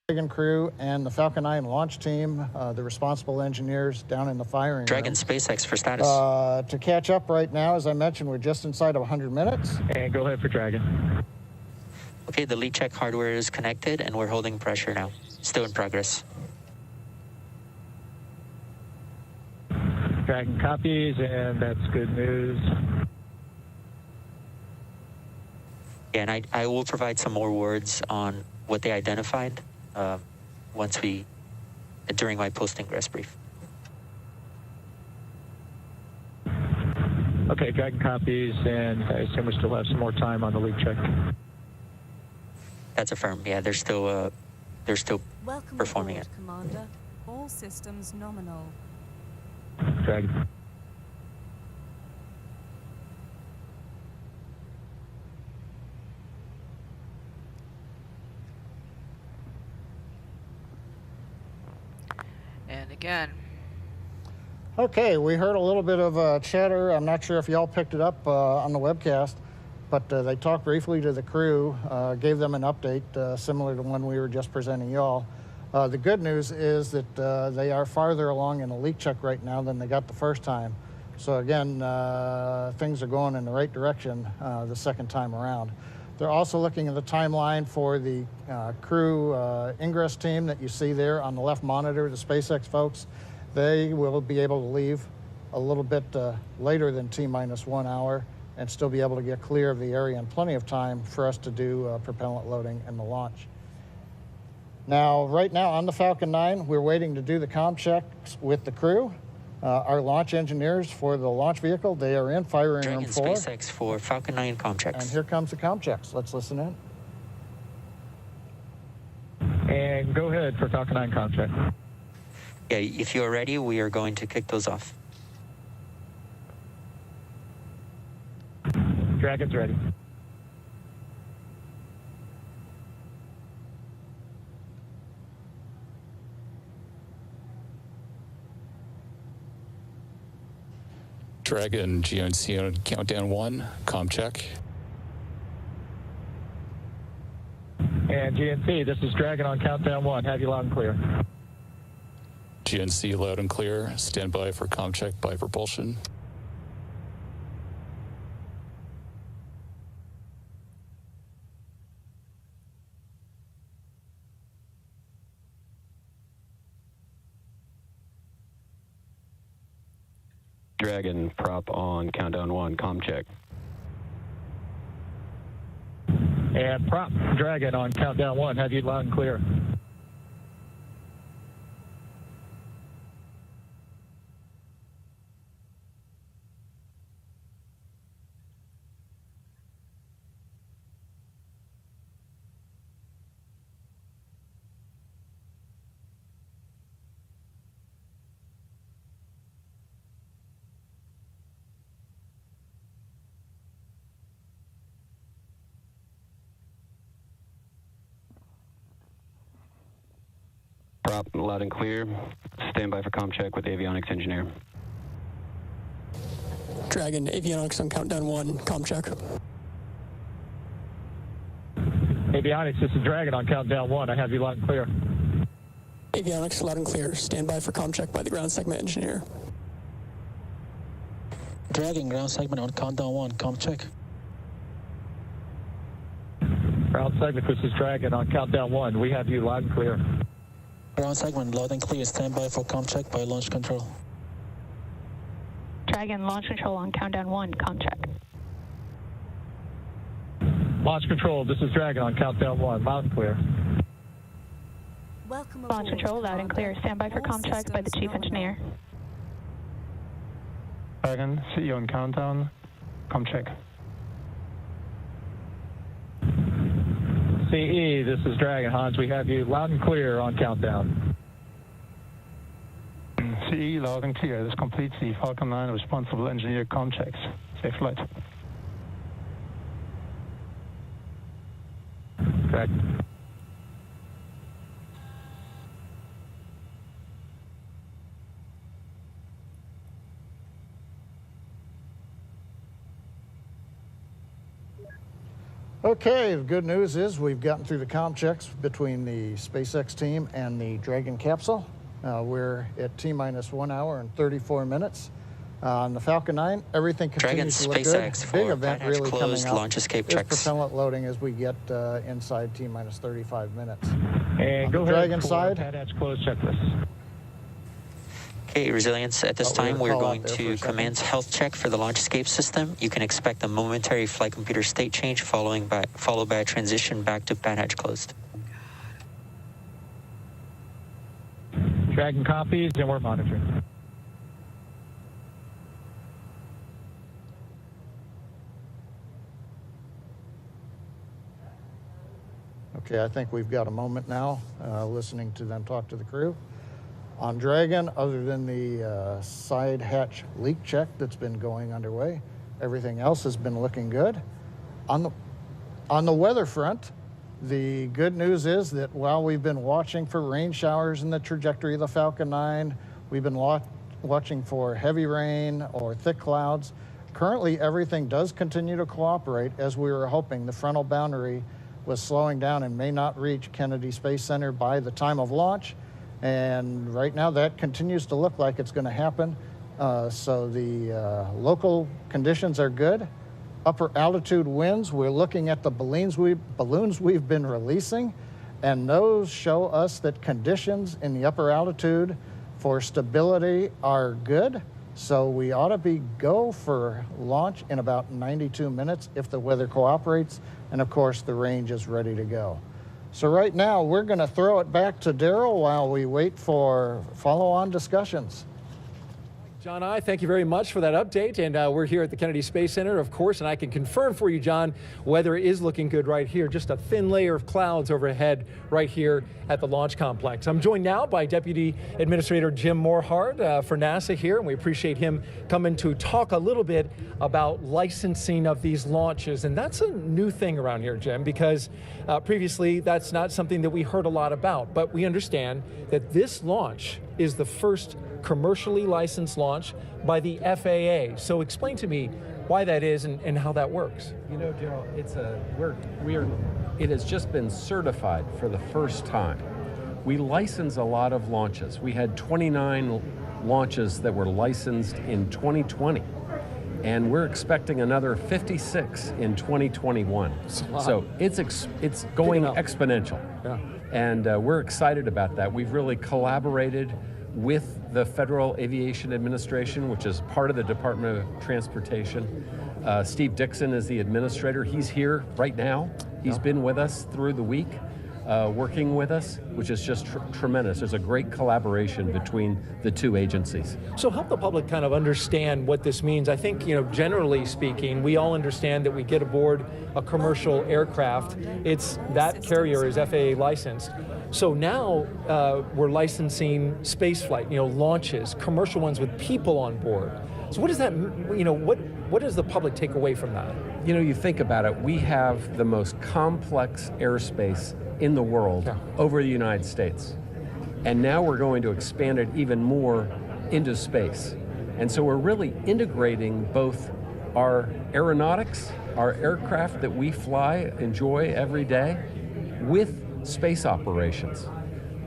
Dragon crew and the Falcon 9 launch team, the responsible engineers down in the firing Dragon room. SpaceX for status. To catch up right now, as I mentioned, we're just inside of 100 minutes. And go ahead for Dragon. Okay, the leak check hardware is connected and we're holding pressure now. Still in progress. Dragon copies, and that's good news. Yeah, and I will provide some more words on what they identified during my post-ingress brief. Okay, Dragon copies, and I assume we still have some more time on the leak check. That's affirmed. Yeah, they're still Welcome performing aboard, it. Commander. All systems nominal. Dragon. And again. Okay, we heard a little bit of chatter. I'm not sure if y'all picked it up on the webcast, but they talked briefly to the crew, gave them an update similar to one we were just presenting y'all. The good news is that they are farther along in a leak check right now than they got the first time. So again, things are going in the right direction the second time around. They're also looking at the timeline for the crew ingress team that you see there on the left monitor, the SpaceX folks. They will be able to leave a little bit later than T-minus 1 hour and still be able to get clear of the area in plenty of time for us to do propellant loading and the launch. Now, right now on the Falcon 9, we're waiting to do the comm checks with the crew. Our launch engineers for the launch vehicle, they are in firing room 4. Dragon SpaceX for Falcon 9 comm checks. And here comes the comm checks. Let's listen in. And go ahead for Falcon 9 comm check. Yeah, if you are ready, we are going to kick those off. Dragon's ready. Dragon GNC on countdown 1, comm check. And GNC, this is Dragon on countdown 1. Have you loud and clear. GNC loud and clear. Stand by for comm check by propulsion. Dragon prop on countdown 1, comm check. And prop Dragon on countdown 1. Have you loud and clear. Prop loud and clear. Stand by for comm check with avionics engineer. Dragon, avionics on countdown 1, comm check. Avionics, this is Dragon on countdown 1. I have you loud and clear. Avionics loud and clear. Stand by for comm check by the ground segment engineer. Dragon, ground segment on countdown 1, comm check. Ground segment, this is Dragon on countdown 1. We have you loud and clear. Ground segment loud and clear. Stand by for comm check by launch control. Dragon, launch control on countdown 1, comm check. Launch control, this is Dragon on countdown 1. Loud and clear. Welcome launch control, loud and clear. Stand by for comm check by the chief engineer. Dragon, see you on countdown. Comm check. CE, this is Dragon. Hans, we have you loud and clear on countdown. CE, loud and clear. This completes the Falcon 9 responsible engineer comm checks. Safe flight. Correct. Okay, the good news is we've gotten through the comm checks between the SpaceX team and the Dragon capsule. We're at T-minus 1 hour and 34 minutes. On the Falcon 9, everything continues to look SpaceX good. Big event Pad Hatch really closed, coming up launch escape is checks. propellant loading as we get inside T-minus 35 minutes. And On go the ahead Dragon for side, Pad Hatch closed checklist. Okay, Resilience, at this time we're call out going there for to a second. commence health check for the launch escape system. You can expect a momentary flight computer state change followed by a transition back to Pad Hatch closed. Dragon copies, and we're monitoring. okay, I think we've got a moment now listening to them talk to the crew. On Dragon, other than the side hatch leak check that's been going underway, everything else has been looking good. On the weather front, the good news is that while we've been watching for rain showers in the trajectory of the Falcon 9, we've been watching for heavy rain or thick clouds. Currently, everything does continue to cooperate as we were hoping. The frontal boundary was slowing down and may not reach Kennedy Space Center by the time of launch. And right now that continues to look like it's going to happen. So the local conditions are good. Upper altitude winds, we're looking at the balloons we've been releasing, and those show us that conditions in the upper altitude for stability are good. So we ought to go for launch in about 92 minutes if the weather cooperates, and of course the range is ready to go. So right now we're going to throw it back to Daryl while we wait for follow-on discussions. John, thank you very much for that update. And we're here at the Kennedy Space Center, of course, and I can confirm for you, John, weather is looking good right here. Just a thin layer of clouds overhead right here at the launch complex. I'm joined now by Deputy Administrator Jim Morhard for NASA here, and we appreciate him coming to talk a little bit about licensing of these launches. And that's a new thing around here, Jim, because previously that's not something that we heard a lot about. But we understand that this launch is the first commercially licensed launch by the FAA. So explain to me why that is and how that works. You know, Daryl, it has just been certified for the first time. We license a lot of launches. We had 29 launches that were licensed in 2020, and we're expecting another 56 in 2021. So it's going exponential. Yeah. And we're excited about that. We've really collaborated with the Federal Aviation Administration, which is part of the Department of Transportation. Steve Dixon is the administrator. He's here right now. He's been with us through the week, working with us, which is just tremendous. There's a great collaboration between the two agencies. So help the public kind of understand what this means. I think, generally speaking, we all understand that we get aboard a commercial aircraft. That carrier is FAA licensed. So now we're licensing space flight, launches, commercial ones with people on board. So what does that, what does the public take away from that? You think about it, we have the most complex airspace in the world over the United States. And now we're going to expand it even more into space. And so we're really integrating both our aeronautics, our aircraft that we fly, enjoy every day, with space operations.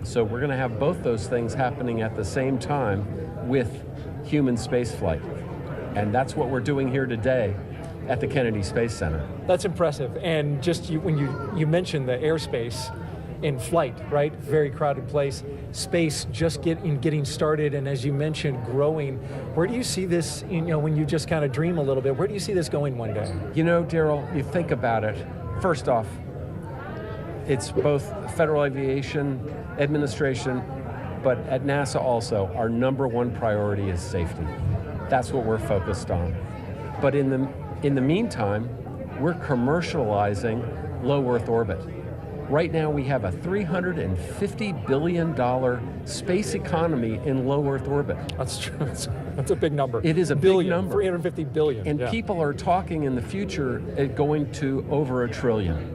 So we're going to have both those things happening at the same time with human space flight. And that's what we're doing here today at the Kennedy Space Center. That's impressive. And just when you mentioned the airspace in flight, right? Very crowded place. Space just getting started, and as you mentioned, growing. Where do you see this, when you just kind of dream a little bit, where do you see this going one day? Daryl, you think about it. First off, it's both Federal Aviation Administration, but at NASA also, our number one priority is safety. That's what we're focused on. But in the meantime, we're commercializing low Earth orbit. Right now, we have a $350 billion space economy in low Earth orbit. That's true. That's a big number. It is a big number. 350 billion. And people are talking in the future going to over $1 trillion.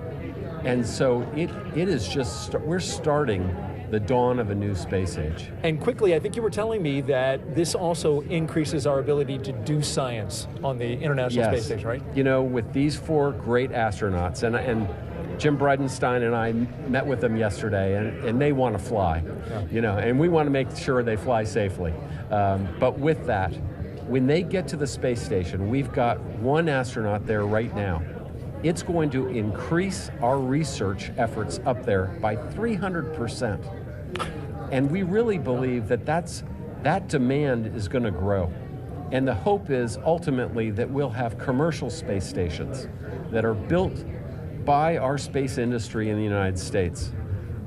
And so it is just, we're starting the dawn of a new space age. And quickly, I think you were telling me that this also increases our ability to do science on the International Space Station, right? You know, with these 4 great astronauts, and Jim Bridenstine and I met with them yesterday, and they want to fly, you know, and we want to make sure they fly safely. But with that, when they get to the space station, we've got 1 astronaut there right now. It's going to increase our research efforts up there by 300%. And we really believe that demand is going to grow. And the hope is ultimately that we'll have commercial space stations that are built by our space industry in the United States.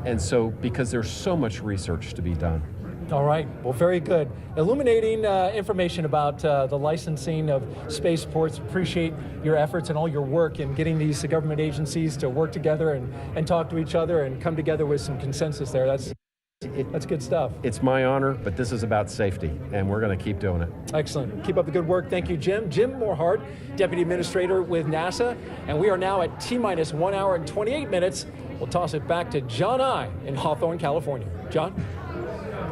And so, because there's so much research to be done. All right, well, very good. Illuminating information about the licensing of spaceports. Appreciate your efforts and all your work in getting these government agencies to work together and talk to each other and come together with some consensus there. That's good stuff. It's my honor, but this is about safety, and we're going to keep doing it. Excellent. Keep up the good work. Thank you, Jim. Jim Morhart, Deputy Administrator with NASA, and we are now at T-minus 1 hour and 28 minutes. We'll toss it back to John I in Hawthorne, California. John?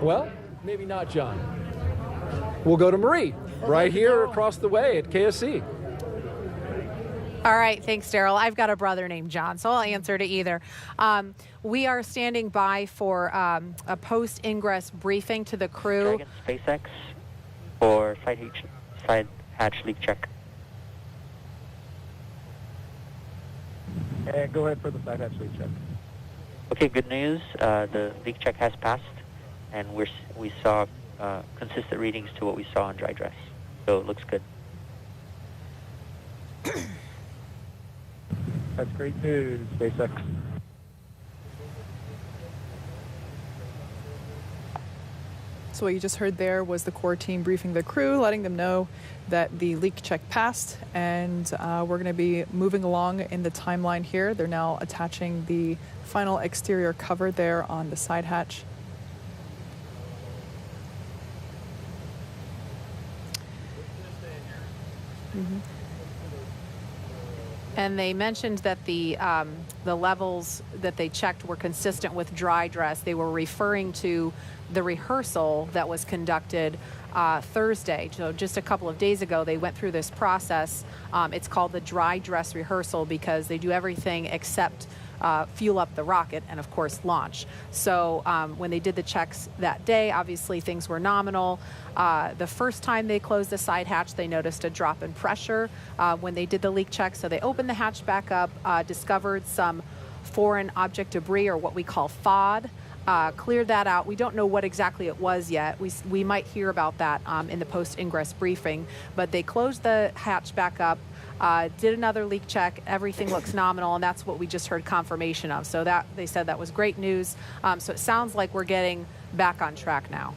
Well, maybe not John. We'll go to Marie, right here across the way at KSC. All right, thanks, Daryl. I've got a brother named John, so I'll answer to either. We are standing by for a post-ingress briefing to the crew. Dragon SpaceX for side hatch leak check. Go ahead for the side hatch leak check. Okay, good news. The leak check has passed, and we saw consistent readings to what we saw on dry dress. So it looks good. That's great news, SpaceX. So what you just heard there was the core team briefing the crew, letting them know that the leak check passed, and we're going to be moving along in the timeline here. They're now attaching the final exterior cover there on the side hatch. Mm-hmm. And they mentioned that the levels that they checked were consistent with dry dress. They were referring to the rehearsal that was conducted Thursday. So just a couple of days ago, they went through this process. It's called the dry dress rehearsal because they do everything except fuel up the rocket and, of course, launch. So when they did the checks that day, obviously things were nominal. The first time they closed the side hatch, they noticed a drop in pressure when they did the leak check. So they opened the hatch back up, discovered some foreign object debris, or what we call FOD, cleared that out. We don't know what exactly it was yet. We might hear about that in the post-ingress briefing. But they closed the hatch back up, did another leak check. Everything looks nominal, and that's what we just heard confirmation of. So that they said that was great news. So it sounds like we're getting back on track now.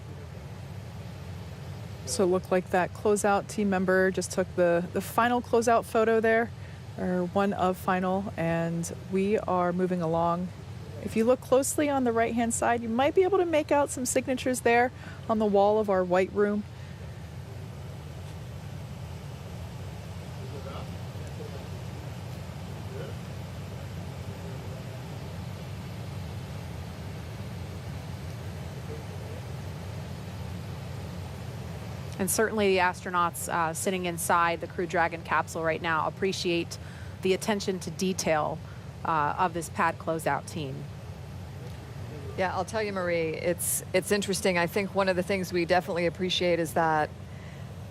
So it looked like that closeout team member just took the final closeout photo there, or one of final, and we are moving along. If you look closely on the right-hand side, you might be able to make out some signatures there on the wall of our white room. And certainly the astronauts sitting inside the Crew Dragon capsule right now appreciate the attention to detail of this pad closeout team. Yeah, I'll tell you, Marie, it's interesting. I think one of the things we definitely appreciate is that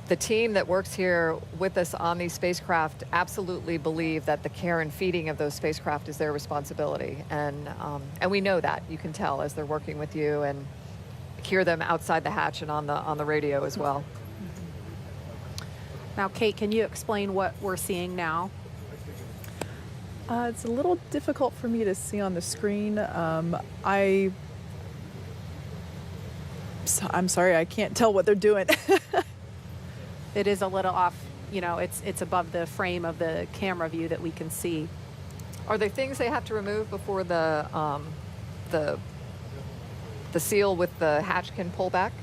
the team that works here with us on these spacecraft absolutely believe that the care and feeding of those spacecraft is their responsibility. And we know that. You can tell as they're working with you and hear them outside the hatch and on the radio as well. Now, Kate, can you explain what we're seeing now? It's a little difficult for me to see on the screen. I'm sorry, I can't tell what they're doing. It is a little off, you know, it's above the frame of the camera view that we can see. Are there things they have to remove before the seal with the hatch can pull back?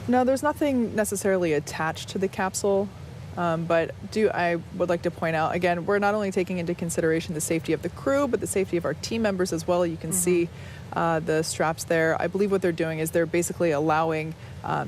No, there's nothing necessarily attached to the capsule. But I would like to point out, again, we're not only taking into consideration the safety of the crew, but the safety of our team members as well. You can see the straps there. I believe what they're doing is they're basically allowing,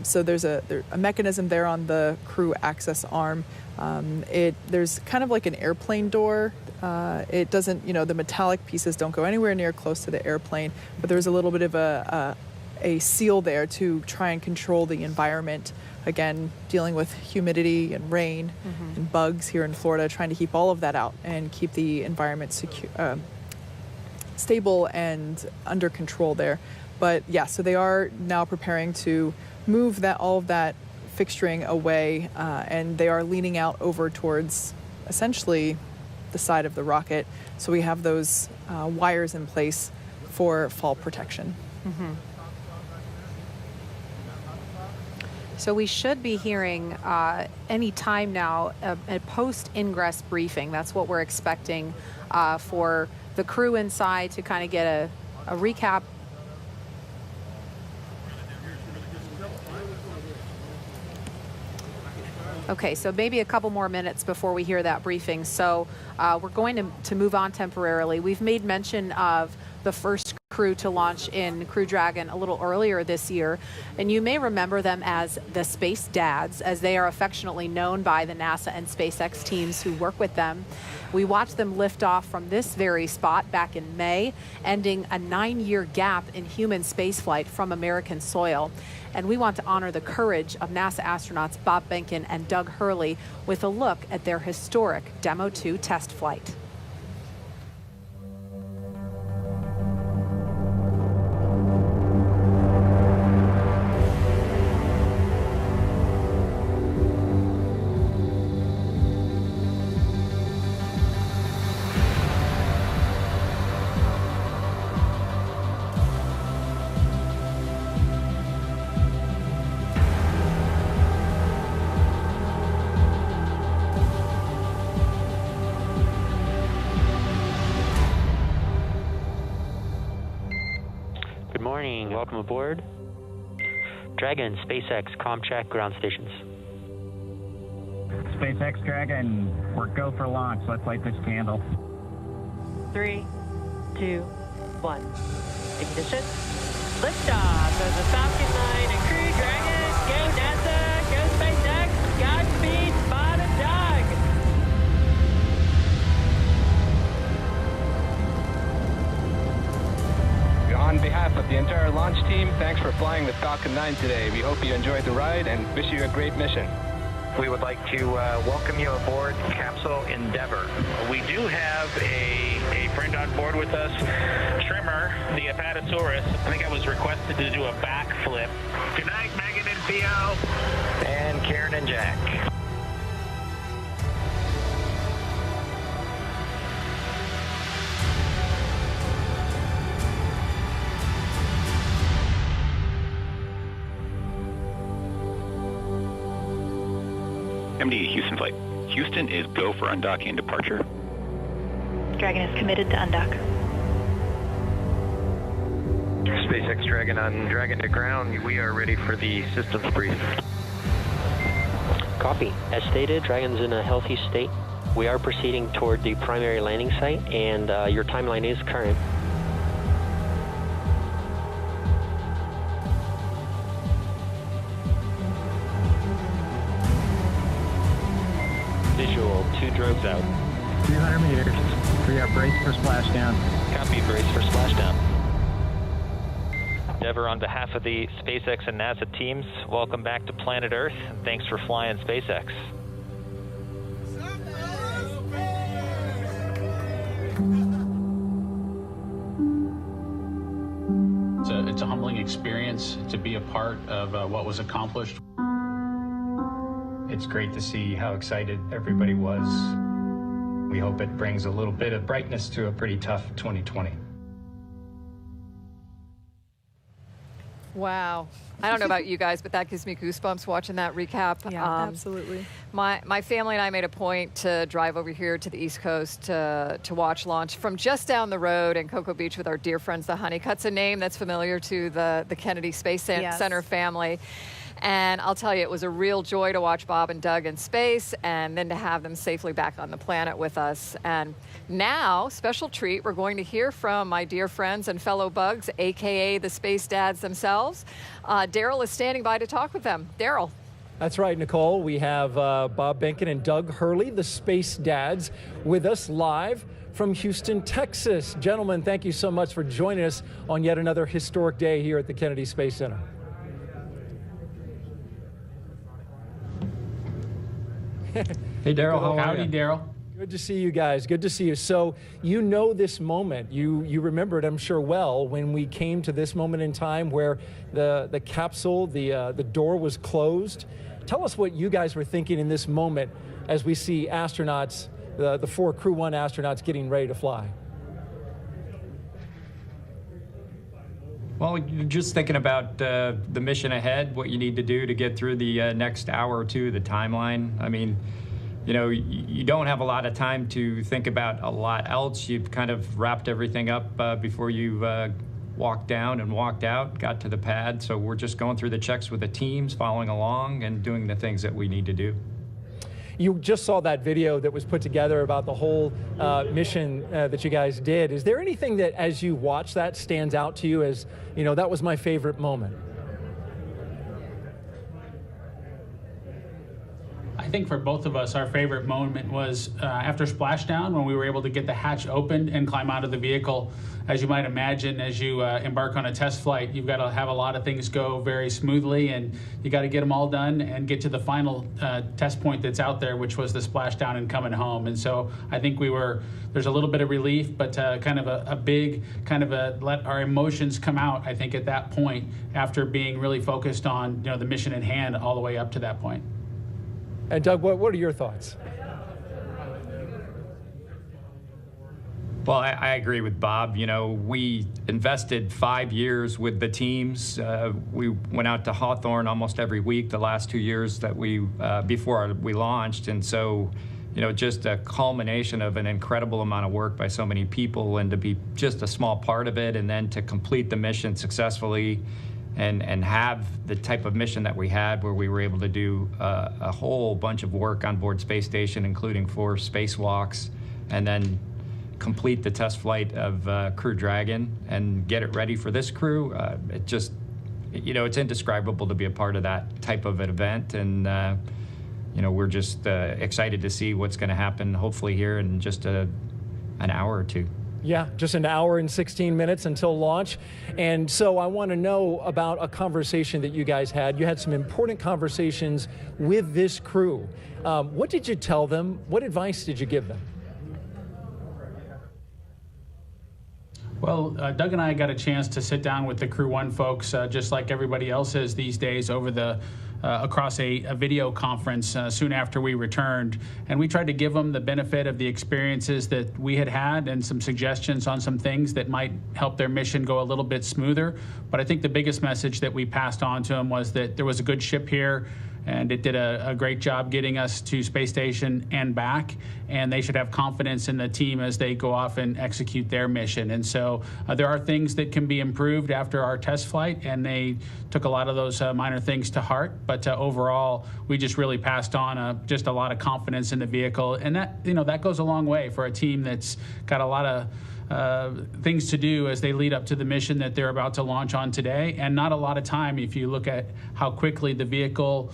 so there's a mechanism there on the crew access arm. There's kind of like an airplane door. It doesn't, the metallic pieces don't go anywhere near close to the airplane, but there's a little bit of a seal there to try and control the environment. Again, dealing with humidity and rain and bugs here in Florida, trying to keep all of that out and keep the environment stable and under control there. But yeah, so they are now preparing to move all of that fixturing away, and they are leaning out over towards essentially the side of the rocket. So we have those wires in place for fall protection. So we should be hearing any time now a post-ingress briefing. That's what we're expecting for the crew inside to kind of get a recap. Okay, so maybe a couple more minutes before we hear that briefing. So we're going to move on temporarily. We've made mention of the first crew to launch in Crew Dragon a little earlier this year, and you may remember them as the Space Dads, as they are affectionately known by the NASA and SpaceX teams who work with them. We watched them lift off from this very spot back in May, ending a 9-year gap in human spaceflight from American soil. And we want to honor the courage of NASA astronauts Bob Behnken and Doug Hurley with a look at their historic Demo 2 test flight. Welcome aboard. Dragon, SpaceX, ComCheck, ground stations. SpaceX Dragon, we're go for launch. Let's light this candle. 3, 2, 1. Ignition. Liftoff of the Falcon 9 and Crew Dragon. Go NASA, go SpaceX, Godspeed, Bob and Doug. On behalf of the entire launch team, thanks for flying with Falcon 9 today. We hope you enjoyed the ride and wish you a great mission. We would like to welcome you aboard Capsule Endeavour. We do have a friend on board with us, Trimmer, the Apatosaurus. I think I was requested to do a backflip. Good night, Megan and Theo. And Karen and Jack. MD Houston flight. Houston is go for undocking and departure. Dragon is committed to undock. SpaceX Dragon on Dragon to ground. We are ready for the systems brief. Copy. As stated, Dragon's in a healthy state. We are proceeding toward the primary landing site, and your timeline is current. Visual, 2 drogues out. 200 meters. We are braced for splashdown. Copy, brace for splashdown. Endeavour, on behalf of the SpaceX and NASA teams, welcome back to planet Earth, and thanks for flying SpaceX. It's a humbling experience to be a part of what was accomplished. It's great to see how excited everybody was. We hope it brings a little bit of brightness to a pretty tough 2020. Wow. I don't know about you guys, but that gives me goosebumps watching that recap. Yeah, absolutely. My family and I made a point to drive over here to the East Coast to watch launch from just down the road in Cocoa Beach with our dear friends, the Honeycutts, a name that's familiar to the Kennedy Space Center family. And I'll tell you, it was a real joy to watch Bob and Doug in space and then to have them safely back on the planet with us. And now, special treat, we're going to hear from my dear friends and fellow bugs, AKA the Space Dads themselves. Daryl is standing by to talk with them. Daryl. That's right, Nicole. We have Bob Behnken and Doug Hurley, the Space Dads, with us live from Houston, Texas. Gentlemen, thank you so much for joining us on yet another historic day here at the Kennedy Space Center. Hey, Daryl, how are you? Howdy, Daryl. Good to see you guys. Good to see you. So you know this moment. You remember it, I'm sure, well, when we came to this moment in time where the capsule, the door was closed. Tell us what you guys were thinking in this moment as we see astronauts, the 4 Crew 1 astronauts getting ready to fly. Well, you're just thinking about the mission ahead, what you need to do to get through the next hour or two, the timeline. I mean, you know, you don't have a lot of time to think about a lot else. You've kind of wrapped everything up before you walked down and walked out, got to the pad. So we're just going through the checks with the teams, following along and doing the things that we need to do. You just saw that video that was put together about the whole mission that you guys did. Is there anything that, as you watch that, stands out to you as, you know, that was my favorite moment? I think for both of us, our favorite moment was after splashdown, when we were able to get the hatch opened and climb out of the vehicle. As you might imagine, as you embark on a test flight, you've got to have a lot of things go very smoothly, and you got to get them all done and get to the final test point that's out there, which was the splashdown and coming home. And so I think there's a little bit of relief, but kind of a big, let our emotions come out, I think, at that point, after being really focused on, you know, the mission at hand all the way up to that point. And Doug, what are your thoughts? Well, I agree with Bob. You know, we invested 5 years with the teams. We went out to Hawthorne almost every week the last 2 years that before we launched. And so, you know, just a culmination of an incredible amount of work by so many people, and to be just a small part of it, and then to complete the mission successfully and have the type of mission that we had, where we were able to do a whole bunch of work on board Space Station, including 4 spacewalks, and then complete the test flight of Crew Dragon and get it ready for this crew. It just, you know, it's indescribable to be a part of that type of an event. And, you know, we're just excited to see what's going to happen, hopefully here in just an hour or two. Yeah, just an hour and 16 minutes until launch. And so I want to know about a conversation that you guys had. You had some important conversations with this crew. What did you tell them? What advice did you give them? Well, Doug and I got a chance to sit down with the Crew 1 folks, just like everybody else is these days, over across a video conference soon after we returned. And we tried to give them the benefit of the experiences that we had and some suggestions on some things that might help their mission go a little bit smoother. But I think the biggest message that we passed on to them was that there was a good ship here, and it did a great job getting us to Space Station and back, and they should have confidence in the team as they go off and execute their mission. And so there are things that can be improved after our test flight, and they took a lot of those minor things to heart. But overall, we just really passed on just a lot of confidence in the vehicle, and that, you know, that goes a long way for a team that's got a lot of things to do as they lead up to the mission that they're about to launch on today, and not a lot of time if you look at how quickly the vehicle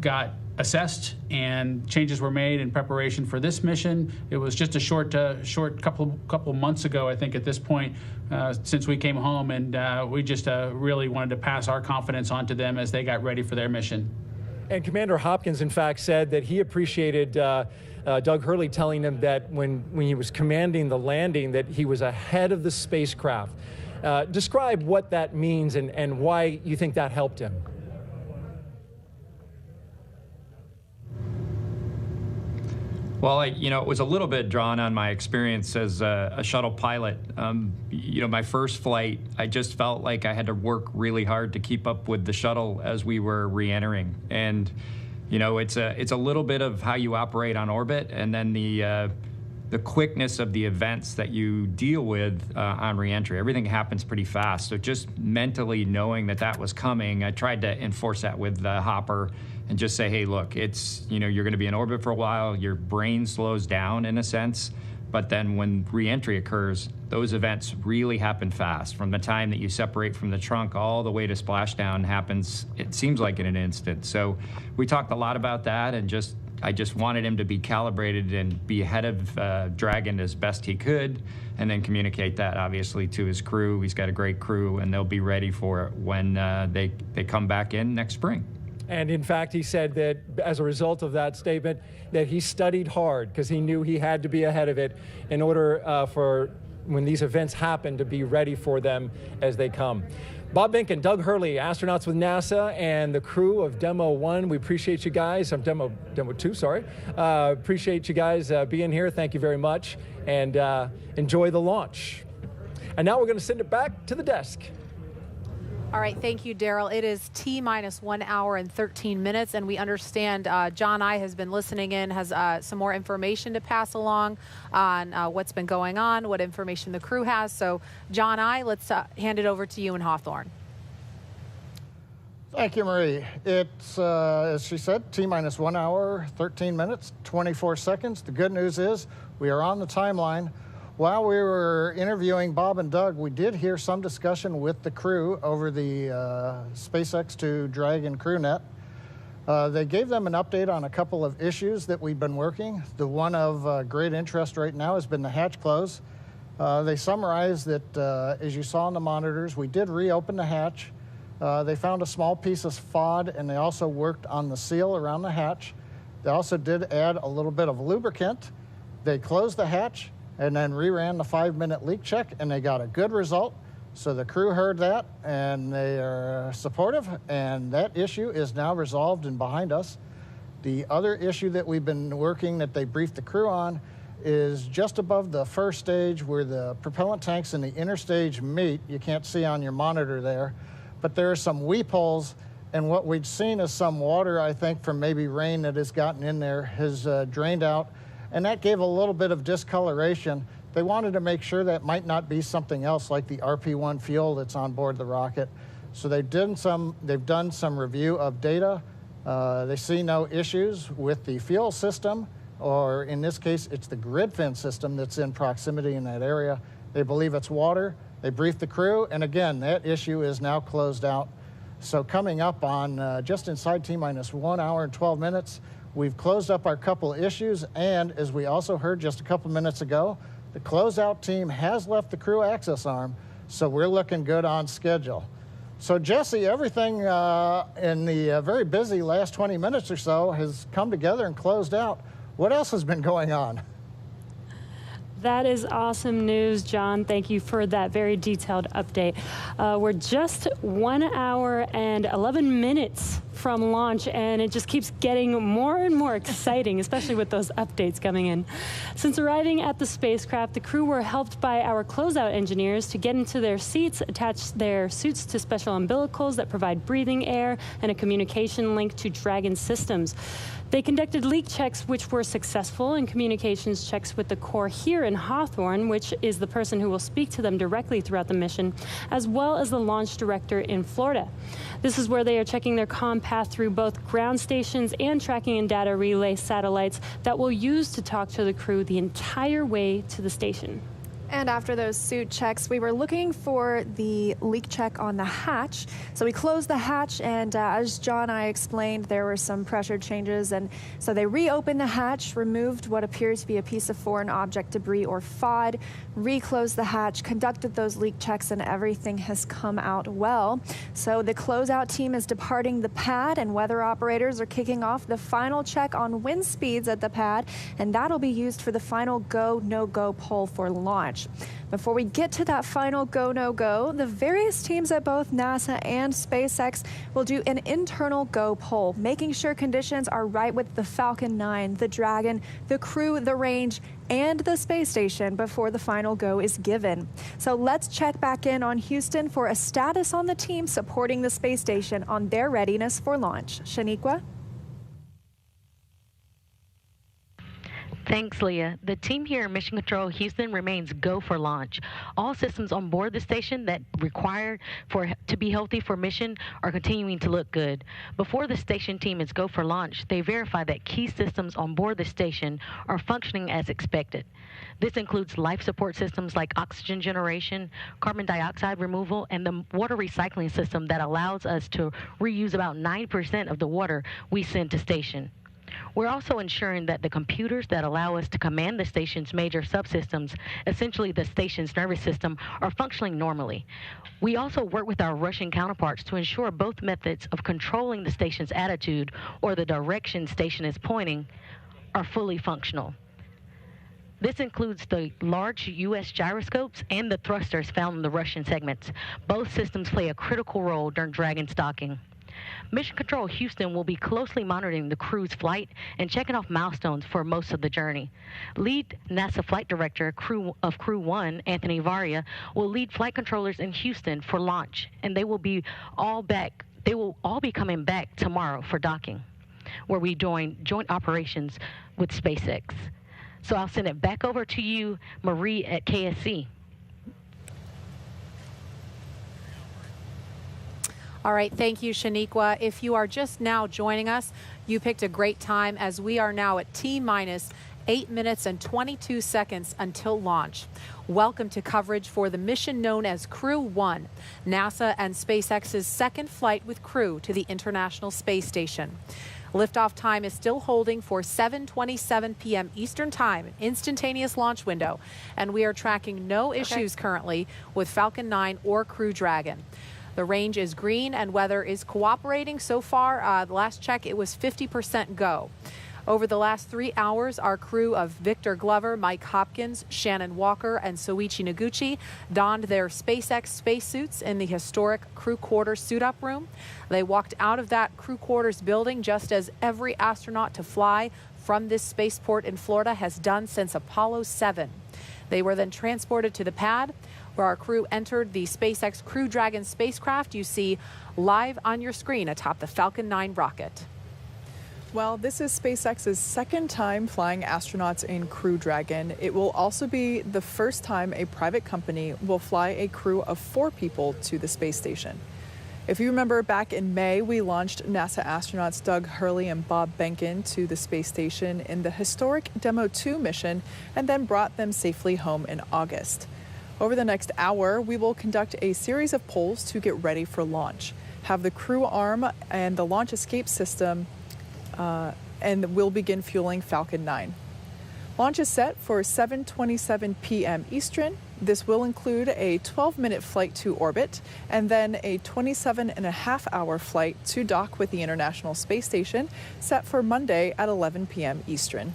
got assessed and changes were made in preparation for this mission. It was just a short couple months ago, I think, at this point, since we came home, and we just really wanted to pass our confidence on to them as they got ready for their mission. And Commander Hopkins, in fact, said that he appreciated Doug Hurley telling him that when he was commanding the landing, that he was ahead of the spacecraft. Describe what that means and why you think that helped him. Well, you know, it was a little bit drawn on my experience as a shuttle pilot. You know, my first flight, I just felt like I had to work really hard to keep up with the shuttle as we were re-entering. And, you know, it's a little bit of how you operate on orbit, and then the the quickness of the events that you deal with on reentry. Everything happens pretty fast. So just mentally knowing that that was coming, I tried to enforce that with the Hopper and just say, hey, look, it's, you know, you're going to be in orbit for a while. Your brain slows down in a sense. But then when reentry occurs, those events really happen fast. From the time that you separate from the trunk all the way to splashdown happens, it seems like in an instant. So we talked a lot about that, and I just wanted him to be calibrated and be ahead of Dragon as best he could, and then communicate that obviously to his crew. He's got a great crew, and they'll be ready for it when they come back in next spring. And in fact, he said that as a result of that statement, that he studied hard because he knew he had to be ahead of it in order for when these events happen to be ready for them as they come. Bob Behnken, Doug Hurley, astronauts with NASA, and the crew of Demo 1. We appreciate you guys. Demo 2, sorry. Appreciate you guys being here. Thank you very much. And enjoy the launch. And now we're going to send it back to the desk. All right, thank you, Daryl. It is T-minus 1 hour and 13 minutes, and we understand John I has been listening in, has some more information to pass along on what's been going on, what information the crew has. So, John I, let's hand it over to you in Hawthorne. Thank you, Marie. It's, as she said, T-minus 1 hour, 13 minutes, 24 seconds. The good news is we are on the timeline. While we were interviewing Bob and Doug, we did hear some discussion with the crew over the SpaceX to Dragon CrewNet. They gave them an update on a couple of issues that we've been working. The one of great interest right now has been the hatch close. They summarized that, as you saw on the monitors, we did reopen the hatch. They found a small piece of FOD, and they also worked on the seal around the hatch. They also did add a little bit of lubricant. They closed the hatch and then reran the 5-minute leak check, and they got a good result. So the crew heard that, and they are supportive, and that issue is now resolved and behind us. The other issue that we've been working that they briefed the crew on is just above the first stage where the propellant tanks and the inner stage meet. You can't see on your monitor there, but there are some weep holes, and what we've seen is some water, I think, from maybe rain that has gotten in there has drained out. And that gave a little bit of discoloration. They wanted to make sure that might not be something else like the RP-1 fuel that's on board the rocket. So they've done some review of data. They see no issues with the fuel system, or in this case, it's the grid fin system that's in proximity in that area. They believe it's water. They briefed the crew, and again, that issue is now closed out. So coming up on just inside T-minus 1 hour and 12 minutes, we've closed up our couple issues, and as we also heard just a couple minutes ago, the closeout team has left the crew access arm, so we're looking good on schedule. So Jesse, everything in the very busy last 20 minutes or so has come together and closed out. What else has been going on? That is awesome news, John. Thank you for that very detailed update. We're just 1 hour and 11 minutes from launch, and it just keeps getting more and more exciting, especially with those updates coming in. Since arriving at the spacecraft, the crew were helped by our closeout engineers to get into their seats, attach their suits to special umbilicals that provide breathing air and a communication link to Dragon systems. They conducted leak checks, which were successful, and communications checks with the core here in Hawthorne, which is the person who will speak to them directly throughout the mission, as well as the launch director in Florida. This is where they are checking their comm path through both ground stations and tracking and data relay satellites that will use to talk to the crew the entire way to the station. And after those suit checks, we were looking for the leak check on the hatch. So we closed the hatch, and as John and I explained, there were some pressure changes. And so they reopened the hatch, removed what appears to be a piece of foreign object debris or FOD, reclosed the hatch, conducted those leak checks, and everything has come out well. So the closeout team is departing the pad, and weather operators are kicking off the final check on wind speeds at the pad, and that'll be used for the final go, no-go poll for launch. Before we get to that final go, no-go, the various teams at both NASA and SpaceX will do an internal go poll, making sure conditions are right with the Falcon 9, the Dragon, the crew, the range, and the space station before the final go is given. So let's check back in on Houston for a status on the team supporting the space station on their readiness for launch. Shaniqua? Thanks, Leah. The team here in Mission Control Houston remains go for launch. All systems on board the station that required to be healthy for mission are continuing to look good. Before the station team is go for launch, they verify that key systems on board the station are functioning as expected. This includes life support systems like oxygen generation, carbon dioxide removal, and the water recycling system that allows us to reuse about 9% of the water we send to station. We're also ensuring that the computers that allow us to command the station's major subsystems, essentially the station's nervous system, are functioning normally. We also work with our Russian counterparts to ensure both methods of controlling the station's attitude or the direction station is pointing are fully functional. This includes the large U.S. gyroscopes and the thrusters found in the Russian segments. Both systems play a critical role during Dragon's docking. Mission Control Houston will be closely monitoring the crew's flight and checking off milestones for most of the journey. Lead NASA Flight Director of Crew 1, Anthony Varia, will lead flight controllers in Houston for launch, and they will all be coming back tomorrow for docking, where we join joint operations with SpaceX. So I'll send it back over to you, Marie at KSC. All right, thank you, Shaniqua. If you are just now joining us, you picked a great time as we are now at T-minus 8 minutes and 22 seconds until launch. Welcome to coverage for the mission known as Crew 1, NASA and SpaceX's second flight with crew to the International Space Station. Liftoff time is still holding for 7:27 p.m. Eastern Time, an instantaneous launch window, and we are tracking no issues currently with Falcon 9 or Crew Dragon. The range is green and weather is cooperating so far. The last check, it was 50% go. Over the last 3 hours, our crew of Victor Glover, Mike Hopkins, Shannon Walker, and Soichi Noguchi donned their SpaceX spacesuits in the historic crew quarters suit-up room. They walked out of that crew quarters building just as every astronaut to fly from this spaceport in Florida has done since Apollo 7. They were then transported to the pad, where our crew entered the SpaceX Crew Dragon spacecraft you see live on your screen atop the Falcon 9 rocket. Well, this is SpaceX's second time flying astronauts in Crew Dragon. It will also be the first time a private company will fly a crew of 4 people to the space station. If you remember, back in May, we launched NASA astronauts Doug Hurley and Bob Behnken to the space station in the historic Demo 2 mission and then brought them safely home in August. Over the next hour, we will conduct a series of polls to get ready for launch, have the crew arm and the launch escape system, and we'll begin fueling Falcon 9. Launch is set for 7:27 p.m. Eastern. This will include a 12-minute flight to orbit and then a 27.5-hour flight to dock with the International Space Station, set for Monday at 11 p.m. Eastern.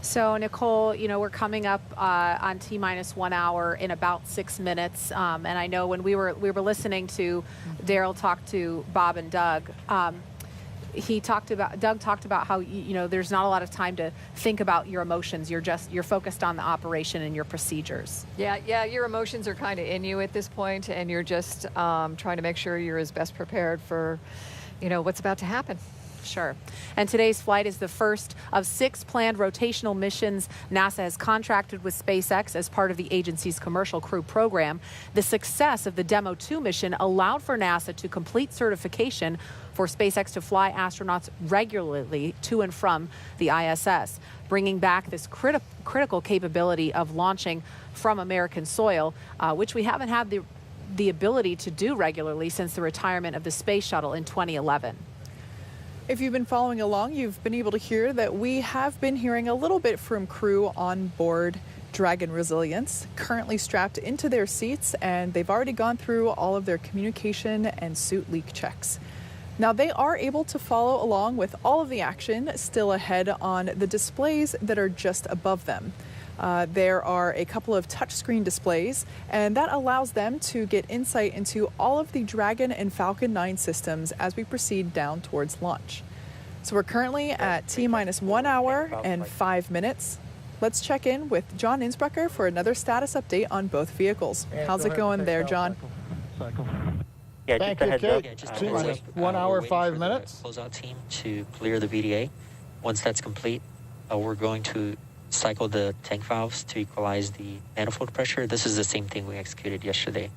So, Nicole, we're coming up on T-minus 1 hour in about 6 minutes. And I know when we were listening to Daryl talk to Bob and Doug, Doug talked about how, there's not a lot of time to think about your emotions. You're focused on the operation and your procedures. Yeah, your emotions are kind of in you at this point, and you're just trying to make sure you're as best prepared for, what's about to happen. Sure. And today's flight is the first of 6 planned rotational missions NASA has contracted with SpaceX as part of the agency's Commercial Crew Program. The success of the Demo 2 mission allowed for NASA to complete certification for SpaceX to fly astronauts regularly to and from the ISS, bringing back this critical capability of launching from American soil, which we haven't had the ability to do regularly since the retirement of the Space Shuttle in 2011. If you've been following along, you've been able to hear that we have been hearing a little bit from crew on board Dragon Resilience, currently strapped into their seats, and they've already gone through all of their communication and suit leak checks. Now, they are able to follow along with all of the action still ahead on the displays that are just above them. There are a couple of touchscreen displays, and that allows them to get insight into all of the Dragon and Falcon 9 systems as we proceed down towards launch. So we're currently at T-minus 1 hour and 5 minutes. Let's check in with John Innsbrucker for another status update on both vehicles. How's it going there, John? Yeah, Thank just you, a heads Kate. up. T-minus 1 hour, 5 minutes. Closeout team to clear the VDA. Once that's complete, we're going to cycle the tank valves to equalize the manifold pressure. This is the same thing we executed yesterday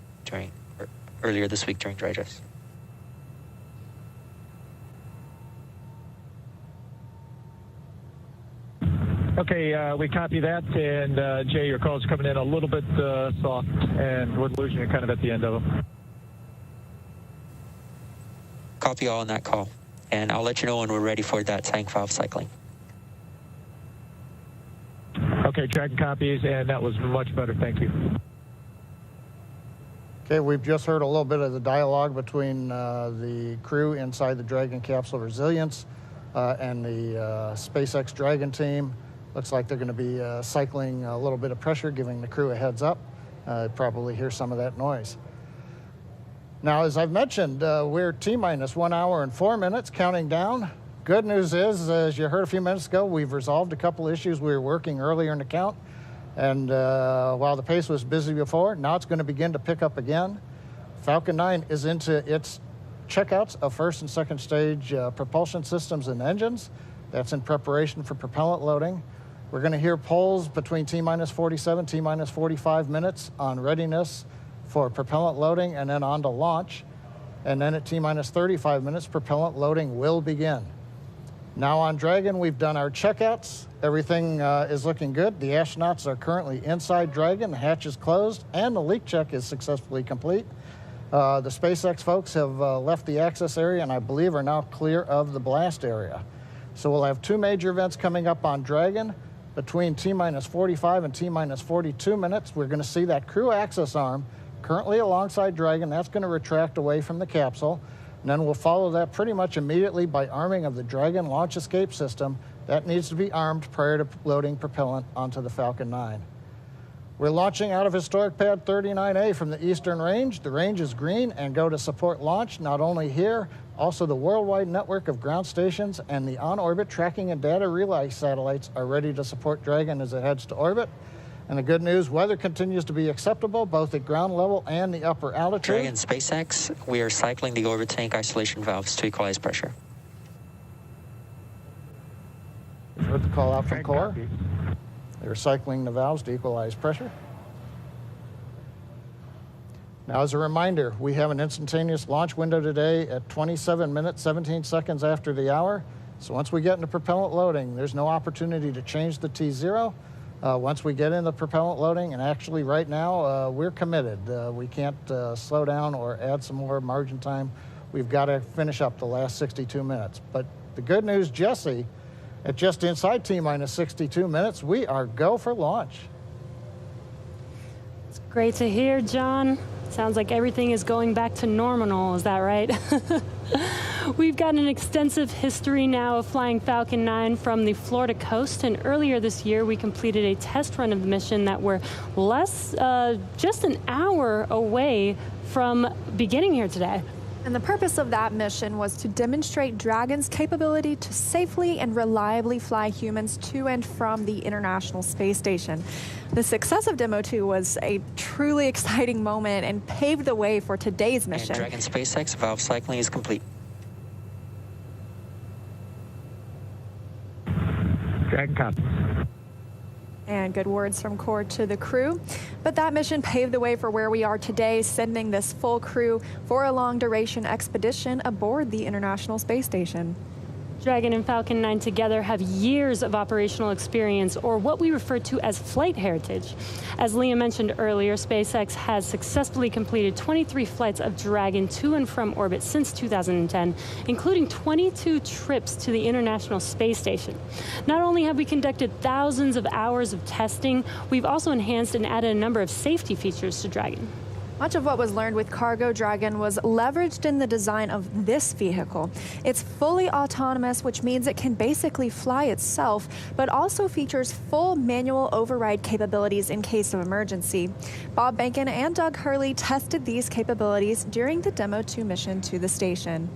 earlier this week during dry dress. Okay, we copy that, and Jay, your call's coming in a little bit soft, and we're losing you kind of at the end of them. Copy all on that call, and I'll let you know when we're ready for that tank valve cycling. Okay, Dragon copies, and that was much better. Thank you. Okay, we've just heard a little bit of the dialogue between the crew inside the Dragon capsule Resilience and the SpaceX Dragon team. Looks like they're going to be cycling a little bit of pressure, giving the crew a heads up. Probably hear some of that noise. Now, as I've mentioned, we're T-minus 1 hour and 4 minutes, counting down. Good news is, as you heard a few minutes ago, we've resolved a couple issues we were working earlier in the count. And while the pace was busy before, now it's going to begin to pick up again. Falcon 9 is into its checkouts of first and second stage propulsion systems and engines. That's in preparation for propellant loading. We're going to hear polls between T-minus 47, T-minus 45 minutes on readiness for propellant loading and then on to launch. And then at T-minus 35 minutes, propellant loading will begin. Now on Dragon, we've done our checkouts. Everything is looking good. The astronauts are currently inside Dragon. The hatch is closed, and the leak check is successfully complete. The SpaceX folks have left the access area and I believe are now clear of the blast area. So we'll have two major events coming up on Dragon. Between T-minus 45 and T-minus 42 minutes, we're going to see that crew access arm currently alongside Dragon. That's going to retract away from the capsule. And then we'll follow that pretty much immediately by arming of the Dragon launch escape system. That needs to be armed prior to loading propellant onto the Falcon 9. We're launching out of historic pad 39A from the Eastern Range. The range is green and go to support launch, not only here, also the worldwide network of ground stations and the on-orbit tracking and data relay satellites are ready to support Dragon as it heads to orbit. And the good news, weather continues to be acceptable, both at ground level and the upper altitude. Dragon SpaceX, we are cycling the orbit tank isolation valves to equalize pressure. You've heard the call out from Core. They're cycling the valves to equalize pressure. Now, as a reminder, we have an instantaneous launch window today at 27 minutes, 17 seconds after the hour. So once we get into propellant loading, there's no opportunity to change the T0. Once we get into propellant loading, and actually right now, we're committed. We can't slow down or add some more margin time. We've got to finish up the last 62 minutes. But the good news, Jesse, at just inside T-minus 62 minutes, we are go for launch. It's great to hear, John. Sounds like everything is going back to normal, is that right? We've got an extensive history now of flying Falcon 9 from the Florida coast, and earlier this year we completed a test run of the mission that we're just an hour away from beginning here today. And the purpose of that mission was to demonstrate Dragon's capability to safely and reliably fly humans to and from the International Space Station. The success of Demo 2 was a truly exciting moment and paved the way for today's mission. And Dragon SpaceX valve cycling is complete. Dragon copy. And good words from Core to the crew. But that mission paved the way for where we are today, sending this full crew for a long-duration expedition aboard the International Space Station. Dragon and Falcon 9 together have years of operational experience, or what we refer to as flight heritage. As Liam mentioned earlier, SpaceX has successfully completed 23 flights of Dragon to and from orbit since 2010, including 22 trips to the International Space Station. Not only have we conducted thousands of hours of testing, we've also enhanced and added a number of safety features to Dragon. Much of what was learned with Cargo Dragon was leveraged in the design of this vehicle. It's fully autonomous, which means it can basically fly itself, but also features full manual override capabilities in case of emergency. Bob Behnken and Doug Hurley tested these capabilities during the Demo 2 mission to the station.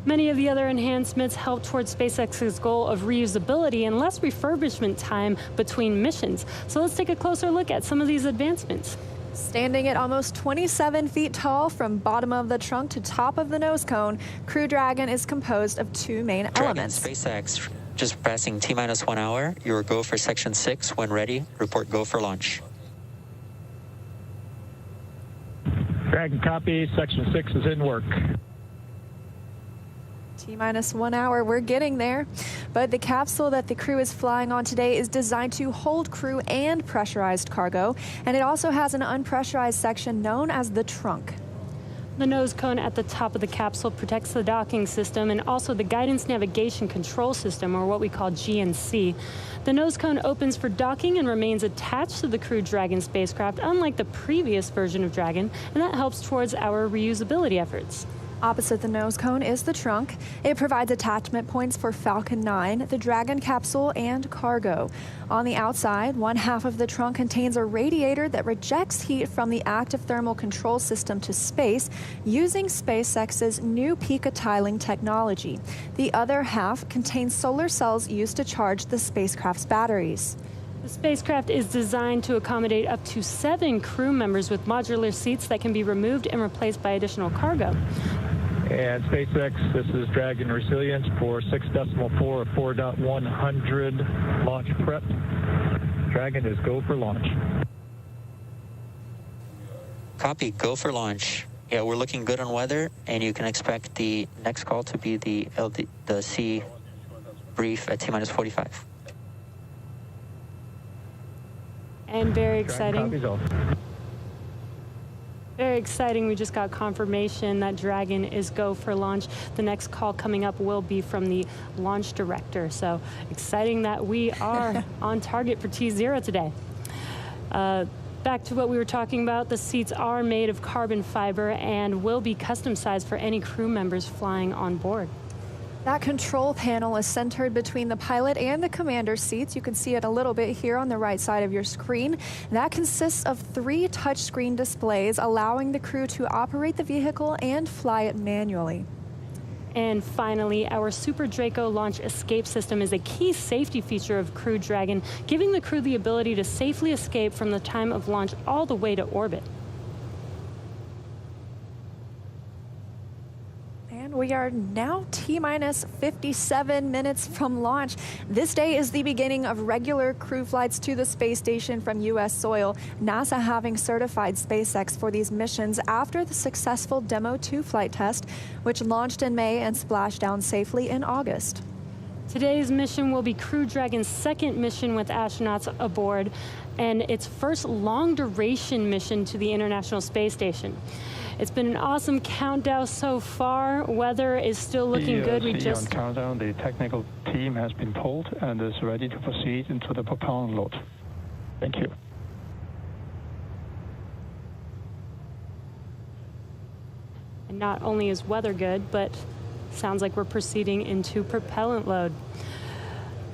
Many of the other enhancements help towards SpaceX's goal of reusability and less refurbishment time between missions. So let's take a closer look at some of these advancements. Standing at almost 27 feet tall from bottom of the trunk to top of the nose cone, Crew Dragon is composed of two main elements. SpaceX Just passing T-minus 1 hour. You're go for section 6. When ready, report go for launch. Dragon copy. Section 6 is in work. T-minus 1 hour, we're getting there. But the capsule that the crew is flying on today is designed to hold crew and pressurized cargo, and it also has an unpressurized section known as the trunk. The nose cone at the top of the capsule protects the docking system and also the guidance navigation control system, or what we call GNC. The nose cone opens for docking and remains attached to the Crew Dragon spacecraft, unlike the previous version of Dragon, and that helps towards our reusability efforts. Opposite the nose cone is the trunk. It provides attachment points for Falcon 9, the Dragon capsule, and cargo. On the outside, one half of the trunk contains a radiator that rejects heat from the active thermal control system to space using SpaceX's new picotiling technology. The other half contains solar cells used to charge the spacecraft's batteries. The spacecraft is designed to accommodate up to 7 crew members with modular seats that can be removed and replaced by additional cargo. And SpaceX, this is Dragon Resilience for 6.4 of 4.100 launch prep. Dragon is go for launch. Copy, go for launch. Yeah, we're looking good on weather, and you can expect the next call to be the C brief at T-minus 45. And very exciting. Very exciting. We just got confirmation that Dragon is go for launch. The next call coming up will be from the launch director. So exciting that we are on target for T0 today. Back to what we were talking about, the seats are made of carbon fiber and will be custom sized for any crew members flying on board. That control panel is centered between the pilot and the commander's seats. You can see it a little bit here on the right side of your screen. That consists of 3 touchscreen displays, allowing the crew to operate the vehicle and fly it manually. And finally, our Super Draco launch escape system is a key safety feature of Crew Dragon, giving the crew the ability to safely escape from the time of launch all the way to orbit. We are now T-minus 57 minutes from launch. This day is the beginning of regular crew flights to the space station from U.S. soil, NASA having certified SpaceX for these missions after the successful Demo 2 flight test, which launched in May and splashed down safely in August. Today's mission will be Crew Dragon's second mission with astronauts aboard and its first long-duration mission to the International Space Station. It's been an awesome countdown so far. Weather is still looking good. We just on countdown. The technical team has been pulled and is ready to proceed into the propellant load. Thank you. And not only is weather good, but sounds like we're proceeding into propellant load.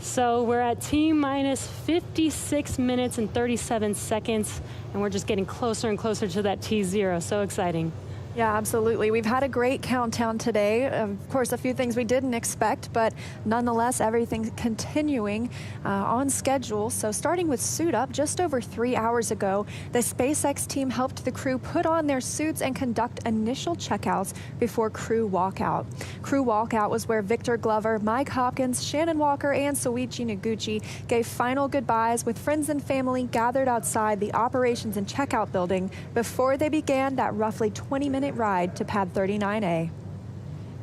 So we're at T-minus 56 minutes and 37 seconds, and we're just getting closer and closer to that T0. So exciting. Yeah, absolutely. We've had a great countdown today. Of course, a few things we didn't expect, but nonetheless, everything continuing on schedule. So starting with suit up, just over 3 hours ago, the SpaceX team helped the crew put on their suits and conduct initial checkouts before crew walkout. Crew walkout was where Victor Glover, Mike Hopkins, Shannon Walker, and Soichi Noguchi gave final goodbyes with friends and family gathered outside the operations and checkout building before they began that roughly 20-minute ride to pad 39A.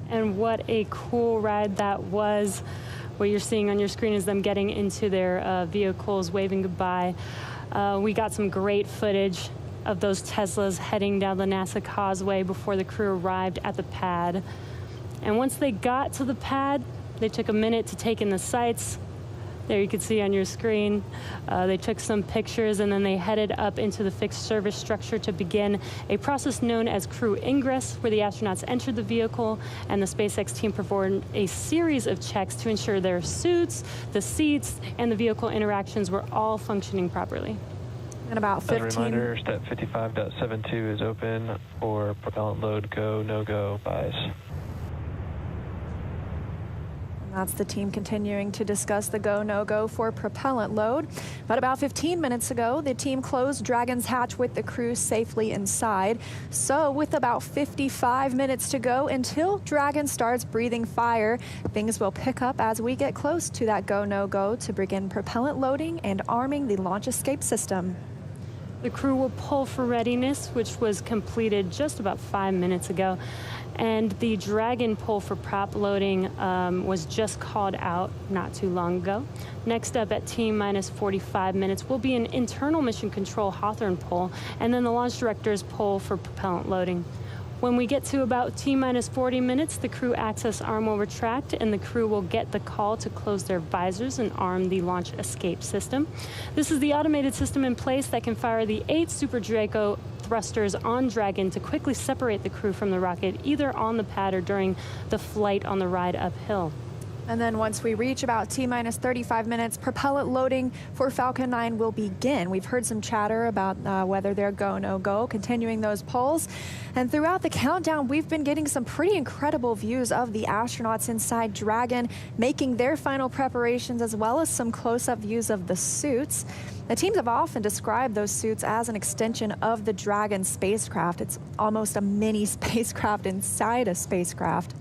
And what a cool ride that was. What you're seeing on your screen is them getting into their vehicles, waving goodbye. We got some great footage of those Teslas heading down the NASA Causeway before the crew arrived at the pad. And once they got to the pad, they took a minute to take in the sights. There you can see on your screen. They took some pictures and then they headed up into the fixed service structure to begin a process known as crew ingress, where the astronauts entered the vehicle and the SpaceX team performed a series of checks to ensure their suits, the seats, and the vehicle interactions were all functioning properly. And about 15. As a reminder, step 55.72 is open for propellant load go, no go buys. That's the team continuing to discuss the go, no-go for propellant load. But about 15 minutes ago, the team closed Dragon's hatch with the crew safely inside. So with about 55 minutes to go until Dragon starts breathing fire, things will pick up as we get close to that go, no-go to begin propellant loading and arming the launch escape system. The crew will pull for readiness, which was completed just about 5 minutes ago. And the Dragon pull for prop loading was just called out not too long ago. Next up at T-minus 45 minutes will be an internal mission control Hawthorne pull, and then the launch director's pull for propellant loading. When we get to about T-minus 40 minutes, the crew access arm will retract, and the crew will get the call to close their visors and arm the launch escape system. This is the automated system in place that can fire the 8 Super Draco thrusters on Dragon to quickly separate the crew from the rocket, either on the pad or during the flight on the ride uphill. And then once we reach about T-minus 35 minutes, propellant loading for Falcon 9 will begin. We've heard some chatter about whether they're go, no-go, continuing those polls. And throughout the countdown, we've been getting some pretty incredible views of the astronauts inside Dragon, making their final preparations, as well as some close-up views of the suits. The teams have often described those suits as an extension of the Dragon spacecraft. It's almost a mini spacecraft inside a spacecraft.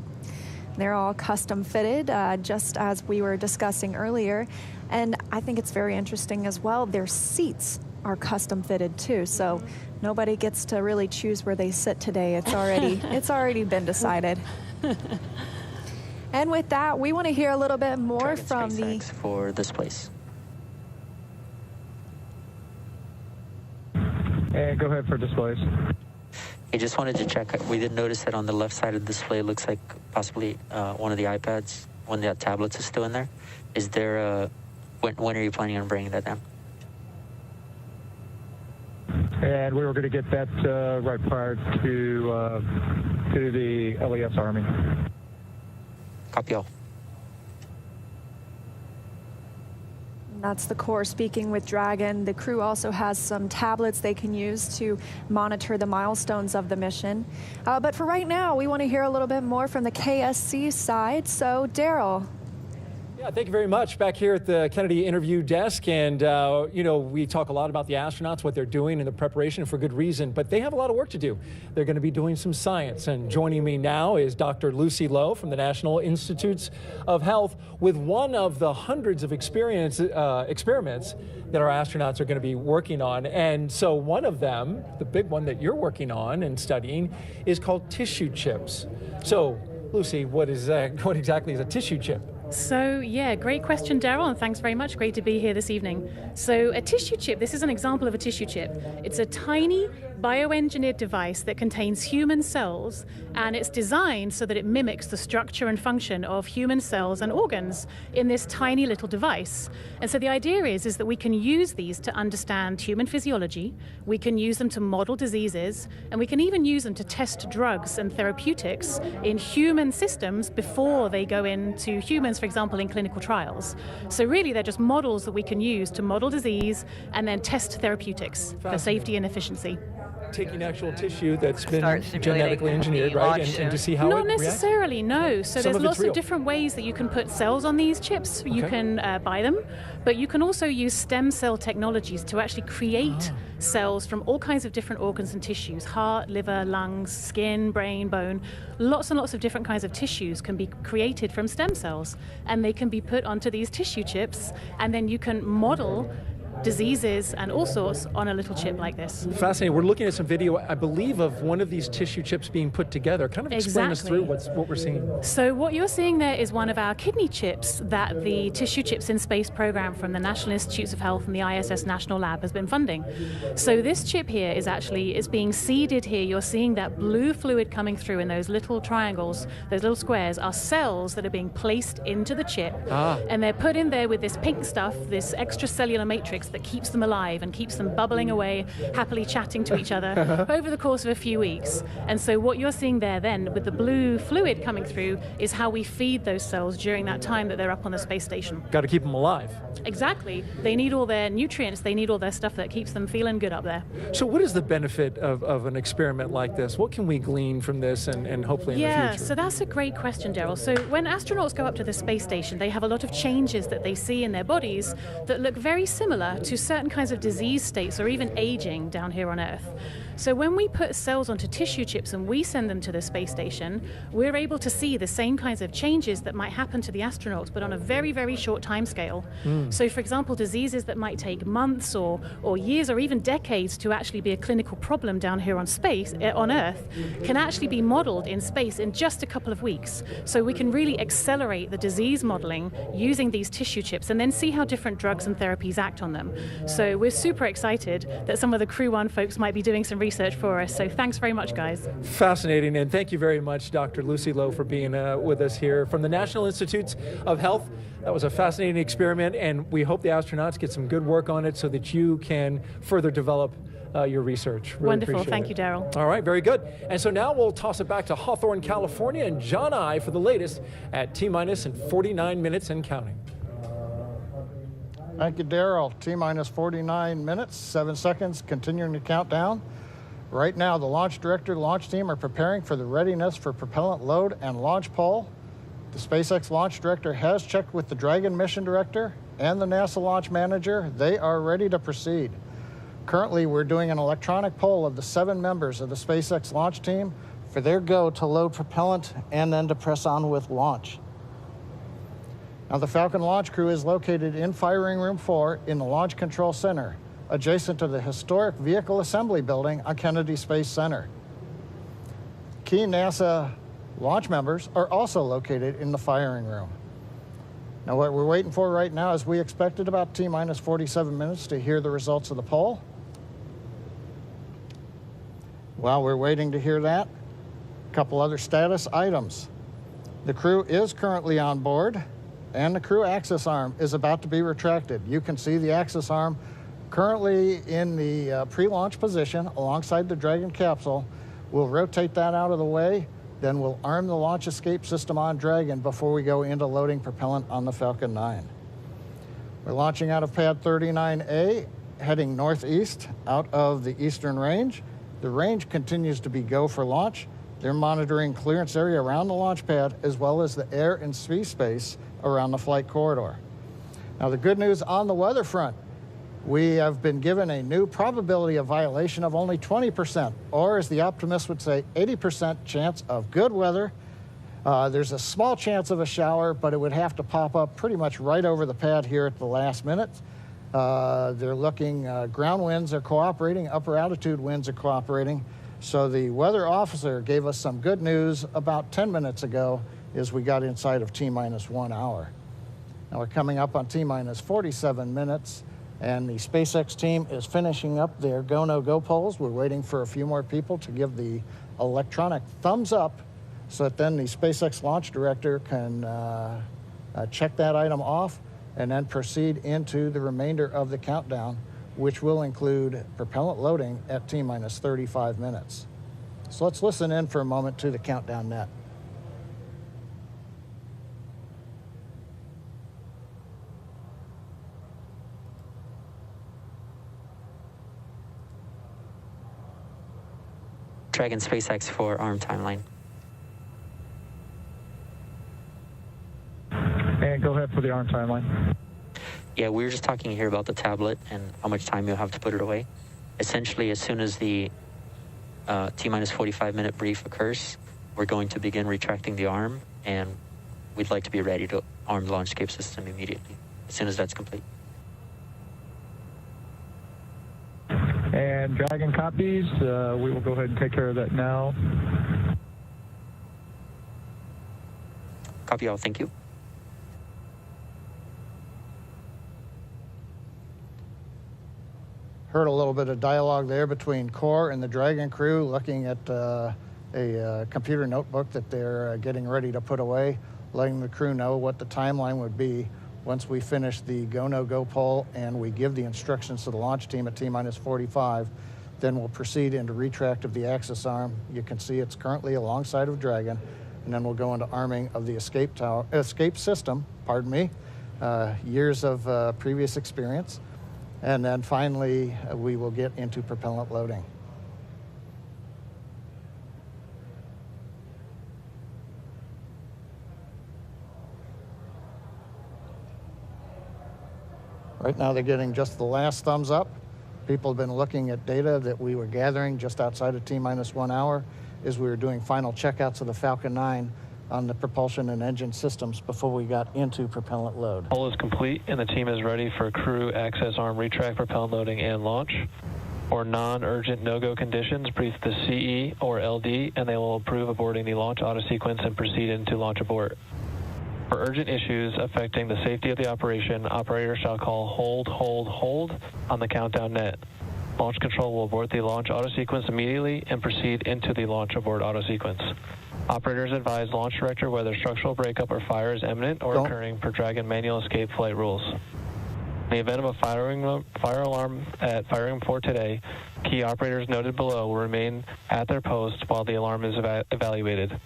They're all custom fitted, just as we were discussing earlier. And I think it's very interesting as well. Their seats are custom fitted too. So nobody gets to really choose where they sit today. It's already been decided. And with that, we want to hear a little bit more Dragon from SpaceX for this place. And go ahead for displays. I just wanted to check. We did notice that on the left side of the display looks like possibly one of the iPads, one of the tablets is still in there. Is there when are you planning on bringing that down? And we were going to get that right prior to the LES Army. Copy all. That's the core speaking with Dragon. The crew also has some tablets they can use to monitor the milestones of the mission. But for right now, we want to hear a little bit more from the KSC side. So, Daryl. Yeah, thank you very much. Back here at the Kennedy interview desk, and we talk a lot about the astronauts, what they're doing in the preparation for good reason, but they have a lot of work to do. They're going to be doing some science, and joining me now is Dr. Lucy Lowe from the National Institutes of Health with one of the hundreds of experiments that our astronauts are going to be working on. And so one of them, the big one that you're working on and studying, is called tissue chips. So, Lucy, what exactly is a tissue chip? So, yeah, great question, Daryl, and thanks very much. Great to be here this evening. So, a tissue chip, this is an example of a tissue chip. It's a tiny bioengineered device that contains human cells, and it's designed so that it mimics the structure and function of human cells and organs in this tiny little device. And so the idea is that we can use these to understand human physiology, we can use them to model diseases, and we can even use them to test drugs and therapeutics in human systems before they go into humans, for example, in clinical trials. So really, they're just models that we can use to model disease and then test therapeutics for safety and efficiency. Taking actual tissue that's been genetically engineered, right, and to see how Not it reacts? necessarily, no. So there's lots of different ways that you can put cells on these chips. You can buy them, but you can also use stem cell technologies to actually create cells from all kinds of different organs and tissues: heart, liver, lungs, skin, brain, bone. Lots and lots of different kinds of tissues can be created from stem cells, and they can be put onto these tissue chips, and then you can model diseases and all sorts on a little chip like this. Fascinating. We're looking at some video, I believe, of one of these tissue chips being put together. Kind of explain us through what we're seeing. So what you're seeing there is one of our kidney chips that the Tissue Chips in Space program from the National Institutes of Health and the ISS National Lab has been funding. So this chip here is being seeded here. You're seeing that blue fluid coming through in those little triangles, those little squares are cells that are being placed into the chip. And they're put in there with this pink stuff, this extracellular matrix that keeps them alive and keeps them bubbling away, happily chatting to each other over the course of a few weeks. And so what you're seeing there then with the blue fluid coming through is how we feed those cells during that time that they're up on the space station. Got to keep them alive. Exactly. They need all their nutrients. They need all their stuff that keeps them feeling good up there. So what is the benefit of an experiment like this? What can we glean from this and hopefully in the future? Yeah, so that's a great question, Daryl. So when astronauts go up to the space station, they have a lot of changes that they see in their bodies that look very similar to certain kinds of disease states or even aging down here on Earth. So when we put cells onto tissue chips and we send them to the space station, we're able to see the same kinds of changes that might happen to the astronauts, but on a very, very short time scale. So for example, diseases that might take months or years or even decades to actually be a clinical problem down here on Earth, can actually be modeled in space in just a couple of weeks. So we can really accelerate the disease modeling using these tissue chips and then see how different drugs and therapies act on them. So we're super excited that some of the Crew One folks might be doing some research for us. So thanks very much, guys. Fascinating, and thank you very much, Dr. Lucy Lowe, for being with us here from the National Institutes of Health. That was a fascinating experiment, and we hope the astronauts get some good work on it so that you can further develop your research. Really Wonderful. Thank you, Daryl. All right, very good. And so now we'll toss it back to Hawthorne, California, and John I for the latest at T-minus and 49 minutes and counting. Thank you, Daryl. T-minus 49 minutes, 7 seconds, continuing to count down. Right now, the launch director, launch team are preparing for the readiness for propellant load and launch pole. The SpaceX launch director has checked with the Dragon mission director and the NASA launch manager. They are ready to proceed. Currently, we're doing an electronic poll of the 7 members of the SpaceX launch team for their go to load propellant and then to press on with launch. Now, the Falcon launch crew is located in Firing Room 4 in the Launch Control Center, adjacent to the historic Vehicle Assembly Building on Kennedy Space Center. Key NASA launch members are also located in the firing room. Now, what we're waiting for right now is we expected about T-minus 47 minutes to hear the results of the poll. While we're waiting to hear that, a couple other status items. The crew is currently on board, and the crew access arm is about to be retracted. You can see the access arm currently in the pre-launch position alongside the Dragon capsule. We'll rotate that out of the way, then we'll arm the launch escape system on Dragon before we go into loading propellant on the Falcon 9. We're launching out of pad 39A, heading northeast out of the eastern range. The range continues to be go for launch. They're monitoring clearance area around the launch pad as well as the air and sea space around the flight corridor. Now, the good news on the weather front, we have been given a new probability of violation of only 20%, or as the optimist would say, 80% chance of good weather. There's a small chance of a shower, but it would have to pop up pretty much right over the pad here at the last minute. They're looking, ground winds are cooperating, upper altitude winds are cooperating. So the weather officer gave us some good news about 10 minutes ago as we got inside of T-minus 1 hour. Now we're coming up on T-minus 47 minutes, and the SpaceX team is finishing up their go, no go polls. We're waiting for a few more people to give the electronic thumbs up so that then the SpaceX launch director can check that item off and then proceed into the remainder of the countdown, which will include propellant loading at T-minus 35 minutes. So let's listen in for a moment to the countdown net. Dragon SpaceX for arm timeline. And go ahead for the arm timeline. Yeah, we were just talking here about the tablet and how much time you'll have to put it away. Essentially, as soon as the T-minus 45 minute brief occurs, we're going to begin retracting the arm, and we'd like to be ready to arm the launch escape system immediately, as soon as that's complete. And Dragon copies. We will go ahead and take care of that now. Copy all, thank you. Heard a little bit of dialogue there between Core and the Dragon crew looking at a computer notebook that they're getting ready to put away, letting the crew know what the timeline would be Once we finish the go, no go poll and we give the instructions to the launch team at T-minus 45, then we'll proceed into retract of the access arm. You can see it's currently alongside of Dragon, and then we'll go into arming of the escape system, years of previous experience. And then finally, we will get into propellant loading. Right now they're getting just the last thumbs up. People have been looking at data that we were gathering just outside of T-minus 1 hour as we were doing final checkouts of the Falcon 9 on the propulsion and engine systems before we got into propellant load. Poll is complete and the team is ready for crew access arm retract, propellant loading, and launch. For non-urgent no-go conditions, brief the CE or LD and they will approve aborting the launch auto sequence and proceed into launch abort. For urgent issues affecting the safety of the operation, operator shall call hold on the countdown net. Launch control will abort the launch auto sequence immediately and proceed into the launch abort auto sequence. Operators advise launch director whether structural breakup or fire is imminent or occurring per Dragon manual escape flight rules. In the event of a fire alarm at firing 4 today, key operators noted below will remain at their post while the alarm is evaluated.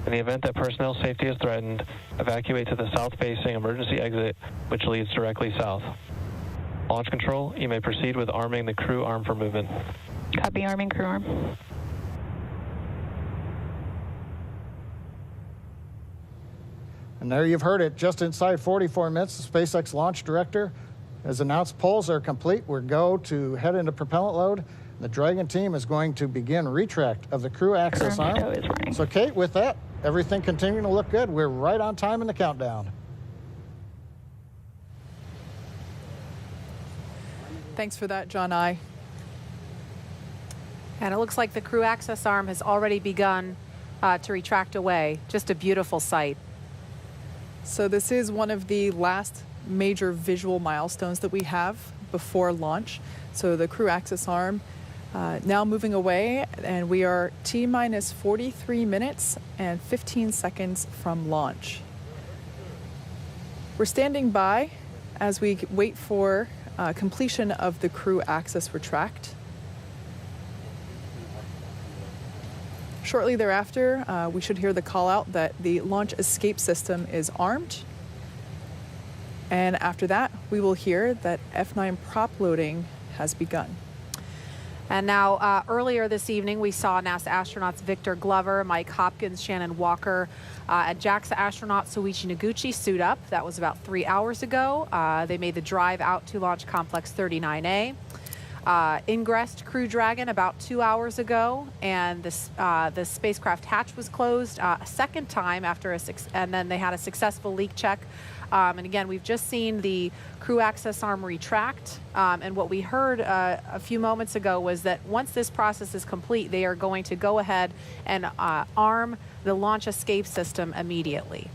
In the event that personnel safety is threatened, evacuate to the south-facing emergency exit, which leads directly south. Launch control, you may proceed with arming the crew arm for movement. Copy, arming crew arm. And there you've heard it, just inside 44 minutes, the SpaceX launch director has announced polls are complete. We're go to head into propellant load. The Dragon team is going to begin retract of the crew access arm. So Kate, with that, everything continuing to look good. We're right on time in the countdown. Thanks for that, John I. And it looks like the crew access arm has already begun to retract away. Just a beautiful sight. So this is one of the last major visual milestones that we have before launch. So the crew access arm now moving away, and we are T-minus 43 minutes and 15 seconds from launch. We're standing by as we wait for completion of the crew access retract. Shortly thereafter, we should hear the call out that the launch escape system is armed. And after that, we will hear that F9 prop loading has begun. And now, earlier this evening, we saw NASA astronauts Victor Glover, Mike Hopkins, Shannon Walker, and JAXA astronaut Soichi Noguchi suit up. That was about 3 hours ago. They made the drive out to Launch Complex 39A. Ingressed Crew Dragon about 2 hours ago, and the spacecraft hatch was closed a second time after and then they had a successful leak check. And again, we've just seen the crew access arm retract. And what we heard a few moments ago was that once this process is complete, they are going to go ahead and arm the launch escape system immediately.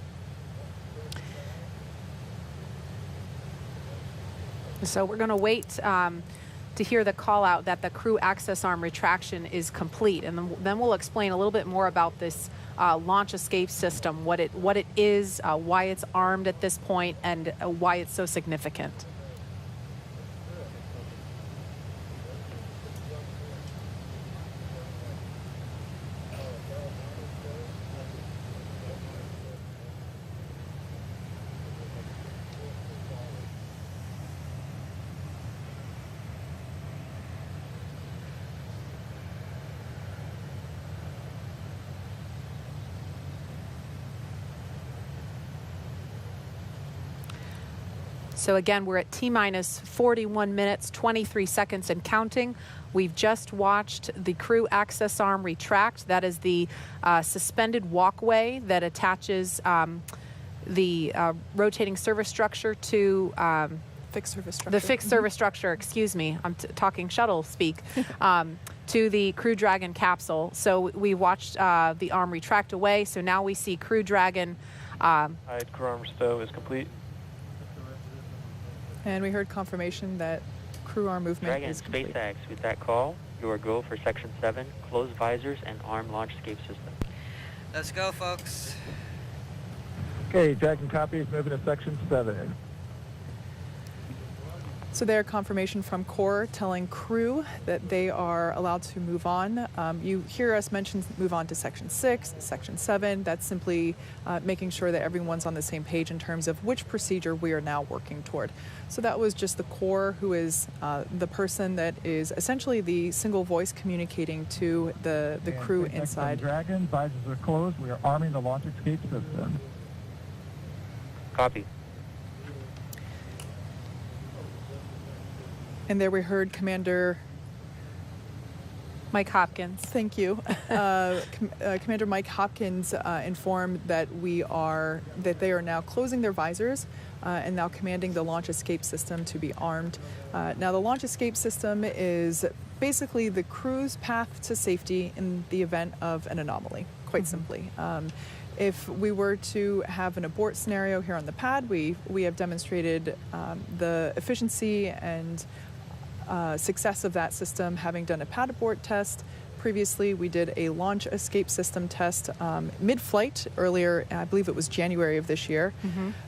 So we're going to wait to hear the call out that the crew access arm retraction is complete. And then we'll explain a little bit more about this launch escape system, what it is, why it's armed at this point, and why it's so significant. So again, we're at T-minus 41 minutes, 23 seconds and counting. We've just watched the crew access arm retract. That is the suspended walkway that attaches the rotating service structure to fixed service structure. The fixed service structure, excuse me, I'm talking shuttle speak, to the Crew Dragon capsule. So we watched the arm retract away. So now we see Crew Dragon. Crew arm stow is complete. And we heard confirmation that crew arm movement Dragon, is complete. SpaceX, with that call, you are go for Section 7, close visors and arm launch escape system. Let's go, folks. Okay, Dragon copies, moving to Section 7. So their confirmation from Core telling crew that they are allowed to move on. You hear us mention move on to Section 6, Section 7. That's simply making sure that everyone's on the same page in terms of which procedure we are now working toward. So that was just the Core, who is the person that is essentially the single voice communicating to the crew inside. Dragon, visors are closed. We are arming the launch escape system. Copy. And there we heard Commander Mike Hopkins. Thank you. Commander Mike Hopkins informed that they are now closing their visors and now commanding the launch escape system to be armed. Now the launch escape system is basically the crew's path to safety in the event of an anomaly, quite simply. If we were to have an abort scenario here on the pad, we have demonstrated the efficiency and success of that system, having done a pad abort test. Previously, we did a launch escape system test mid-flight earlier, I believe it was January of this year.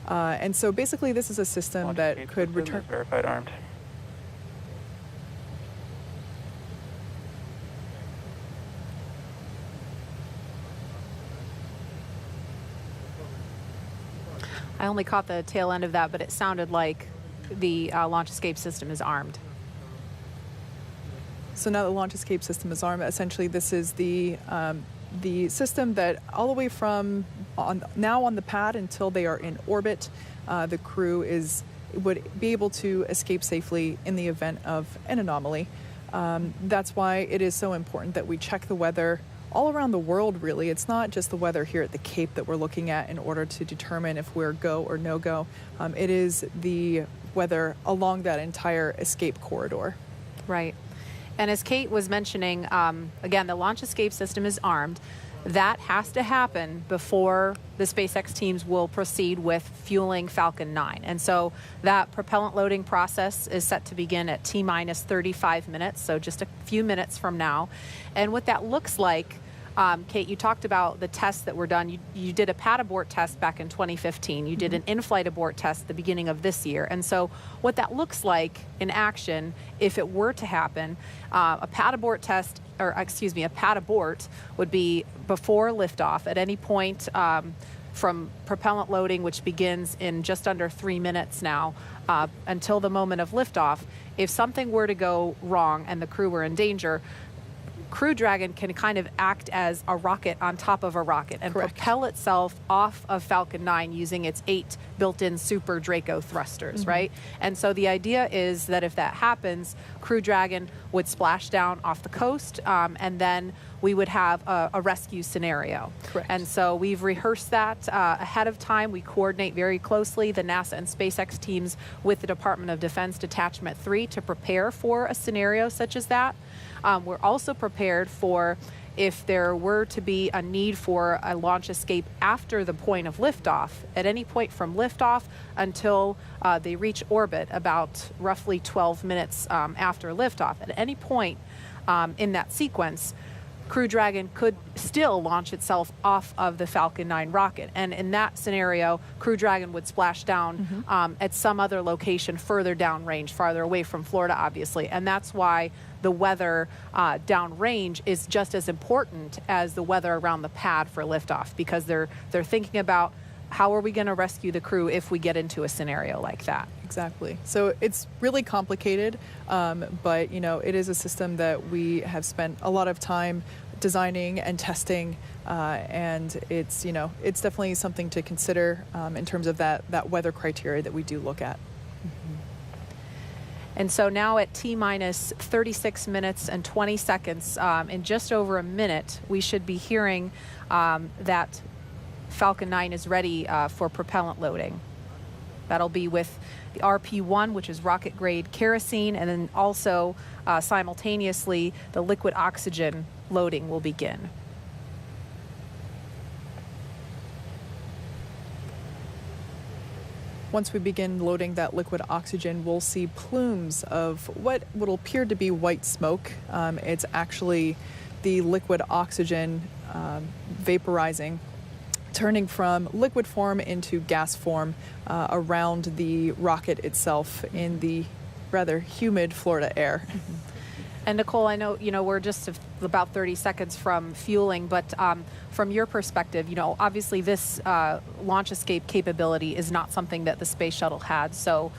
And so basically this is a system Launch that escape could system return... is verified armed. I only caught the tail end of that, but it sounded like the launch escape system is armed. So now the launch escape system is armed. Essentially, this is the system that all the way from now on the pad until they are in orbit, the crew would be able to escape safely in the event of an anomaly. That's why it is so important that we check the weather all around the world, really. It's not just the weather here at the Cape that we're looking at in order to determine if we're go or no go. It is the weather along that entire escape corridor. Right. And as Kate was mentioning, again, the launch escape system is armed. That has to happen before the SpaceX teams will proceed with fueling Falcon 9. And so that propellant loading process is set to begin at T-minus 35 minutes, so just a few minutes from now. And what that looks like, Kate, you talked about the tests that were done. You did a pad abort test back in 2015. You did an in-flight abort test at the beginning of this year. And so what that looks like in action, if it were to happen, a pad abort test, or excuse me, a pad abort would be before liftoff at any point from propellant loading, which begins in just under 3 minutes now, until the moment of liftoff. If something were to go wrong and the crew were in danger, Crew Dragon can kind of act as a rocket on top of a rocket and propel itself off of Falcon 9 using its 8 built-in Super Draco thrusters, right? And so the idea is that if that happens, Crew Dragon would splash down off the coast, and then we would have a rescue scenario. Correct. And so we've rehearsed that ahead of time. We coordinate very closely, the NASA and SpaceX teams, with the Department of Defense Detachment 3 to prepare for a scenario such as that. We're also prepared for if there were to be a need for a launch escape after the point of liftoff, at any point from liftoff until they reach orbit, about roughly 12 minutes after liftoff. At any point in that sequence, Crew Dragon could still launch itself off of the Falcon 9 rocket. And in that scenario, Crew Dragon would splash down at some other location further downrange, farther away from Florida, obviously. And that's why the weather downrange is just as important as the weather around the pad for liftoff, because they're thinking about how are we going to rescue the crew if we get into a scenario like that. Exactly. So it's really complicated, but it is a system that we have spent a lot of time designing and testing, and it's definitely something to consider in terms of that weather criteria that we do look at. And so now at T-minus 36 minutes and 20 seconds, in just over a minute, we should be hearing that Falcon 9 is ready for propellant loading. That'll be with the RP-1, which is rocket-grade kerosene, and then also simultaneously the liquid oxygen loading will begin. Once we begin loading that liquid oxygen, we'll see plumes of what will appear to be white smoke. It's actually the liquid oxygen vaporizing, turning from liquid form into gas form around the rocket itself in the rather humid Florida air. And Nicole, I know, we're just about 30 seconds from fueling, but from your perspective, obviously this launch escape capability is not something that the space shuttle had. So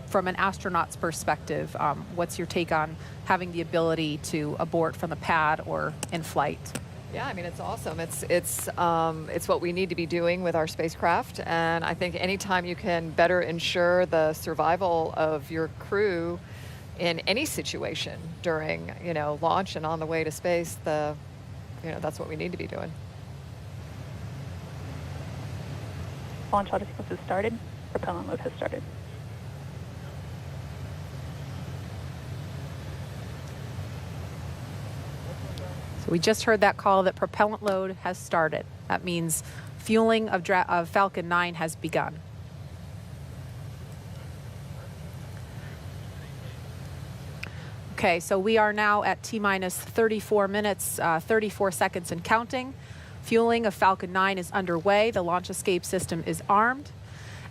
from an astronaut's perspective, what's your take on having the ability to abort from the pad or in flight? Yeah, I mean, it's awesome. It's what we need to be doing with our spacecraft. And I think anytime you can better ensure the survival of your crew in any situation during, launch and on the way to space, that's what we need to be doing. Launch auto sequence has started. Propellant load has started. So we just heard that call that propellant load has started. That means fueling of Falcon 9 has begun. Okay, so we are now at T-minus 34 minutes, 34 seconds and counting. Fueling of Falcon 9 is underway. The launch escape system is armed.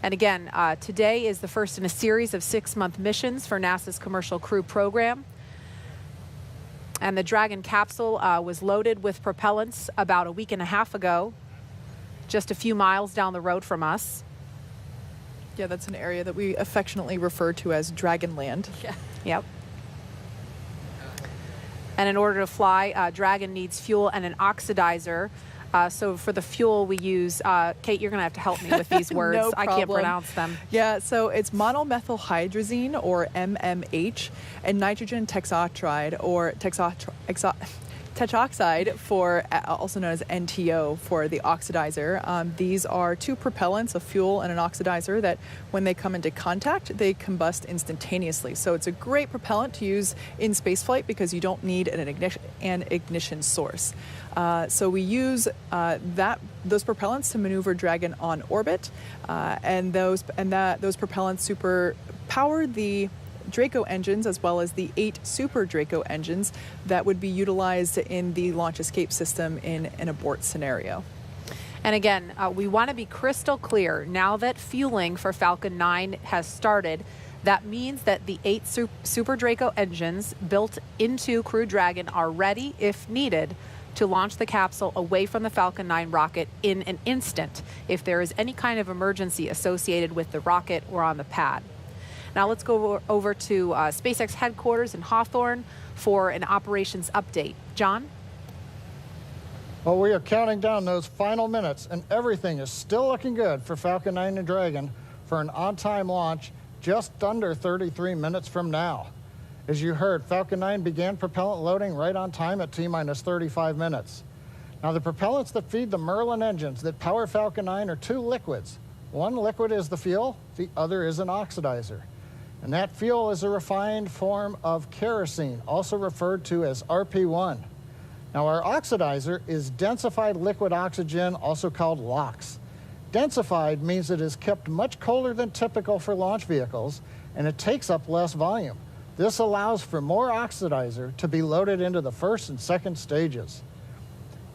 And again, today is the first in a series of 6-month missions for NASA's Commercial Crew Program. And the Dragon capsule was loaded with propellants about a week and a half ago, just a few miles down the road from us. Yeah, that's an area that we affectionately refer to as Dragonland. Yeah. Yep. And in order to fly, Dragon needs fuel and an oxidizer. So for the fuel we use, Kate, you're going to have to help me with these words. No I can't pronounce them. Yeah, so it's monomethylhydrazine, or MMH, and nitrogen tetroxide, or tetroxide, for also known as NTO, for the oxidizer. These are two propellants, a fuel and an oxidizer, that when they come into contact, they combust instantaneously. So it's a great propellant to use in spaceflight because you don't need an ignition source. So we use those propellants to maneuver Dragon on orbit, and those propellants super power the Draco engines, as well as the 8 Super Draco engines that would be utilized in the launch escape system in an abort scenario. And again, we want to be crystal clear. Now that fueling for Falcon 9 has started, that means that the 8 Super Draco engines built into Crew Dragon are ready, if needed, to launch the capsule away from the Falcon 9 rocket in an instant if there is any kind of emergency associated with the rocket or on the pad. Now let's go over to SpaceX headquarters in Hawthorne for an operations update. John? Well, we are counting down those final minutes, and everything is still looking good for Falcon 9 and Dragon for an on-time launch just under 33 minutes from now. As you heard, Falcon 9 began propellant loading right on time at T-minus 35 minutes. Now, the propellants that feed the Merlin engines that power Falcon 9 are 2 liquids. One liquid is the fuel, the other is an oxidizer. And that fuel is a refined form of kerosene, also referred to as RP1. Now, our oxidizer is densified liquid oxygen, also called LOX. Densified means it is kept much colder than typical for launch vehicles, and it takes up less volume. This allows for more oxidizer to be loaded into the first and second stages.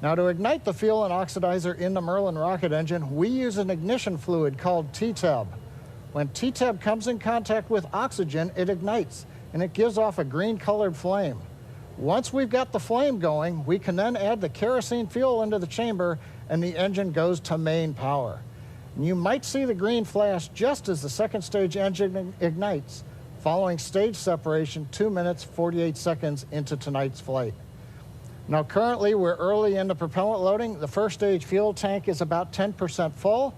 Now, to ignite the fuel and oxidizer in the Merlin rocket engine, we use an ignition fluid called TTEB. When TTEB comes in contact with oxygen, it ignites, and it gives off a green-colored flame. Once we've got the flame going, we can then add the kerosene fuel into the chamber, and the engine goes to main power. And you might see the green flash just as the second stage engine ignites, following stage separation 2 minutes, 48 seconds into tonight's flight. Now, currently, we're early into propellant loading. The first stage fuel tank is about 10% full,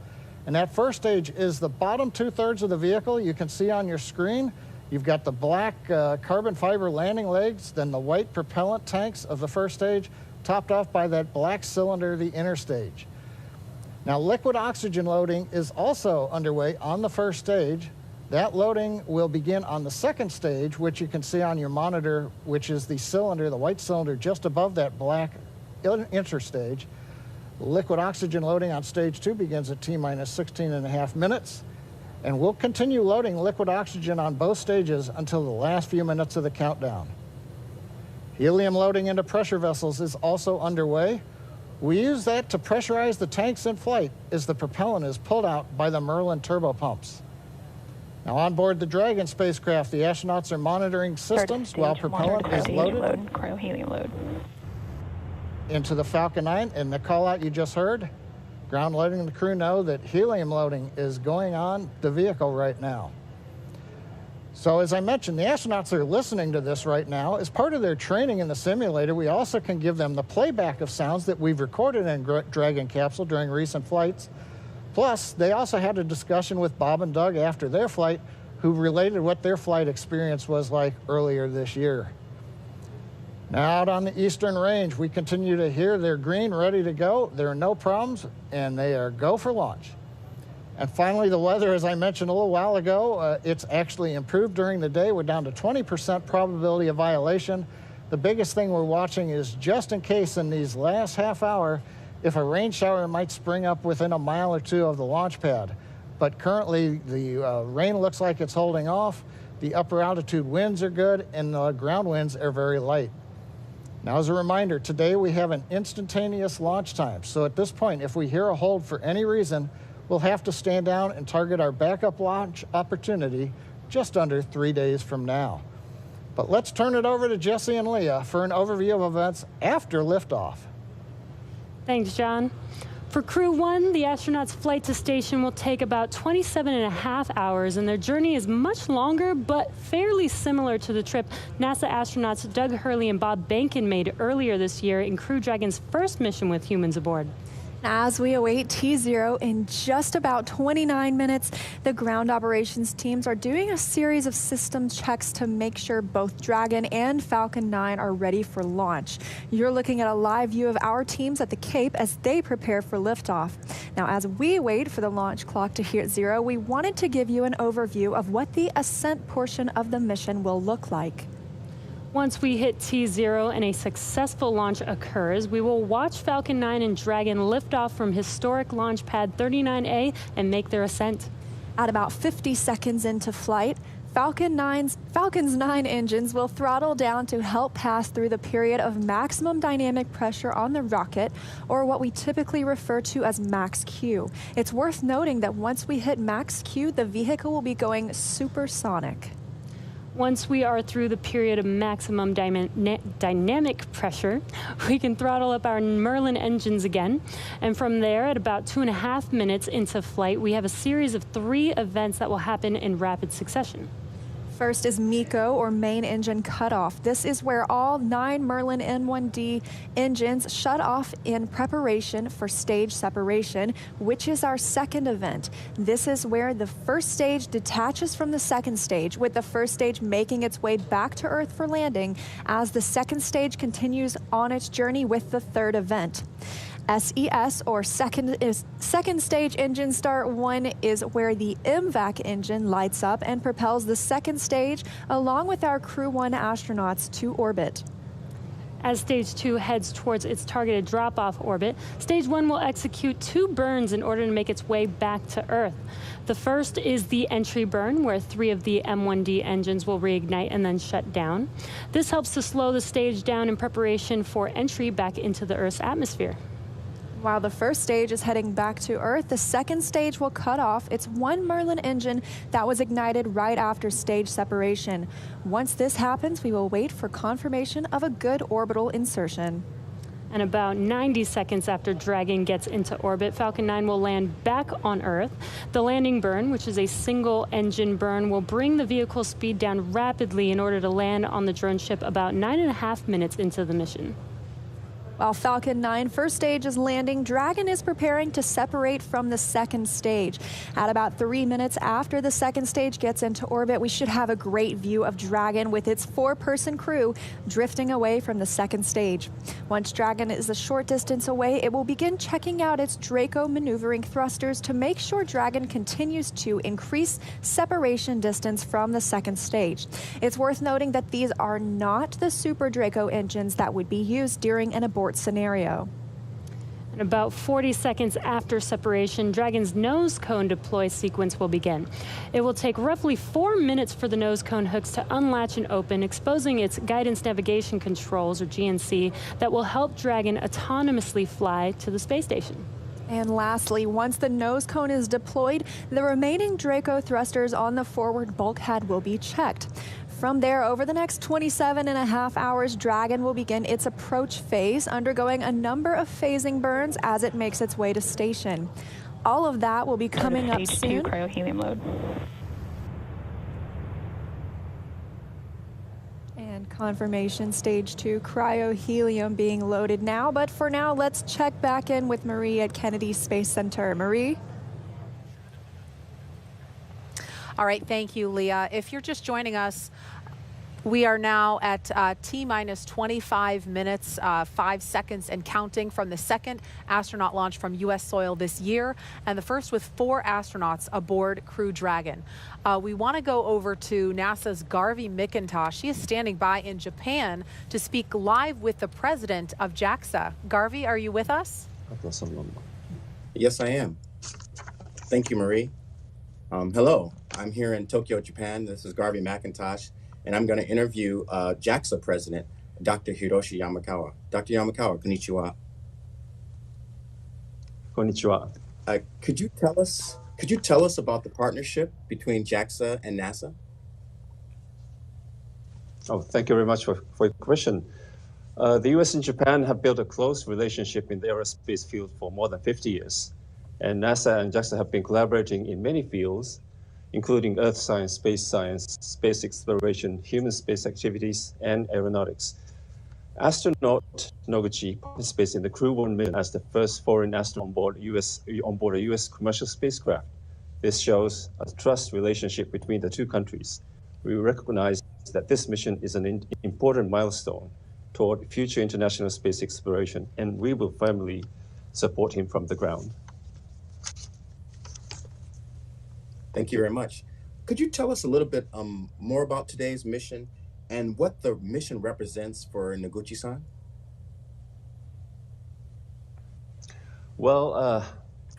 and that first stage is the bottom 2/3 of the vehicle you can see on your screen. You've got the black carbon fiber landing legs, then the white propellant tanks of the first stage, topped off by that black cylinder, the inner stage. Now, liquid oxygen loading is also underway on the first stage. That loading will begin on the second stage, which you can see on your monitor, which is the cylinder, the white cylinder just above that black interstage. Liquid oxygen loading on stage 2 begins at T-minus 16.5 minutes. And we'll continue loading liquid oxygen on both stages until the last few minutes of the countdown. Helium loading into pressure vessels is also underway. We use that to pressurize the tanks in flight as the propellant is pulled out by the Merlin turbopumps. Now, on board the Dragon spacecraft, the astronauts are monitoring systems while propellant is loaded Cryohelium load. into the Falcon 9. And the call out you just heard, ground loading and the crew know that helium loading is going on the vehicle right now. So as I mentioned, the astronauts are listening to this right now. As part of their training in the simulator, we also can give them the playback of sounds that we've recorded in Dragon capsule during recent flights. Plus, they also had a discussion with Bob and Doug after their flight, who related what their flight experience was like earlier this year. Now out on the Eastern Range, we continue to hear they're green, ready to go. There are no problems, and they are go for launch. And finally, the weather, as I mentioned a little while ago, it's actually improved during the day. We're down to 20% probability of violation. The biggest thing we're watching is just in case in these last half hour, if a rain shower might spring up within a mile or two of the launch pad. But currently, the rain looks like it's holding off. The upper altitude winds are good, and the ground winds are very light. Now, as a reminder, today we have an instantaneous launch time. So at this point, if we hear a hold for any reason, we'll have to stand down and target our backup launch opportunity just under 3 days from now. But let's turn it over to Jesse and Leah for an overview of events after liftoff. Thanks, John. For Crew 1, the astronauts' flight to station will take about 27.5 hours, and their journey is much longer but fairly similar to the trip NASA astronauts Doug Hurley and Bob Behnken made earlier this year in Crew Dragon's first mission with humans aboard. As we await T0 in just about 29 minutes, the ground operations teams are doing a series of system checks to make sure both Dragon and Falcon 9 are ready for launch. You're looking at a live view of our teams at the Cape as they prepare for liftoff. Now, as we wait for the launch clock to hit 0, we wanted to give you an overview of what the ascent portion of the mission will look like. Once we hit T0 and a successful launch occurs, we will watch Falcon 9 and Dragon lift off from historic launch pad 39A and make their ascent. At about 50 seconds into flight, Falcon's 9 engines will throttle down to help pass through the period of maximum dynamic pressure on the rocket, or what we typically refer to as max Q. It's worth noting that once we hit max Q, the vehicle will be going supersonic. Once we are through the period of maximum dynamic pressure, we can throttle up our Merlin engines again. And from there, at about 2.5 minutes into flight, we have a series of 3 events that will happen in rapid succession. First is MECO, or main engine cutoff. This is where all 9 Merlin N1D engines shut off in preparation for stage separation, which is our second event. This is where the first stage detaches from the second stage, with the first stage making its way back to Earth for landing as the second stage continues on its journey with the third event. SES, or second stage engine start 1, is where the MVAC engine lights up and propels the second stage along with our Crew 1 astronauts to orbit. As Stage 2 heads towards its targeted drop-off orbit, Stage 1 will execute 2 burns in order to make its way back to Earth. The first is the entry burn, where 3 of the M1D engines will reignite and then shut down. This helps to slow the stage down in preparation for entry back into the Earth's atmosphere. While the first stage is heading back to Earth, the second stage will cut off its 1 Merlin engine that was ignited right after stage separation. Once this happens, we will wait for confirmation of a good orbital insertion. And about 90 seconds after Dragon gets into orbit, Falcon 9 will land back on Earth. The landing burn, which is a single engine burn, will bring the vehicle's speed down rapidly in order to land on the drone ship about 9.5 minutes into the mission. While Falcon 9 first stage is landing, Dragon is preparing to separate from the second stage. At about 3 minutes after the second stage gets into orbit, we should have a great view of Dragon with its 4-person crew drifting away from the second stage. Once Dragon is a short distance away, it will begin checking out its Draco maneuvering thrusters to make sure Dragon continues to increase separation distance from the second stage. It's worth noting that these are not the Super Draco engines that would be used during an abort scenario. And about 40 seconds after separation, Dragon's nose cone deploy sequence will begin. It will take roughly 4 minutes for the nose cone hooks to unlatch and open, exposing its guidance navigation controls, or GNC, that will help Dragon autonomously fly to the space station. And lastly, once the nose cone is deployed, the remaining Draco thrusters on the forward bulkhead will be checked. From there, over the next 27.5 hours, Dragon will begin its approach phase, undergoing a number of phasing burns as it makes its way to station. All of that will be coming up soon. Stage 2 cryohelium load. And confirmation, stage 2 cryohelium being loaded now. But for now, let's check back in with Marie at Kennedy Space Center. Marie? All right, thank you, Leah. If you're just joining us, we are now at T-minus 25 minutes, 5 seconds and counting from the second astronaut launch from U.S. soil this year, and the first with 4 astronauts aboard Crew Dragon. We want to go over to NASA's Garvey McIntosh. She is standing by in Japan to speak live with the president of JAXA. Garvey, are you with us? Yes, I am. Thank you, Marie. Hello, I'm here in Tokyo, Japan. This is Garvey McIntosh, and I'm going to interview JAXA President, Dr. Hiroshi Yamakawa. Dr. Yamakawa, konnichiwa. Konnichiwa. Could you tell us about the partnership between JAXA and NASA? Oh, thank you very much for your question. The U.S. and Japan have built a close relationship in the aerospace field for more than 50 years. And NASA and JAXA have been collaborating in many fields, including earth science, space exploration, human space activities, and aeronautics. Astronaut Noguchi participates in the Crew 1 mission as the first foreign astronaut on board a U.S. commercial spacecraft. This shows a trust relationship between the two countries. We recognize that this mission is an important milestone toward future international space exploration, and we will firmly support him from the ground. Thank you very much. Could you tell us a little bit more about today's mission and what the mission represents for Noguchi-san? Well,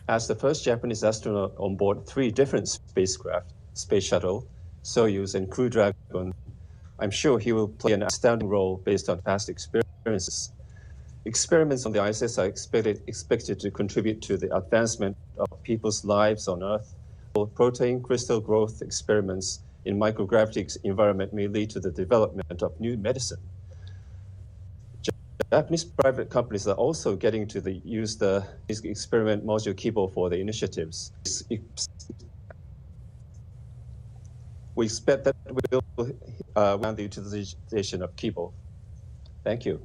as the first Japanese astronaut on board 3 different spacecraft, Space Shuttle, Soyuz, and Crew Dragon, I'm sure he will play an outstanding role based on past experiences. Experiments on the ISS are expected to contribute to the advancement of people's lives on Earth. Protein crystal growth experiments in microgravity environment may lead to the development of new medicine. Japanese private companies are also getting to use the experiment module Kibo for the initiatives. We expect that we will the utilization of Kibo. Thank you.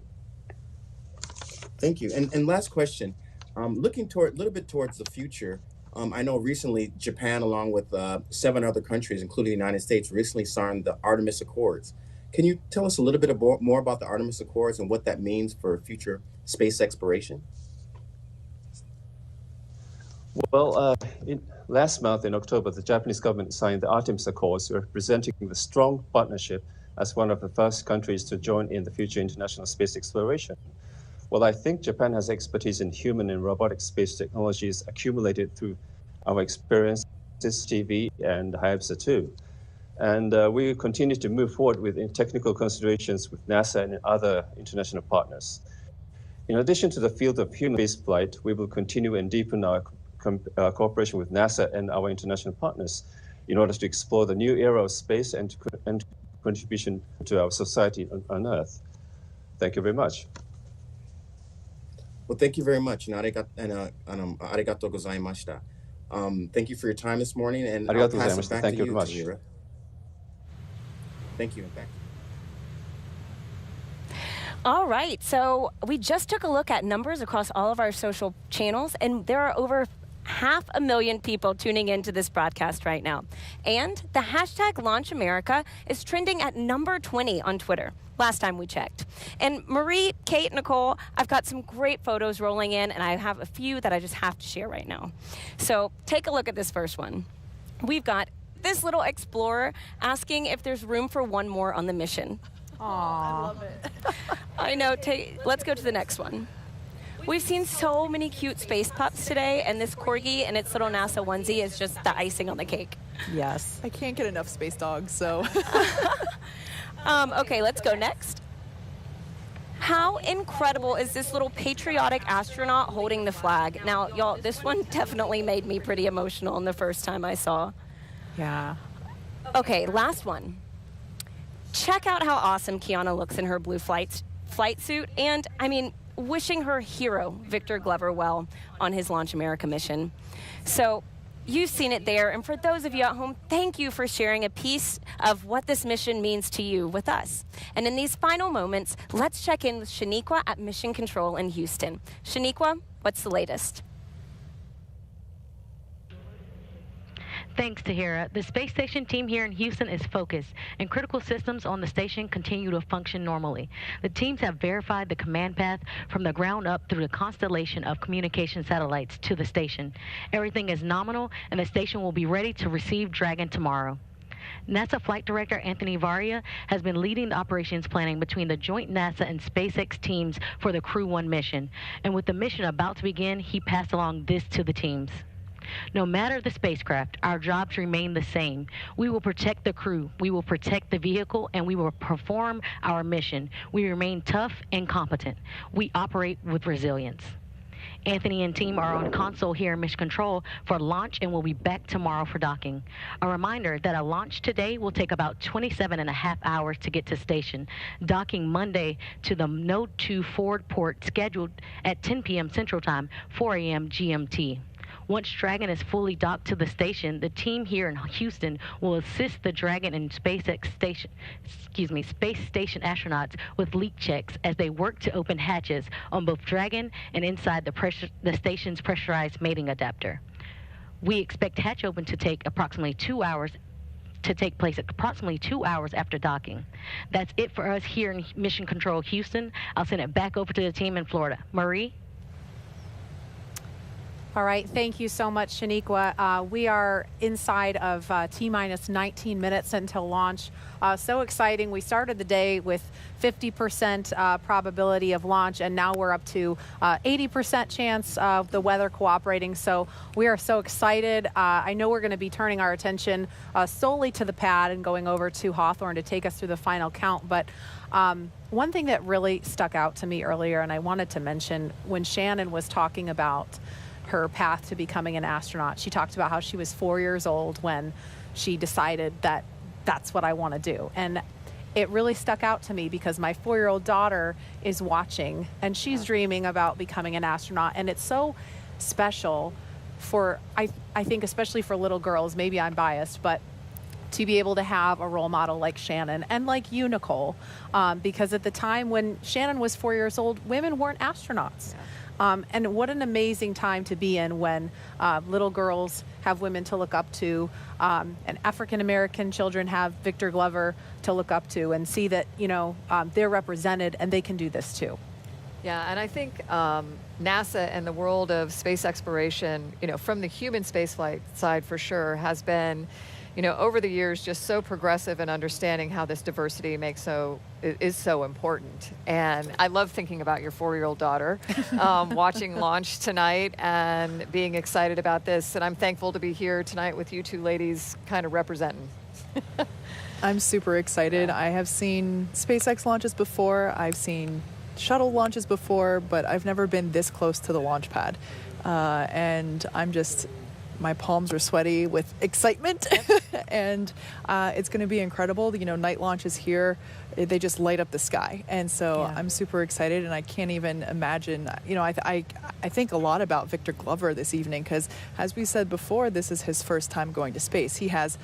Thank you. And last question, looking a little bit towards the future. I know recently Japan, along with 7 other countries, including the United States, recently signed the Artemis Accords. Can you tell us a little bit more about the Artemis Accords and what that means for future space exploration? Well, last month in October, the Japanese government signed the Artemis Accords, representing the strong partnership as one of the first countries to join in the future international space exploration. Well, I think Japan has expertise in human and robotic space technologies accumulated through our experiences, TV and Hayabusa 2. And we continue to move forward with technical considerations with NASA and other international partners. In addition to the field of human spaceflight, we will continue and deepen our cooperation with NASA and our international partners in order to explore the new era of space and contribution to our society on Earth. Thank you very much. Well, thank you very much, and arigatou gozaimashita. Thank you for your time this morning, and I'll pass it back to you, Tamira. Thank you, and back. All right, so we just took a look at numbers across all of our social channels, and there are over 500,000 people tuning into this broadcast right now. And the hashtag LaunchAmerica is trending at number 20 on Twitter, last time we checked. And Marie, Kate, Nicole, I've got some great photos rolling in, and I have a few that I just have to share right now. So take a look at this first one. We've got this little explorer asking if there's room for one more on the mission. Aww. I love it. I know. Let's go to the next one. We've seen so many cute space pups today, and this corgi and its little NASA onesie is just the icing on the cake. Yes. I can't get enough space dogs, so. Okay, let's go next. How incredible is this little patriotic astronaut holding the flag? Now, y'all, this one definitely made me pretty emotional in the first time I saw. Yeah. Okay, last one. Check out how awesome Kiana looks in her blue flight suit, and, I mean, wishing her hero, Victor Glover, well on his Launch America mission. So, you've seen it there, and for those of you at home, thank you for sharing a piece of what this mission means to you with us. And in these final moments, let's check in with Shaniqua at Mission Control in Houston. Shaniqua, what's the latest? Thanks, Tahira. The space station team here in Houston is focused, and critical systems on the station continue to function normally. The teams have verified the command path from the ground up through the constellation of communication satellites to the station. Everything is nominal, and the station will be ready to receive Dragon tomorrow. NASA Flight Director Anthony Varia has been leading the operations planning between the joint NASA and SpaceX teams for the Crew 1 mission. And with the mission about to begin, he passed along this to the teams. No matter the spacecraft, our jobs remain the same. We will protect the crew, we will protect the vehicle, and we will perform our mission. We remain tough and competent. We operate with resilience. Anthony and team are on console here in Mission Control for launch and will be back tomorrow for docking. A reminder that a launch today will take about 27.5 hours to get to station, docking Monday to the Node 2 forward port scheduled at 10 p.m. Central Time, 4 a.m. GMT. Once Dragon is fully docked to the station, the team here in Houston will assist the Dragon and space station astronauts with leak checks as they work to open hatches on both Dragon and inside the station's pressurized mating adapter. We expect hatch open to take approximately 2 hours after docking. That's it for us here in Mission Control Houston. I'll send it back over to the team in Florida. Marie? All right, thank you so much, Shaniqua. We are inside of T-minus 19 minutes until launch. So exciting. We started the day with 50% probability of launch, and now we're up to 80% chance of the weather cooperating. So we are so excited. I know we're going to be turning our attention solely to the pad and going over to Hawthorne to take us through the final count. But one thing that really stuck out to me earlier, and I wanted to mention, when Shannon was talking about her path to becoming an astronaut, she talked about how she was 4 years old when she decided that that's what I want to do. And it really stuck out to me because my 4-year-old daughter is watching and she's dreaming about becoming an astronaut. And it's so special for, I think, especially for little girls, maybe I'm biased, but to be able to have a role model like Shannon and like you, Nicole, because at the time when Shannon was 4 years old, women weren't astronauts. Yeah. And what an amazing time to be in when little girls have women to look up to, and African-American children have Victor Glover to look up to and see that, they're represented and they can do this too. Yeah, and I think NASA and the world of space exploration, from the human spaceflight side for sure, has been, over the years, just so progressive in understanding how this diversity is so important. And I love thinking about your 4-year-old daughter watching launch tonight and being excited about this. And I'm thankful to be here tonight with you two ladies kind of representing. I'm super excited. I have seen SpaceX launches before. I've seen shuttle launches before, but I've never been this close to the launch pad. And my palms are sweaty with excitement. And it's going to be incredible. Night launches here, they just light up the sky. And so I'm super excited, and I can't even imagine. I think a lot about Victor Glover this evening because, as we said before, this is his first time going to space. He has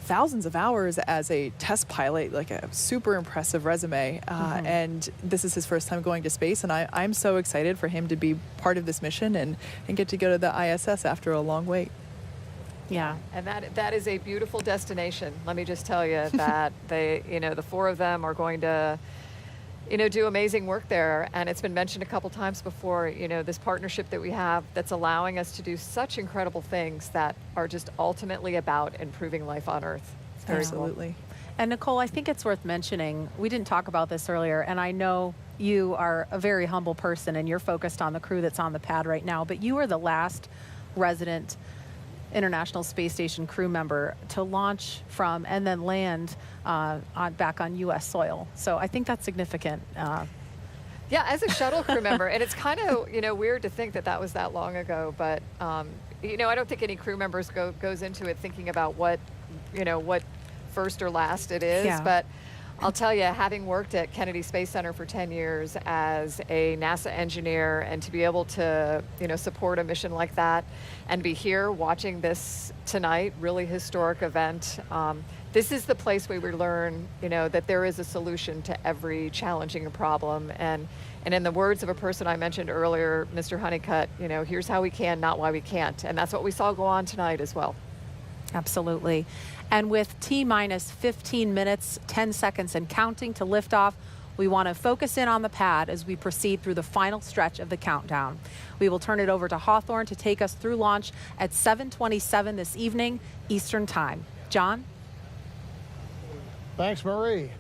thousands of hours as a test pilot, like a super impressive resume, and this is his first time going to space, and I'm so excited for him to be part of this mission and get to go to the ISS after a long wait. Yeah, and that is a beautiful destination. Let me just tell you that the four of them are going to, do amazing work there. And it's been mentioned a couple times before, this partnership that we have that's allowing us to do such incredible things that are just ultimately about improving life on Earth. It's very Absolutely. Cool. And Nicole, I think it's worth mentioning, we didn't talk about this earlier, and I know you are a very humble person and you're focused on the crew that's on the pad right now, but you are the last resident International Space Station crew member to launch from and then land back on U.S. soil. So I think that's significant. Yeah, as a shuttle crew member, and it's kind of weird to think that was that long ago, but I don't think any crew members goes into it thinking about what first or last it is. Yeah. But I'll tell you, having worked at Kennedy Space Center for 10 years as a NASA engineer, and to be able to support a mission like that, and be here watching this tonight, really historic event. This is the place where we learn, that there is a solution to every challenging problem. And in the words of a person I mentioned earlier, Mr. Honeycutt, here's how we can, not why we can't. And that's what we saw go on tonight as well. Absolutely. And with T-minus 15 minutes, 10 seconds and counting to liftoff, we want to focus in on the pad as we proceed through the final stretch of the countdown. We will turn it over to Hawthorne to take us through launch at 7:27 this evening, Eastern Time. John? Thanks, Marie.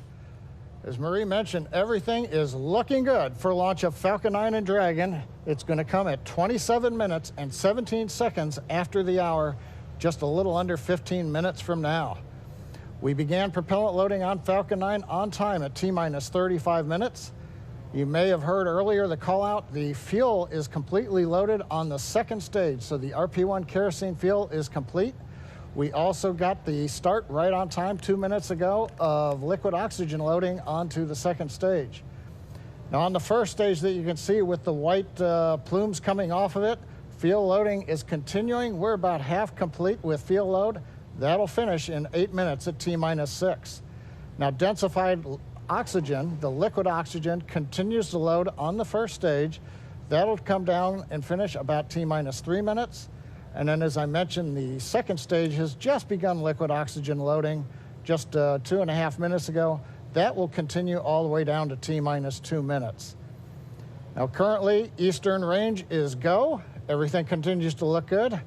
As Marie mentioned, everything is looking good for launch of Falcon 9 and Dragon. It's going to come at 27 minutes and 17 seconds after the hour, just a little under 15 minutes from now. We began propellant loading on Falcon 9 on time at T-minus 35 minutes. You may have heard earlier the call out. The fuel is completely loaded on the second stage, so the RP-1 kerosene fuel is complete. We also got the start right on time 2 minutes ago of liquid oxygen loading onto the second stage. Now on the first stage that you can see with the white plumes coming off of it, fuel loading is continuing. We're about half complete with fuel load. That'll finish in 8 minutes at T-minus 6. Now densified oxygen, the liquid oxygen, continues to load on the first stage. That'll come down and finish about T-minus 3 minutes. And then, as I mentioned, the second stage has just begun liquid oxygen loading just 2.5 minutes ago. That will continue all the way down to T-minus 2 minutes. Now, currently, Eastern Range is go. Everything continues to look good.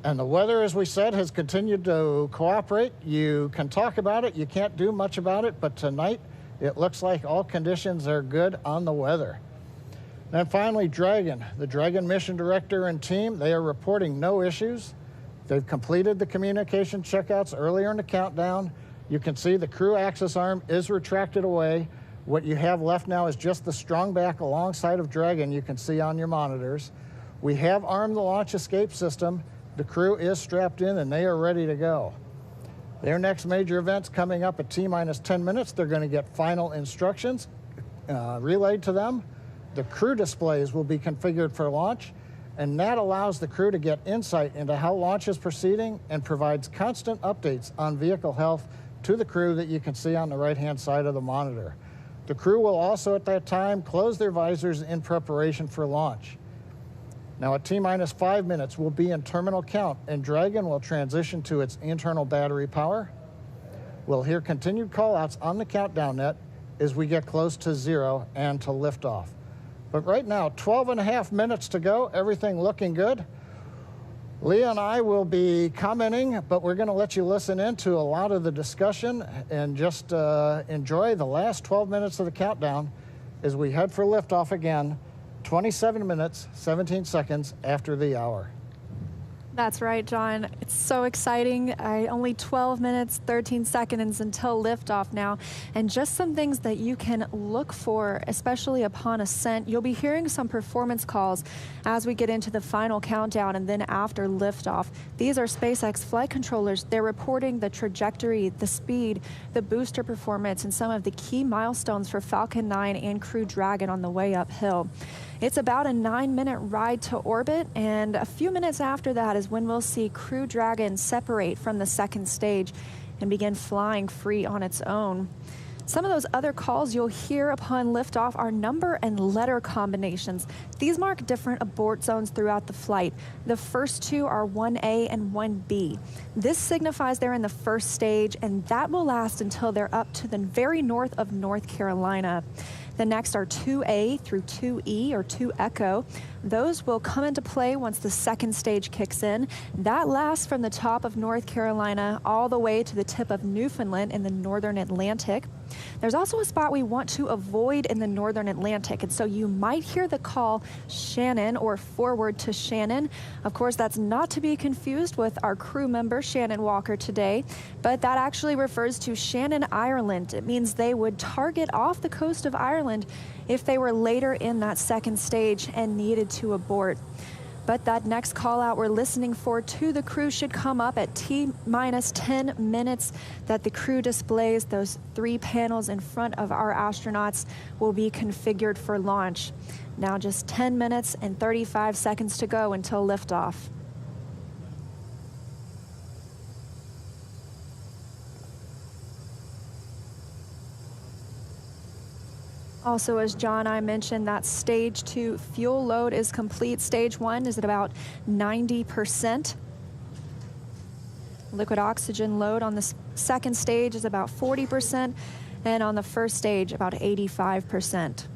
And the weather, as we said, has continued to cooperate. You can talk about it. You can't do much about it. But tonight, it looks like all conditions are good on the weather. And finally, Dragon. The Dragon mission director and team, they are reporting no issues. They've completed the communication checkouts earlier in the countdown. You can see the crew access arm is retracted away. What you have left now is just the strong back alongside of Dragon you can see on your monitors. We have armed the launch escape system. The crew is strapped in and they are ready to go. Their next major event's coming up at T-minus 10 minutes. They're going to get final instructions relayed to them. The crew displays will be configured for launch, and that allows the crew to get insight into how launch is proceeding and provides constant updates on vehicle health to the crew that you can see on the right-hand side of the monitor. The crew will also at that time close their visors in preparation for launch. Now at T-minus 5 minutes, we'll be in terminal count, and Dragon will transition to its internal battery power. We'll hear continued call-outs on the countdown net as we get close to 0 and to liftoff. But right now, 12.5 minutes to go, everything looking good. Leah and I will be commenting, but we're going to let you listen into a lot of the discussion and just enjoy the last 12 minutes of the countdown as we head for liftoff again, 27 minutes, 17 seconds after the hour. That's right, John. It's so exciting. Only 12 minutes, 13 seconds until liftoff now. And just some things that you can look for, especially upon ascent. You'll be hearing some performance calls as we get into the final countdown and then after liftoff. These are SpaceX flight controllers. They're reporting the trajectory, the speed, the booster performance, and some of the key milestones for Falcon 9 and Crew Dragon on the way uphill. It's about a 9-minute ride to orbit, and a few minutes after that is when we'll see Crew Dragon separate from the second stage and begin flying free on its own. Some of those other calls you'll hear upon liftoff are number and letter combinations. These mark different abort zones throughout the flight. The first two are 1A and 1B. This signifies they're in the first stage, and that will last until they're up to the very north of North Carolina. The next are 2A through 2E or 2 Echo. Those will come into play once the second stage kicks in. That lasts from the top of North Carolina all the way to the tip of Newfoundland in the northern Atlantic. There's also a spot we want to avoid in the northern Atlantic, and so you might hear the call Shannon or forward to Shannon. Of course, that's not to be confused with our crew member Shannon Walker today, but that actually refers to Shannon, Ireland. It means they would target off the coast of Ireland if they were later in that second stage and needed to abort. But that next call out we're listening for to the crew should come up at T-minus 10 minutes that the crew displays. Those 3 panels in front of our astronauts will be configured for launch. Now just 10 minutes and 35 seconds to go until liftoff. Also, as John and I mentioned, that stage 2 fuel load is complete. Stage 1 is at about 90%. Liquid oxygen load on the second stage is about 40%, and on the first stage, about 85%.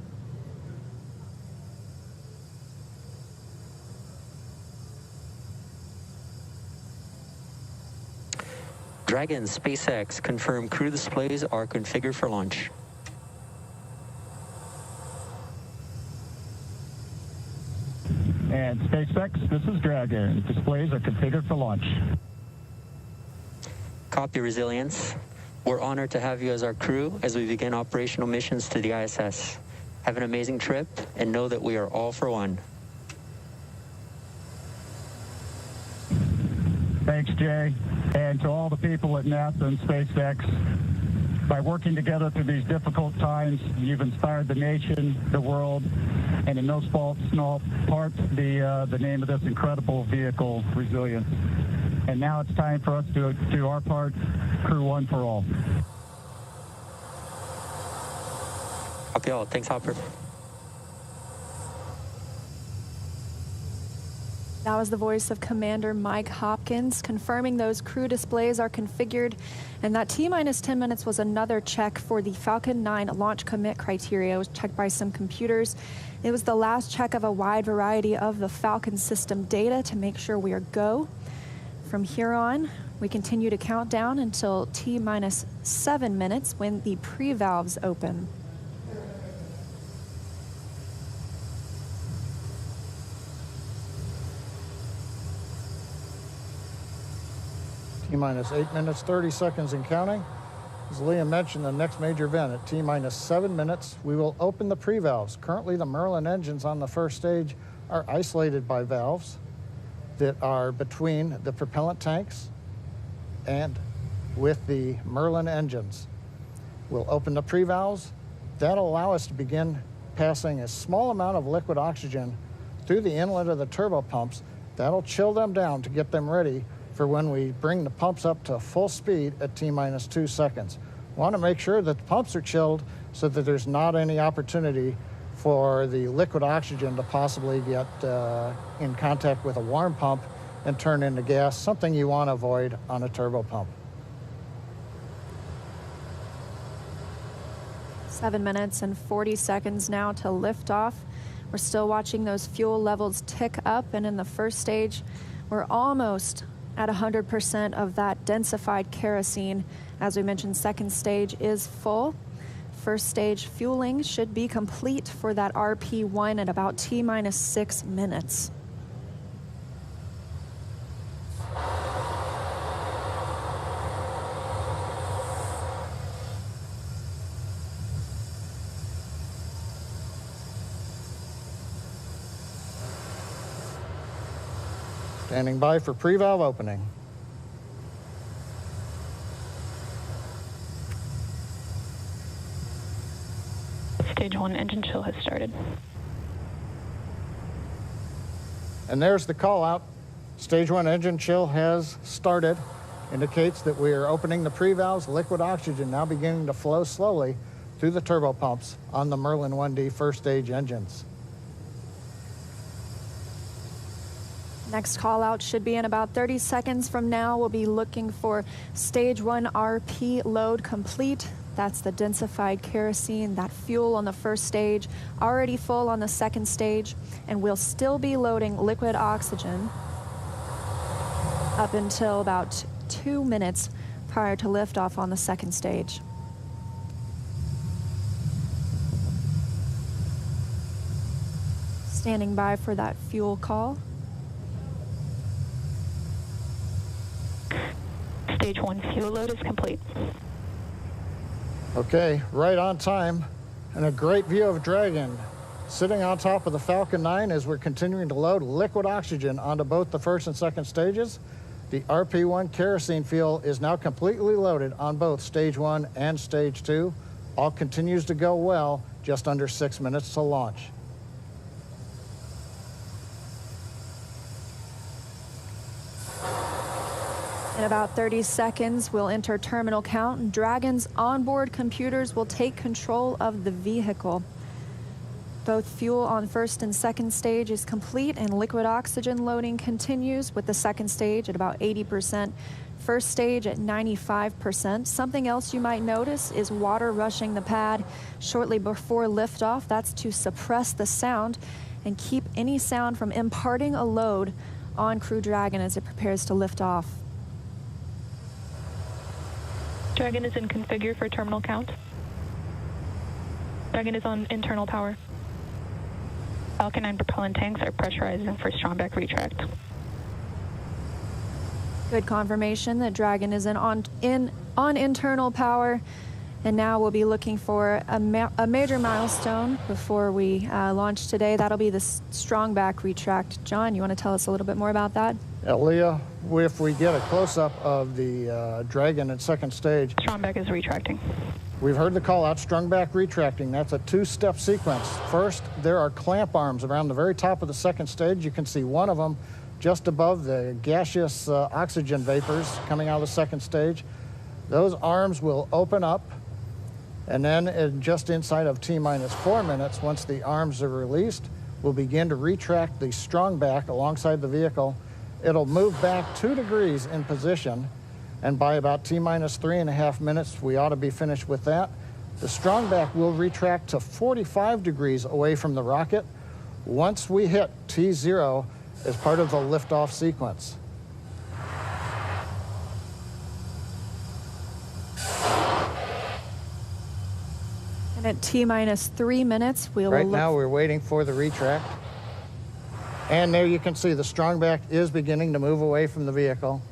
Dragon, SpaceX, confirm crew displays are configured for launch. And SpaceX, this is Dragon. Displays are configured for launch. Copy, Resilience. We're honored to have you as our crew as we begin operational missions to the ISS. Have an amazing trip and know that we are all for one. Thanks, Jay. And to all the people at NASA and SpaceX, by working together through these difficult times, you've inspired the nation, the world, and in no small part, the name of this incredible vehicle, Resilience. And now it's time for us to do our part, Crew One for all. Copy all. Thanks, Hopper. That was the voice of Commander Mike Hopkins confirming those crew displays are configured, and that T-minus 10 minutes was another check for the Falcon 9 launch commit criteria. It was checked by some computers. It was the last check of a wide variety of the Falcon system data to make sure we are go. From here on, we continue to count down until T-minus 7 minutes when the pre-valves open. T-minus 8 minutes, 30 seconds and counting. As Liam mentioned, the next major event at T-minus 7 minutes, we will open the pre-valves. Currently, the Merlin engines on the first stage are isolated by valves that are between the propellant tanks and with the Merlin engines. We'll open the pre-valves. That'll allow us to begin passing a small amount of liquid oxygen through the inlet of the turbo pumps. That'll chill them down to get them ready for when we bring the pumps up to full speed at T-minus 2 seconds. We want to make sure that the pumps are chilled so that there's not any opportunity for the liquid oxygen to possibly get in contact with a warm pump and turn into gas, something you want to avoid on a turbo pump. 7 minutes and 40 seconds now to liftoff. We're still watching those fuel levels tick up, and in the first stage, we're almost at 100% of that densified kerosene. As we mentioned, second stage is full. First stage fueling should be complete for that RP1 at about T-minus 6 minutes. Standing by for pre-valve opening. Stage 1 engine chill has started. And there's the call out. Stage 1 engine chill has started. Indicates that we are opening the pre-valves. Liquid oxygen now beginning to flow slowly through the turbo pumps on the Merlin 1D first stage engines. Next call out should be in about 30 seconds from now. We'll be looking for stage 1 RP load complete. That's the densified kerosene, that fuel on the first stage, already full on the second stage, and we'll still be loading liquid oxygen up until about 2 minutes prior to liftoff on the second stage. Standing by for that fuel call. Stage 1 fuel load is complete. Okay, right on time, and a great view of Dragon sitting on top of the Falcon 9 as we're continuing to load liquid oxygen onto both the first and second stages. The RP-1 kerosene fuel is now completely loaded on both Stage 1 and Stage 2. All continues to go well, just under 6 minutes to launch. In about 30 seconds, we'll enter terminal count. Dragon's onboard computers will take control of the vehicle. Both fuel on first and second stage is complete, and liquid oxygen loading continues with the second stage at about 80%, first stage at 95%. Something else you might notice is water rushing the pad shortly before liftoff. That's to suppress the sound and keep any sound from imparting a load on Crew Dragon as it prepares to lift off. Dragon is in configure for terminal count. Dragon is on internal power. Falcon 9 propellant tanks are pressurizing for strongback retract. Good confirmation that Dragon is on internal power, and now we'll be looking for a major milestone before we launch today. That'll be the strongback retract. John, you want to tell us a little bit more about that? Yeah, Leah, if we get a close-up of the Dragon at second stage. Strongback is retracting. We've heard the call out, strongback retracting. That's a two-step sequence. First, there are clamp arms around the very top of the second stage. You can see one of them just above the gaseous oxygen vapors coming out of the second stage. Those arms will open up, and then just inside of T-minus 4 minutes, once the arms are released, we'll begin to retract the strongback alongside the vehicle. It'll move back 2 degrees in position, and by about T-minus 3.5 minutes, we ought to be finished with that. The strongback will retract to 45 degrees away from the rocket once we hit T0 as part of the liftoff sequence. And at T-minus 3 minutes, Right now, we're waiting for the retract. And there you can see the strongback is beginning to move away from the vehicle.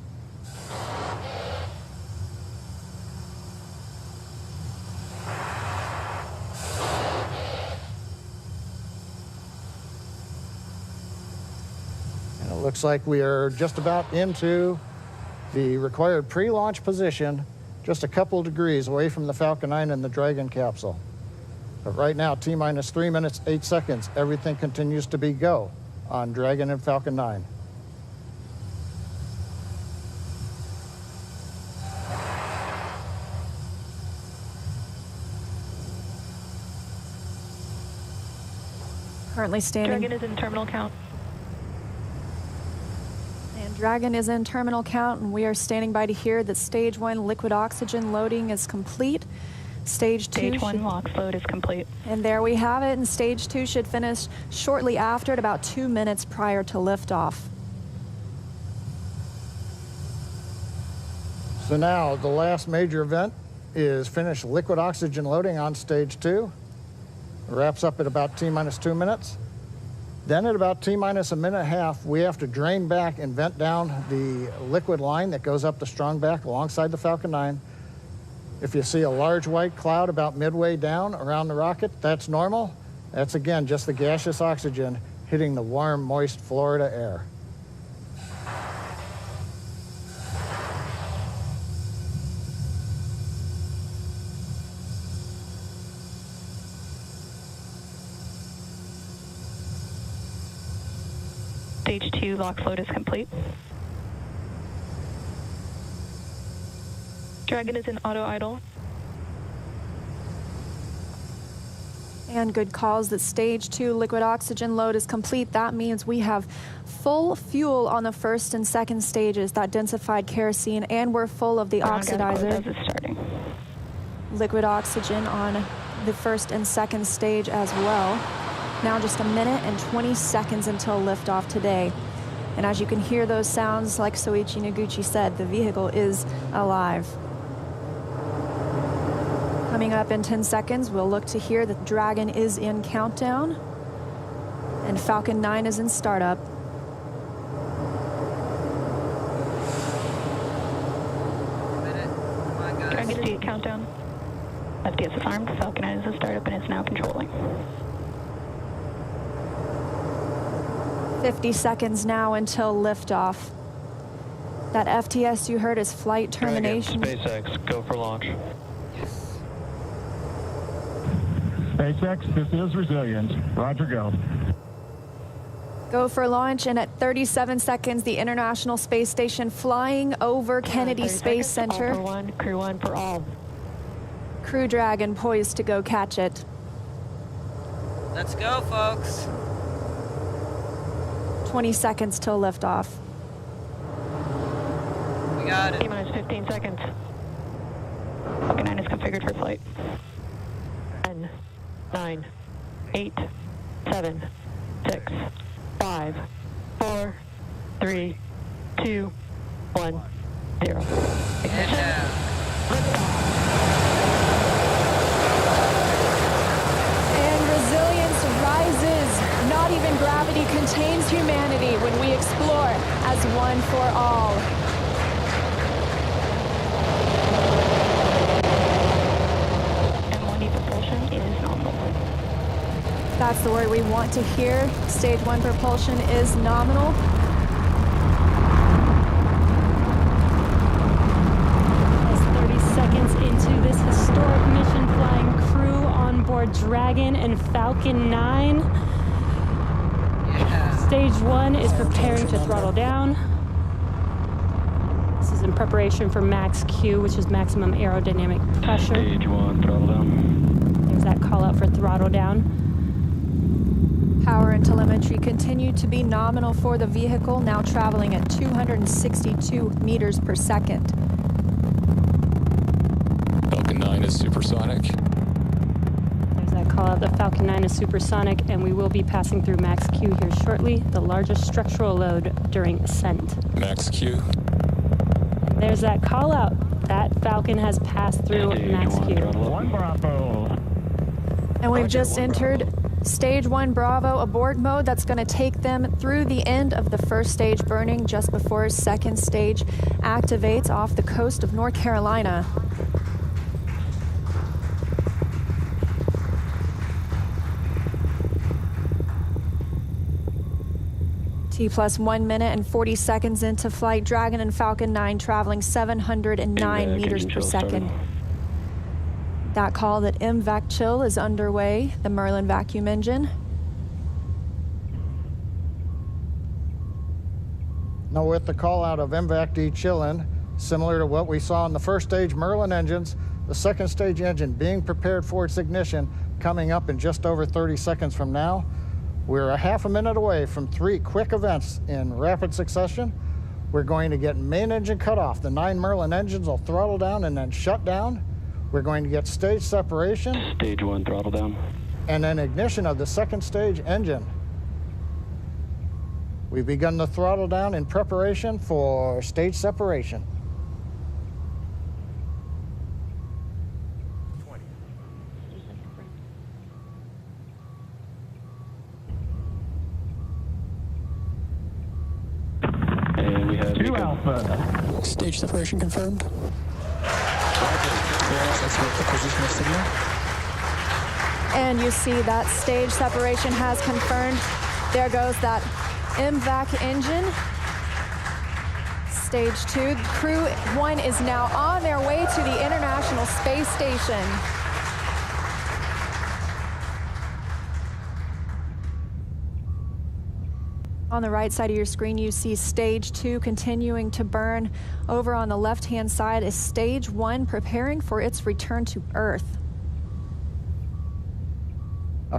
And it looks like we are just about into the required pre-launch position, just a couple degrees away from the Falcon 9 and the Dragon capsule. But right now, T-minus 3 minutes, 8 seconds, everything continues to be go on Dragon and Falcon 9. Currently standing. Dragon is in terminal count. And Dragon is in terminal count, and we are standing by to hear that Stage 1 liquid oxygen loading is complete. Stage 1 LOX load is complete. And there we have it, and Stage 2 should finish shortly after at about 2 minutes prior to liftoff. So now the last major event is finished liquid oxygen loading on Stage 2. It wraps up at about T-minus 2 minutes. Then at about T-minus a minute and a half, we have to drain back and vent down the liquid line that goes up the strongback alongside the Falcon 9. If you see a large white cloud about midway down around the rocket, that's normal. That's, again, just the gaseous oxygen hitting the warm, moist Florida air. Stage 2 LOX load is complete. Dragon is in auto idle. And good calls that Stage 2 liquid oxygen load is complete. That means we have full fuel on the first and second stages, that densified kerosene, and we're full of the oxidizer. Liquid oxygen on the first and second stage as well. Now just a minute and 20 seconds until liftoff today. And as you can hear those sounds, like Soichi Noguchi said, the vehicle is alive. Coming up in 10 seconds, we'll look to hear that Dragon is in countdown. And Falcon 9 is in startup. Can I get a countdown? FTS is armed, Falcon 9 is in startup and it's now controlling. 50 seconds now until liftoff. That FTS you heard is flight termination. Dragon, SpaceX, go for launch. SpaceX, this is Resilience. Roger, go. Go for launch, and at 37 seconds, the International Space Station flying over Kennedy Space Center. All for one, Crew 1 for all. Crew Dragon poised to go catch it. Let's go, folks. 20 seconds till liftoff. We got it. T-minus 15 seconds. Falcon 9 is configured for flight. 10, 9, 8, 7, 6, 5, 4, 3, 2, 1, 0. Ignition. And resilience rises. Not even gravity contains humanity when we explore as one for all. M1E propulsion is nominal. That's the word we want to hear. Stage 1 propulsion is nominal. As 30 seconds into this historic mission, flying crew on board Dragon and Falcon 9. Stage 1 is preparing to throttle down. This is in preparation for max Q, which is maximum aerodynamic pressure. Stage 1, throttle down. There's that call out for throttle down. Power and telemetry continue to be nominal for the vehicle, now traveling at 262 meters per second. Falcon 9 is supersonic. There's that call out. The Falcon 9 is supersonic, and we will be passing through max Q here shortly, the largest structural load during ascent. Max Q. There's that call out. That Falcon has passed through max Q. 1 Bravo. And we've just entered Stage 1 Bravo abort mode. That's going to take them through the end of the first stage burning just before second stage activates off the coast of North Carolina. T plus 1 minute and 40 seconds into flight. Dragon and Falcon 9 traveling 709 meters per second. That call that MVAC chill is underway, the Merlin vacuum engine. Now with the call out of MVAC de-chilling, similar to what we saw in the first stage Merlin engines, the second stage engine being prepared for its ignition coming up in just over 30 seconds from now. We're a half a minute away from 3 quick events in rapid succession. We're going to get main engine cut off. The 9 Merlin engines will throttle down and then shut down. We're going to get stage separation. Stage 1, throttle down. And then ignition of the second stage engine. We've begun the throttle down in preparation for stage separation. And we have 2 Alpha. Stage separation confirmed. And you see that stage separation has confirmed. There goes that MVAC engine. Stage 2. Crew 1 is now on their way to the International Space Station. On the right side of your screen, you see Stage 2 continuing to burn. Over on the left-hand side is Stage 1 preparing for its return to Earth.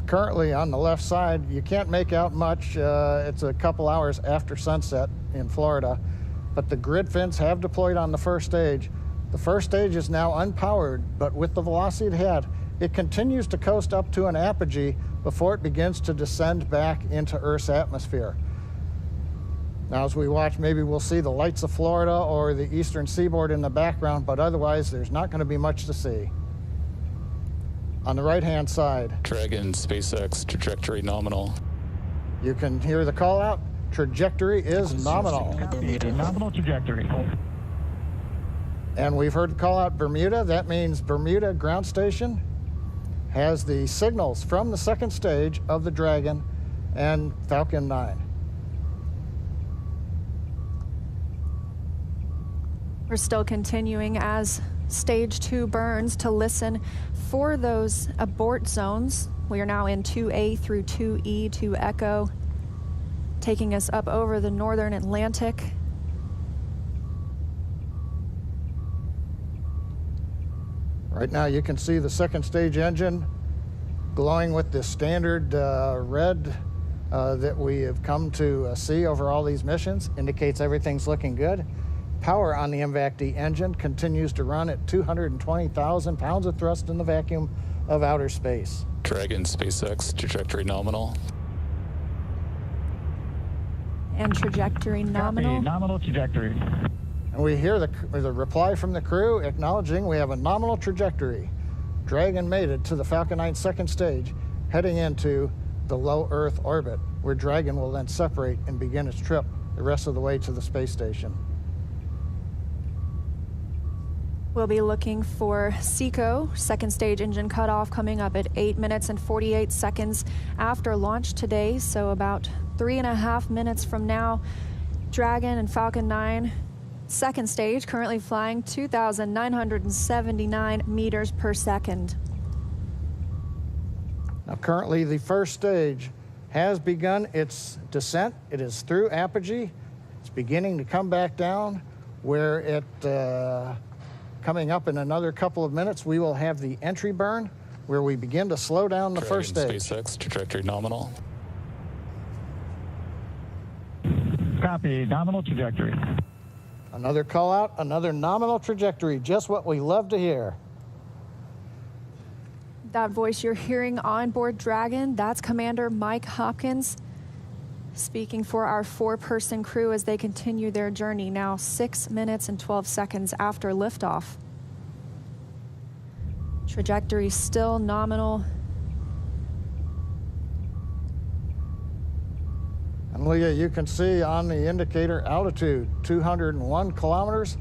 Currently on the left side, you can't make out much. It's a couple hours after sunset in Florida, but the grid fins have deployed on the first stage. The first stage is now unpowered, but with the velocity it had, it continues to coast up to an apogee before it begins to descend back into Earth's atmosphere. Now, as we watch, maybe we'll see the lights of Florida or the eastern seaboard in the background, but otherwise, there's not going to be much to see. On the right-hand side. Dragon, SpaceX, trajectory nominal. You can hear the call out. Trajectory is nominal. Nominal trajectory. And we've heard the call out Bermuda. That means Bermuda Ground Station has the signals from the second stage of the Dragon and Falcon 9. We're still continuing as stage 2 burns to listen for those abort zones. We are now in 2A through 2E to Echo, taking us up over the northern Atlantic. Right now you can see the second stage engine glowing with the standard red that we have come to see over all these missions. Indicates everything's looking good. Power on the MVAC-D engine continues to run at 220,000 pounds of thrust in the vacuum of outer space. Dragon SpaceX, trajectory nominal. And trajectory nominal. Copy, nominal trajectory. And we hear the reply from the crew acknowledging we have a nominal trajectory. Dragon made it to the Falcon 9 second stage, heading into the low Earth orbit, where Dragon will then separate and begin its trip the rest of the way to the space station. We'll be looking for SECO, second stage engine cutoff, coming up at 8 minutes and 48 seconds after launch today, so about 3.5 minutes from now. Dragon and Falcon 9, second stage, currently flying 2,979 meters per second. Now, currently, the first stage has begun its descent. It is through apogee. It's beginning to come back down, where it coming up in another couple of minutes, we will have the entry burn, where we begin to slow down the first stage. SpaceX, trajectory nominal. Copy, nominal trajectory. Another call out, another nominal trajectory, just what we love to hear. That voice you're hearing on board Dragon, that's Commander Mike Hopkins, speaking for our 4-person crew as they continue their journey, now 6 minutes and 12 seconds after liftoff. Trajectory still nominal. And Leah, you can see on the indicator altitude, 201 kilometers.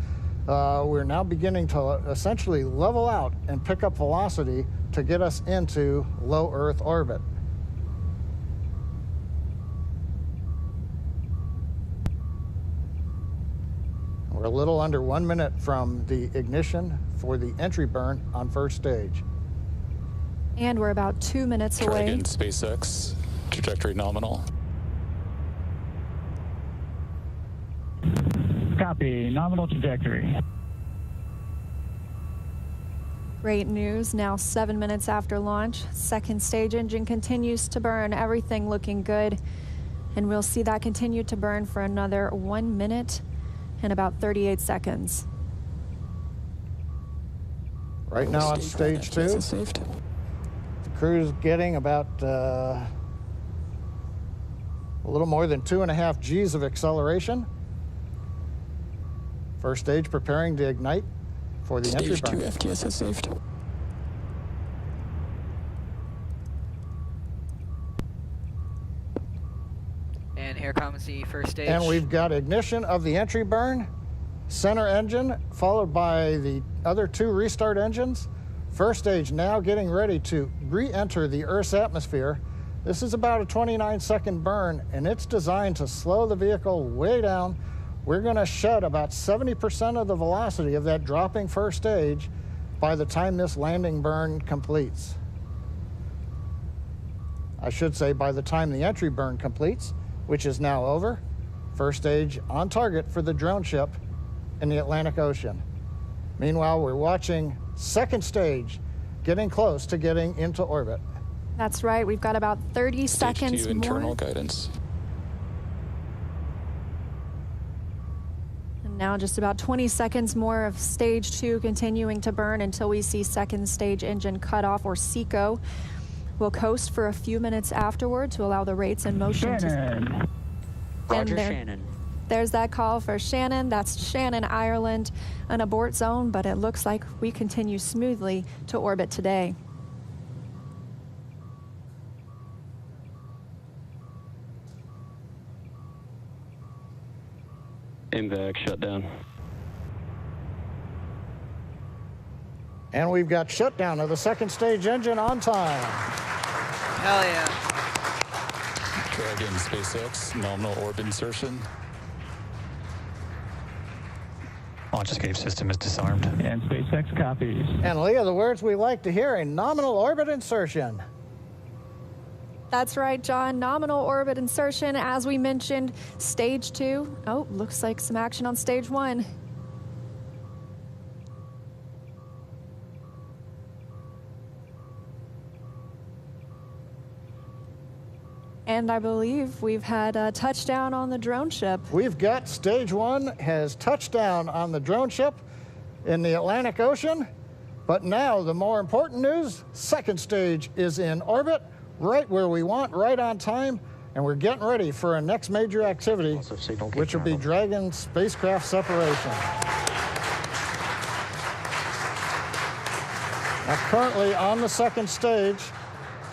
We're now beginning to essentially level out and pick up velocity to get us into low Earth orbit. We're a little under 1 minute from the ignition for the entry burn on first stage. And we're about 2 minutes away. Dragon SpaceX, trajectory nominal. Copy, nominal trajectory. Great news, now 7 minutes after launch. Second stage engine continues to burn, everything looking good. And we'll see that continue to burn for another 1 minute and about 38 seconds. Right now on stage 2, the crew's getting about a little more than 2.5 G's of acceleration. First stage preparing to ignite for the entry burn. Stage 2 FTS saved. And here comes the first stage. And we've got ignition of the entry burn, center engine, followed by the other 2 restart engines. First stage now getting ready to re-enter the Earth's atmosphere. This is about a 29-second burn, and it's designed to slow the vehicle way down. We're going to shed about 70% of the velocity of that dropping first stage by the time this landing burn completes. I should say by the time the entry burn completes, which is now over. First stage on target for the drone ship in the Atlantic Ocean. Meanwhile, we're watching second stage getting close to getting into orbit. That's right, we've got about 30 seconds more. Internal guidance. And now just about 20 seconds more of stage 2 continuing to burn until we see second stage engine cutoff, or SECO. We'll coast for a few minutes afterward to allow the rates in motion to... Roger, Shannon. There's that call for Shannon. That's Shannon, Ireland, an abort zone, but it looks like we continue smoothly to orbit today. Team VAC, shutdown. And we've got shutdown of the second stage engine on time. Hell yeah. Dragon SpaceX, nominal orbit insertion. Launch escape system is disarmed. And SpaceX copies. And Leah, the words we like to hear, a nominal orbit insertion. That's right, John. Nominal orbit insertion, as we mentioned, stage 2. Oh, looks like some action on stage 1. And I believe we've had a touchdown on the drone ship. We've got stage 1 has touched down on the drone ship in the Atlantic Ocean. But now the more important news, second stage is in orbit, right where we want, right on time. And we're getting ready for our next major activity, which will be Dragon spacecraft separation. Now, currently on the second stage,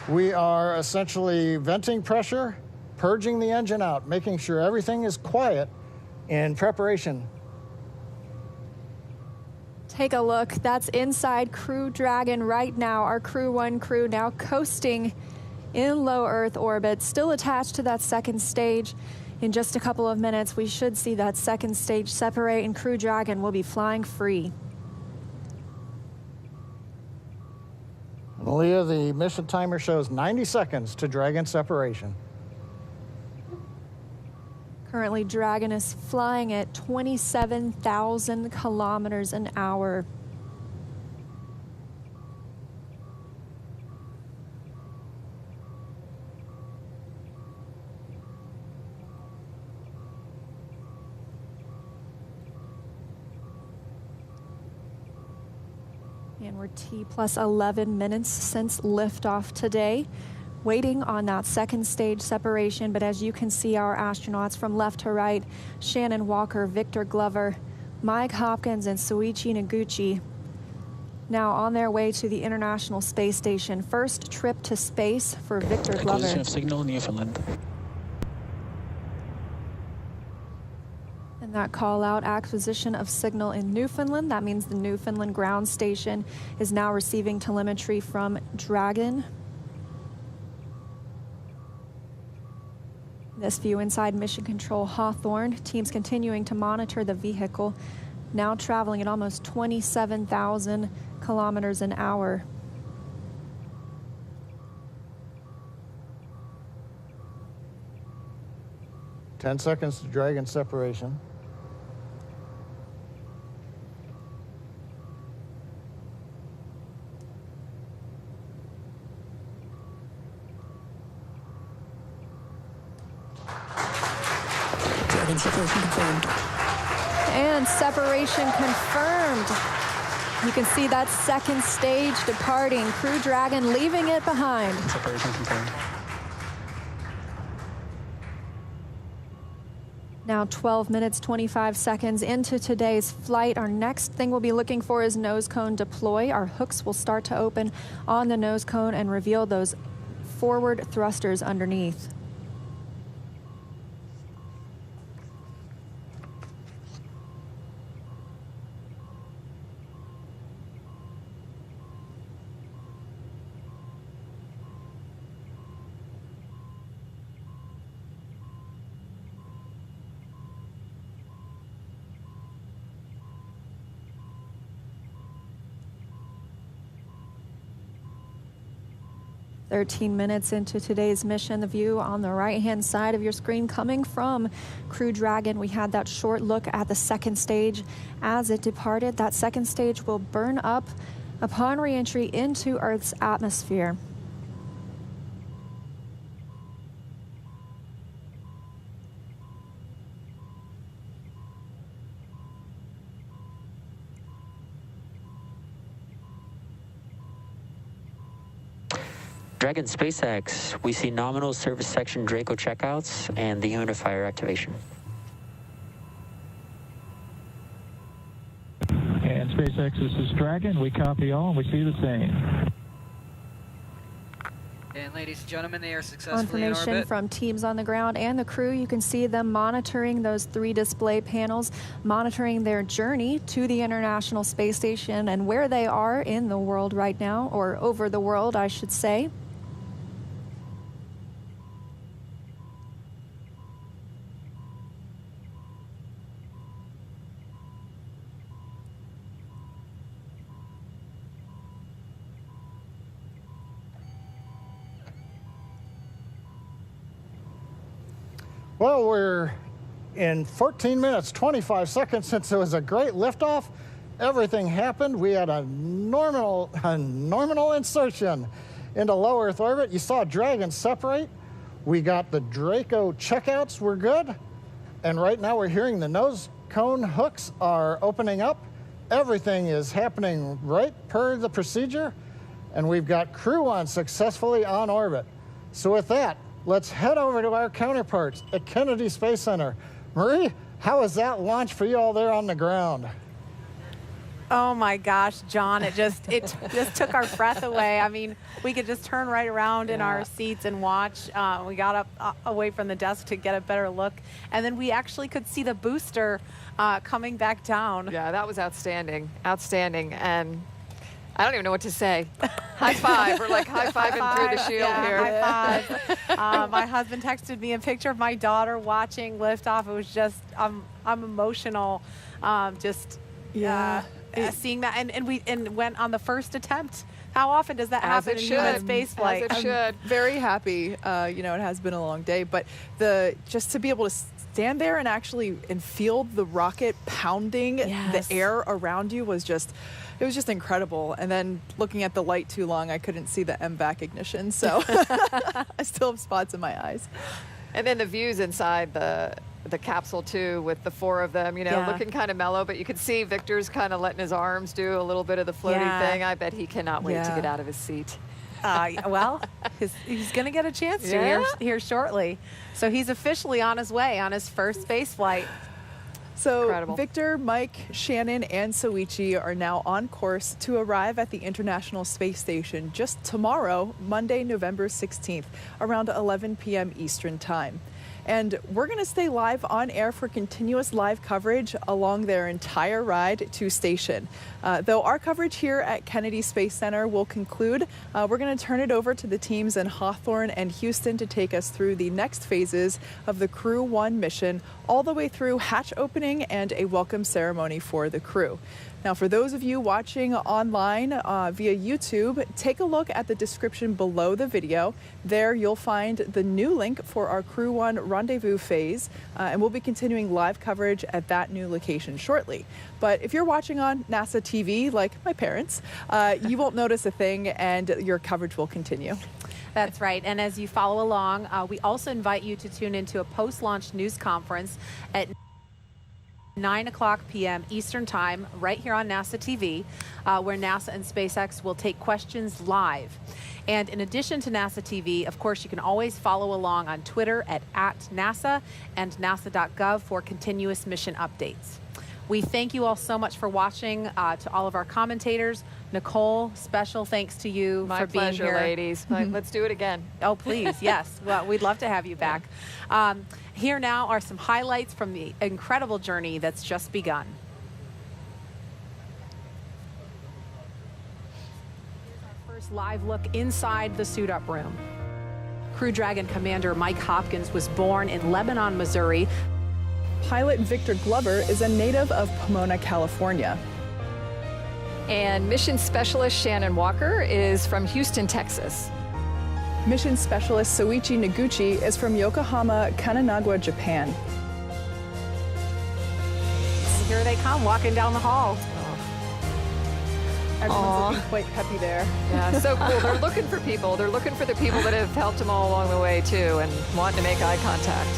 we are essentially venting pressure, purging the engine out, making sure everything is quiet in preparation. Take a look. That's inside Crew Dragon right now. Our Crew 1 crew now coasting in low Earth orbit, still attached to that second stage. In just a couple of minutes, we should see that second stage separate and Crew Dragon will be flying free. Leah, the mission timer shows 90 seconds to Dragon separation. Currently, Dragon is flying at 27,000 kilometers an hour. And we're T plus 11 minutes since liftoff today, waiting on that second stage separation. But as you can see, our astronauts from left to right, Shannon Walker, Victor Glover, Mike Hopkins, and Soichi Noguchi, now on their way to the International Space Station. First trip to space for Victor Glover. Acquisition of signal in Newfoundland. And that call out, acquisition of signal in Newfoundland. That means the Newfoundland ground station is now receiving telemetry from Dragon. This view inside Mission Control Hawthorne. Teams continuing to monitor the vehicle, now traveling at almost 27,000 kilometers an hour. Ten seconds to Dragon separation. Dragon separation confirmed. And separation confirmed. You can see that second stage departing. Crew Dragon leaving it behind. Separation confirmed. Now 12 minutes, 25 seconds into today's flight. Our next thing we'll be looking for is nose cone deploy. Our hooks will start to open on the nose cone and reveal those forward thrusters underneath. Thirteen minutes into today's mission, the view on the right-hand side of your screen coming from Crew Dragon. We had that short look at the second stage as it departed. That second stage will burn up upon re-entry into Earth's atmosphere. Dragon SpaceX, we see nominal service section Draco checkouts and the unifier activation. And SpaceX, this is Dragon. We copy all, and we see the same. And ladies and gentlemen, they are successfully in Information orbit. from teams on the ground and the crew. You can see them monitoring those 3 display panels, monitoring their journey to the International Space Station and where they are in the world right now, or over the world, I should say. Well, we're in 14 minutes, 25 seconds since it was a great liftoff. Everything happened. We had a nominal insertion into low Earth orbit. You saw Dragon separate. We got the Draco checkouts were good. And right now we're hearing the nose cone hooks are opening up. Everything is happening right per the procedure. And we've got Crew 1 successfully on orbit. So with that, let's head over to our counterparts at Kennedy Space Center. Marie, how was that launch for you all there on the ground? Oh my gosh, John, it just took our breath away. I mean, we could just turn right around in our seats and watch. We got up away from the desk to get a better look. And then we actually could see the booster coming back down. Yeah, that was outstanding. Outstanding. And I don't even know what to say. High five. We're like high-fiving through the shield here. High five. My husband texted me a picture of my daughter watching liftoff. It was just, I'm emotional. Seeing that. And went on the first attempt. How often does that happen in human space flight? As it should. I'm very happy. It has been a long day, but just to be able to stand there and actually feel the rocket pounding the air around you was just incredible. And then looking at the light too long, I couldn't see the MVAC ignition, so I still have spots in my eyes. And then the views inside the capsule too, with the 4 of them, looking kind of mellow, but you could see Victor's kind of letting his arms do a little bit of the floaty thing. I bet he cannot wait to get out of his seat. Well, he's going to get a chance to here shortly. So he's officially on his way on his first space flight. So Incredible. Victor, Mike, Shannon, and Soichi are now on course to arrive at the International Space Station just tomorrow, Monday, November 16th, around 11 p.m. Eastern Time. And we're going to stay live on air for continuous live coverage along their entire ride to station. Though our coverage here at Kennedy Space Center will conclude, we're going to turn it over to the teams in Hawthorne and Houston to take us through the next phases of the Crew 1 mission, all the way through hatch opening and a welcome ceremony for the crew. Now, for those of you watching online via YouTube, take a look at the description below the video. There you'll find the new link for our Crew 1 rendezvous phase, and we'll be continuing live coverage at that new location shortly. But if you're watching on NASA TV, like my parents, you won't notice a thing, and your coverage will continue. That's right. And as you follow along, we also invite you to tune into a post-launch news conference at 9 o'clock p.m. Eastern Time, right here on NASA TV, where NASA and SpaceX will take questions live. And in addition to NASA TV, of course, you can always follow along on Twitter at @NASA and nasa.gov for continuous mission updates. We thank you all so much for watching. To all of our commentators, Nicole, special thanks to you for being here. My pleasure, ladies. Let's do it again. Oh, please, yes. Well, we'd love to have you back. Here now are some highlights from the incredible journey that's just begun. Here's our first live look inside the suit-up room. Crew Dragon Commander Mike Hopkins was born in Lebanon, Missouri. Pilot Victor Glover is a native of Pomona, California. And mission specialist Shannon Walker is from Houston, Texas. Mission specialist Soichi Noguchi is from Yokohama, Kanagawa, Japan. And here they come, walking down the hall. Everyone's looking quite peppy there. Yeah, so cool. They're looking for people. They're looking for the people that have helped them all along the way, too, and wanting to make eye contact.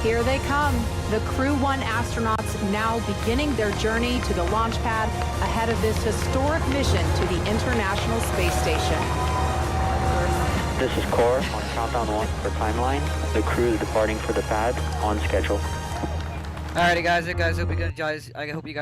Here they come, the Crew 1 astronauts now beginning their journey to the launch pad ahead of this historic mission to the International Space Station. This is Core on Countdown 1 for timeline. The crew is departing for the pad on schedule. Alrighty, guys. I hope you guys